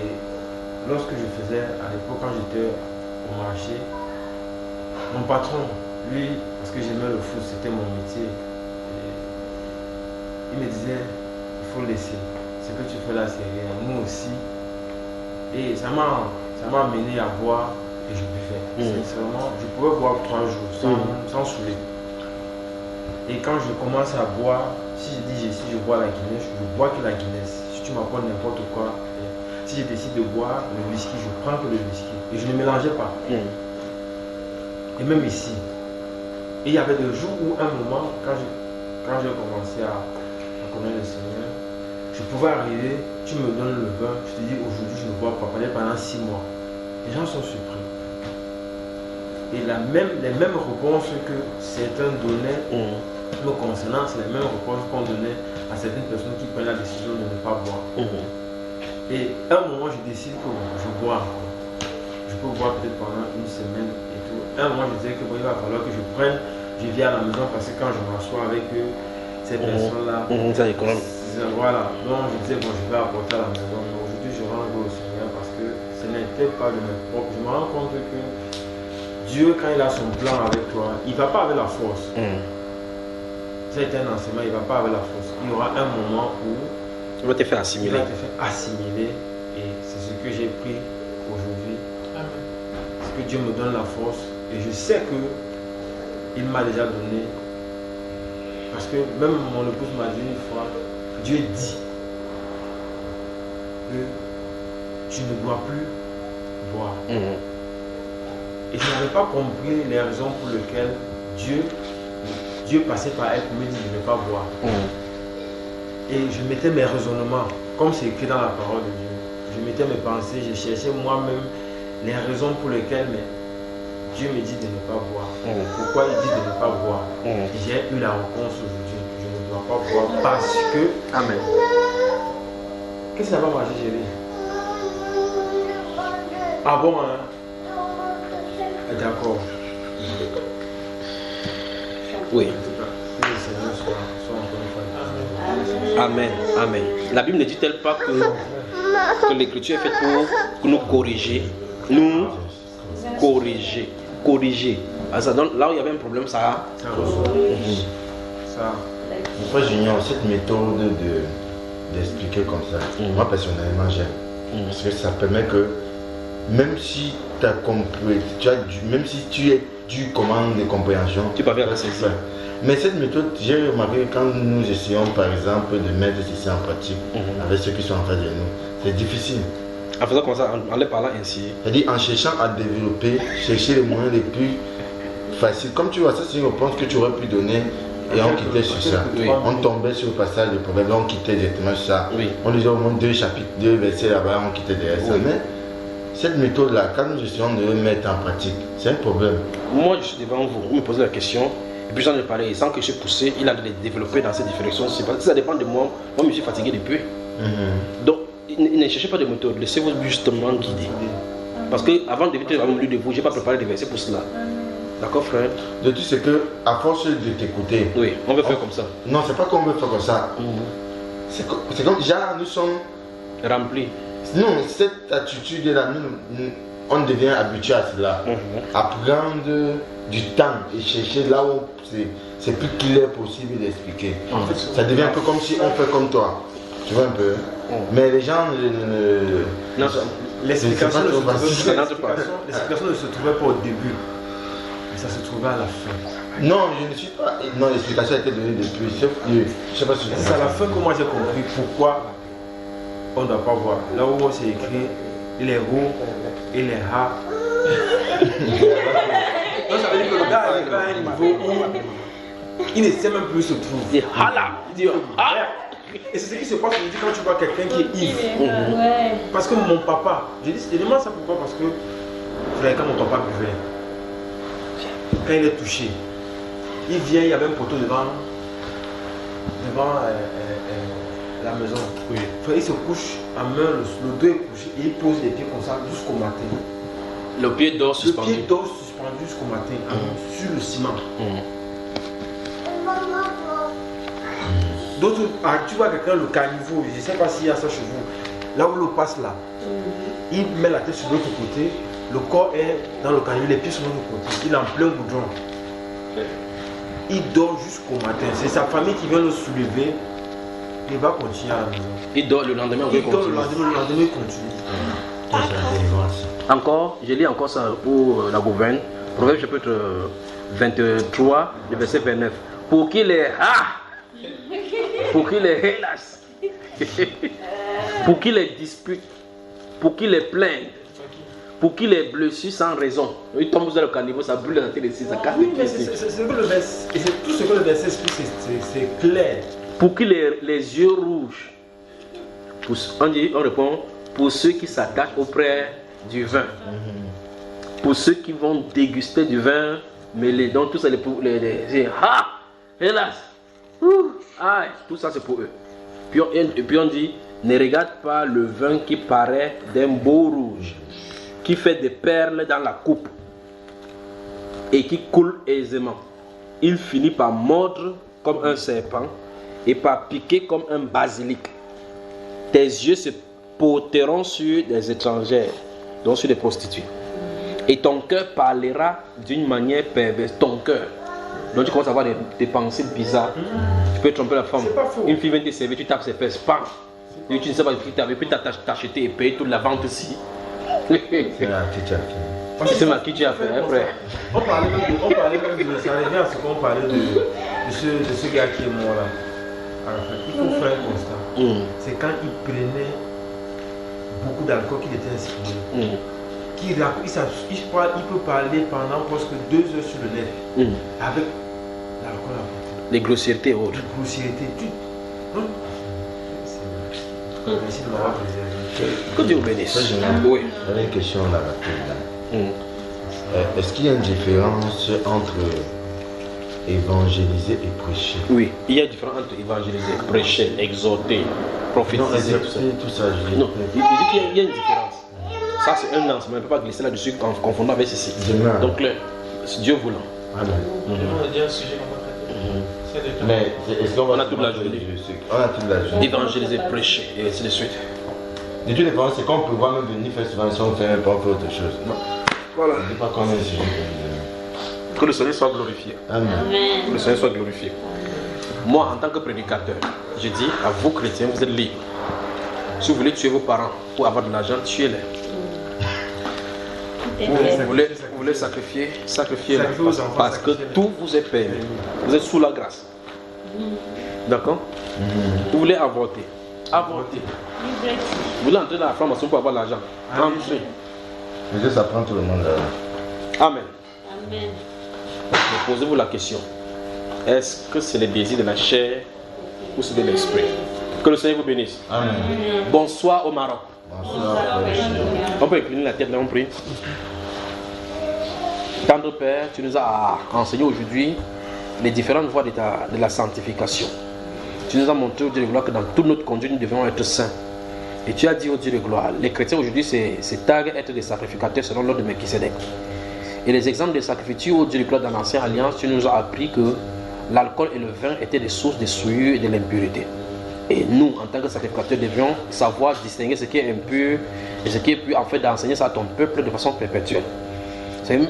E: lorsque je faisais, à l'époque, quand j'étais au marché, Mon patron, lui, parce que j'aimais le foot, c'était mon métier. Il me disait, il faut laisser. Ce que tu fais là, c'est rien. Moi aussi. Et ça m'a amené à boire et je buvais. Sincèrement, je pouvais boire 3 jours sans saouler. Et quand je commence à boire, si je bois la Guinness, je bois que la Guinness. Si tu m'apportes n'importe quoi, si je décide de boire le whisky, je prends que le whisky. Et je ne mélangeais pas. Et même ici. Et il y avait des jours où, un moment, quand j'ai commencé à connaître le Seigneur, je pouvais arriver, tu me donnes le vin, je te dis aujourd'hui je ne bois pas, pendant 6 mois. Les gens sont surpris. Et les mêmes réponses que certains donnaient me concernant, c'est les mêmes réponses qu'on donnait à certaines personnes qui prennent la décision de ne pas boire. Et à un moment, je décide que je bois encore. Je peux boire peut-être pendant 1 semaine et tout. À un moment, je disais que il va falloir que je prenne, je viens à la maison parce que quand je m'assois avec eux, ces personnes-là, voilà. Donc je disais, bon, je vais apporter à la maison. Mais aujourd'hui, je rends grâce au Seigneur parce que ce n'était pas de mes propres. Je me rends compte que Dieu, quand il a son plan avec toi, il ne va pas avec la force. Ça a été un enseignement, il ne va pas avec la force. Il y aura un moment où
C: il va te faire assimiler.
E: Il va te faire assimiler. Et c'est ce que j'ai pris aujourd'hui. C'est que Dieu me donne la force. Et je sais que il m'a déjà donné. Parce que même mon épouse m'a dit une fois, Dieu dit que tu ne dois plus boire. Et je n'avais pas compris les raisons pour lesquelles Dieu passait par elle pour me dire de ne pas boire. Et je mettais mes raisonnements, comme c'est écrit dans la parole de Dieu. Je mettais mes pensées, je cherchais moi-même les raisons pour lesquelles Dieu me dit de ne pas boire. Pourquoi il dit de ne pas boire? Et j'ai eu la réponse aujourd'hui. Je ne dois pas boire parce que... Amen. Qu'est-ce que ça va marcher, chérie? Ah bon, hein? D'accord.
C: Oui. Amen. Amen. La Bible ne dit-elle pas que l'écriture est faite pour nous corriger? Nous corriger. Alors, donc, là où il y avait un problème, ça
F: Moi, j'ignore cette méthode d'expliquer comme ça. Moi, personnellement, j'aime. Parce que ça permet que, même si tu as compris, même si tu es du commande de compréhension,
C: tu peux faire la saisir.
F: Mais cette méthode, j'ai remarqué que quand nous essayons par exemple de mettre ceci en pratique avec ceux qui sont en face de nous, c'est difficile.
C: En faisant comme ça, en les parlant ainsi.
F: C'est-à-dire en cherchant à développer, chercher les moyens les plus faciles. Comme tu vois, ça c'est une réponse que tu aurais pu donner et on quittait sur ça. Oui. On tombait sur le passage du proverbe, on quittait directement sur ça. Oui. On lisait au moins 2 chapitres, 2 versets là-bas, on quittait derrière ça. Mais cette méthode-là, quand nous essayons de le mettre en pratique, c'est un problème. Moi, je suis devant vous, vous me posez la question. Et puis j'en ai parlé, sans que je suis poussé, il a développé dans cette direction. Ça dépend de moi, moi je me suis fatigué depuis. Donc, ne cherchez pas de méthode, laissez-vous justement guider. Parce qu'avant de venir au milieu de vous, je n'ai pas préparé des versets pour cela. D'accord, frère? De tout, c'est que, à force de t'écouter.
C: Oui, on veut faire comme ça.
F: Non, c'est pas qu'on veut faire comme ça. C'est comme déjà, nous sommes remplis. Non, cette attitude-là, on devient habitué à cela. À prendre du temps et chercher là où c'est plus clair possible d'expliquer. Ça devient un peu comme si on fait comme toi. Tu vois un peu. Mais les gens
E: non, l'explication ne se trouvait pas au début. Mais ça se trouvait à la fin.
F: Non, je ne suis pas. Non, l'explication a été donnée depuis. Je sais pas si
E: c'est à la fin que moi j'ai compris pourquoi on ne doit pas voir. Là où c'est écrit les roues et les rats. Donc ça veut dire que le gars arrive à un niveau où il ne sait même plus où il se trouve.
C: Il dit hala, il dit ah.
E: Et c'est ce qui se passe quand tu vois quelqu'un qui est ivre. Parce que mon papa, je demande ça pourquoi? Parce que quand mon papa buvait, quand il est touché, il vient, il y avait un poteau devant la maison. Oui. Il se couche à main, le dos est couché et il pose les pieds comme ça jusqu'au matin.
C: Le pied dort suspendu.
E: Le pied dort suspendu jusqu'au matin, sur le ciment. D'autres, tu vois quelqu'un, le caniveau, je ne sais pas s'il y a ça chez vous, là où l'eau passe là, il met la tête sur l'autre côté Le corps est dans le caniveau, les pieds sont de l'autre côté. Il est en plein goudron. Il dort jusqu'au matin. C'est sa famille qui vient le soulever. Il va continuer à la maison.
C: Il dort le lendemain,
E: Il dort le lendemain, il continue.
C: Encore, je lis encore ça pour la gouverne. Proverbe chapitre 23, le verset 29. Pour qu'il ait pour qu'il ait hélas, pour qu'il ait dispute, pour qu'il ait plainte, pour qu'il ait blessure sans raison. Il tombe dans le caniveau, ça brûle la tête ici, ça casse les pieds.
E: C'est tout ce que le verset explique, c'est clair.
C: Pour qu'il ait les yeux rouges. On répond, pour ceux qui s'attachent auprès du vin. Pour ceux qui vont déguster du vin mêlé. Donc tout ça, hélas, tout ça c'est pour eux. Puis on dit, ne regarde pas le vin qui paraît d'un beau rouge, qui fait des perles dans la coupe et qui coule aisément. Il finit par mordre comme un serpent et par piquer comme un basilic. Tes yeux se porteront sur des étrangères, donc sur des prostituées. Et ton cœur parlera d'une manière perverse. Ton cœur. Donc tu commences à avoir des pensées bizarres. Tu peux tromper la femme. Une fille vient te servir, tu tapes ses fesses. Bam. Et tu ne sais pas qui t'avait pris, t'acheter et payer toute la vente ici.
F: C'est la qui tu as fait.
C: C'est ma qui tu as fait après.
E: On parlait même de ça revient à ce qu'on parlait de ce gars qui est mort là. Il faut faire un constat. C'est quand il prenait beaucoup d'alcool qu'il était inspiré. Il peut parler pendant presque 2 heures sur le net avec l'alcool à côté.
C: Les grossièretés autres.
E: Les grossièretés, merci de m'avoir préservé.
C: Que Dieu vous bénisse.
F: Oui. J'avais une question là rapide. Est-ce qu'il y a une différence entre évangéliser et prêcher?
C: Oui, il y a une différence entre évangéliser, prêcher, exhorter, prophétiser.
F: Tout ça,
C: non, il dit qu'il y a une différence. Ça c'est un lancement, on ne peut pas glisser là-dessus en confondant avec ceci. Donc c'est Dieu voulant.
F: Amen.
D: On a dit un sujet qu'on va traiter.
F: Mais est-ce qu'on
C: a toute la journée?
F: On a toute la journée.
C: Évangéliser, prêcher et ainsi de suite.
F: De toutes les façons, c'est qu'on peut voir même venir faire souvent si on fait un peu autre chose. Non. Voilà. Je ne dis pas qu'on est un sujet.
C: Que le Seigneur soit glorifié.
F: Amen.
C: Que le Seigneur soit glorifié. Moi, en tant que prédicateur, je dis à vous chrétiens, vous êtes libres. Si vous voulez tuer vos parents pour avoir de l'argent, tuez-les. Vous voulez sacrifier parce que tout vous est permis. Vous êtes sous la grâce. D'accord? Vous voulez avorter. Avorter. Vous voulez entrer dans la formation pour avoir de l'argent. Entrez.
F: Mais Dieu, ça prend tout le monde là.
C: Amen. Amen. Posez-vous la question. Est-ce que c'est le désir de la chair ou c'est de l'esprit? Que le Seigneur vous bénisse.
F: Amen.
C: Bonsoir au Maroc.
F: Bonsoir.
C: On peut incliner la tête là, on prie. Tendre Père, tu nous as enseigné aujourd'hui les différentes voies de la sanctification. Tu nous as montré au Dieu de gloire que dans toute notre conduite, nous devons être saints. Et tu as dit au Dieu de gloire, les chrétiens aujourd'hui, c'est tag être des sacrificateurs selon l'ordre de Melchisedec. Et les exemples de sacrifices au Dieu de gloire dans l'ancienne alliance, tu nous as appris que l'alcool et le vin étaient des sources de souillure et de l'impurité. Et nous, en tant que sacrificateurs, devions savoir distinguer ce qui est impur et ce qui est pur, en fait, d'enseigner ça à ton peuple de façon perpétuelle.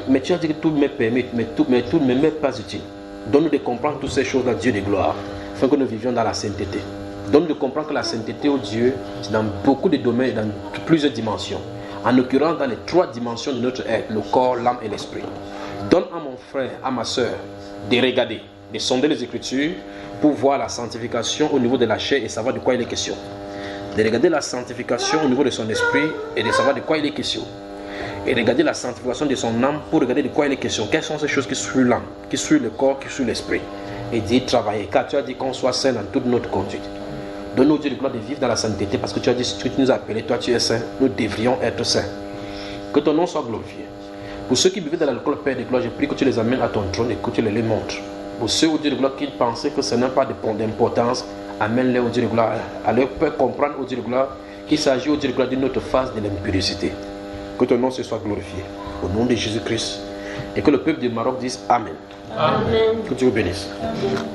C: Mais tu as dit que tout m'est permis, mais tout ne m'est pas utile. Donne-nous de comprendre toutes ces choses-là, Dieu de gloire, afin que nous vivions dans la sainteté. Donne-nous de comprendre que la sainteté, au Dieu, c'est dans beaucoup de domaines, dans plusieurs dimensions. En l'occurrence, dans les 3 dimensions de notre être, le corps, l'âme et l'esprit. Donne à mon frère, à ma soeur, de regarder, de sonder les Écritures pour voir la sanctification au niveau de la chair et savoir de quoi il est question. De regarder la sanctification au niveau de son esprit et de savoir de quoi il est question. Et regarder la sanctification de son âme pour regarder de quoi il est question. Quelles sont ces choses qui suivent l'âme, qui suivent le corps, qui suivent l'esprit. Et d'y travailler, car tu as dit qu'on soit saint dans toute notre conduite. Donne-nous, Dieu de gloire, de vivre dans la sainteté, parce que tu as dit que tu nous as appelés, toi tu es saint, nous devrions être saints. Que ton nom soit glorifié. Pour ceux qui vivent dans l'alcool, Père de gloire, je prie que tu les amènes à ton trône et que tu les montres. Pour ceux, au Dieu de gloire, qui pensaient que ce n'a pas d'importance, amène-les au Dieu de gloire, à leur faire comprendre au Dieu de gloire qu'il s'agit au Dieu de gloire d'une autre phase de l'impudicité. Que ton nom se soit glorifié. Au nom de Jésus-Christ. Et que le peuple du Maroc dise Amen.
D: Amen.
C: Que Dieu vous bénisse.
G: Amen.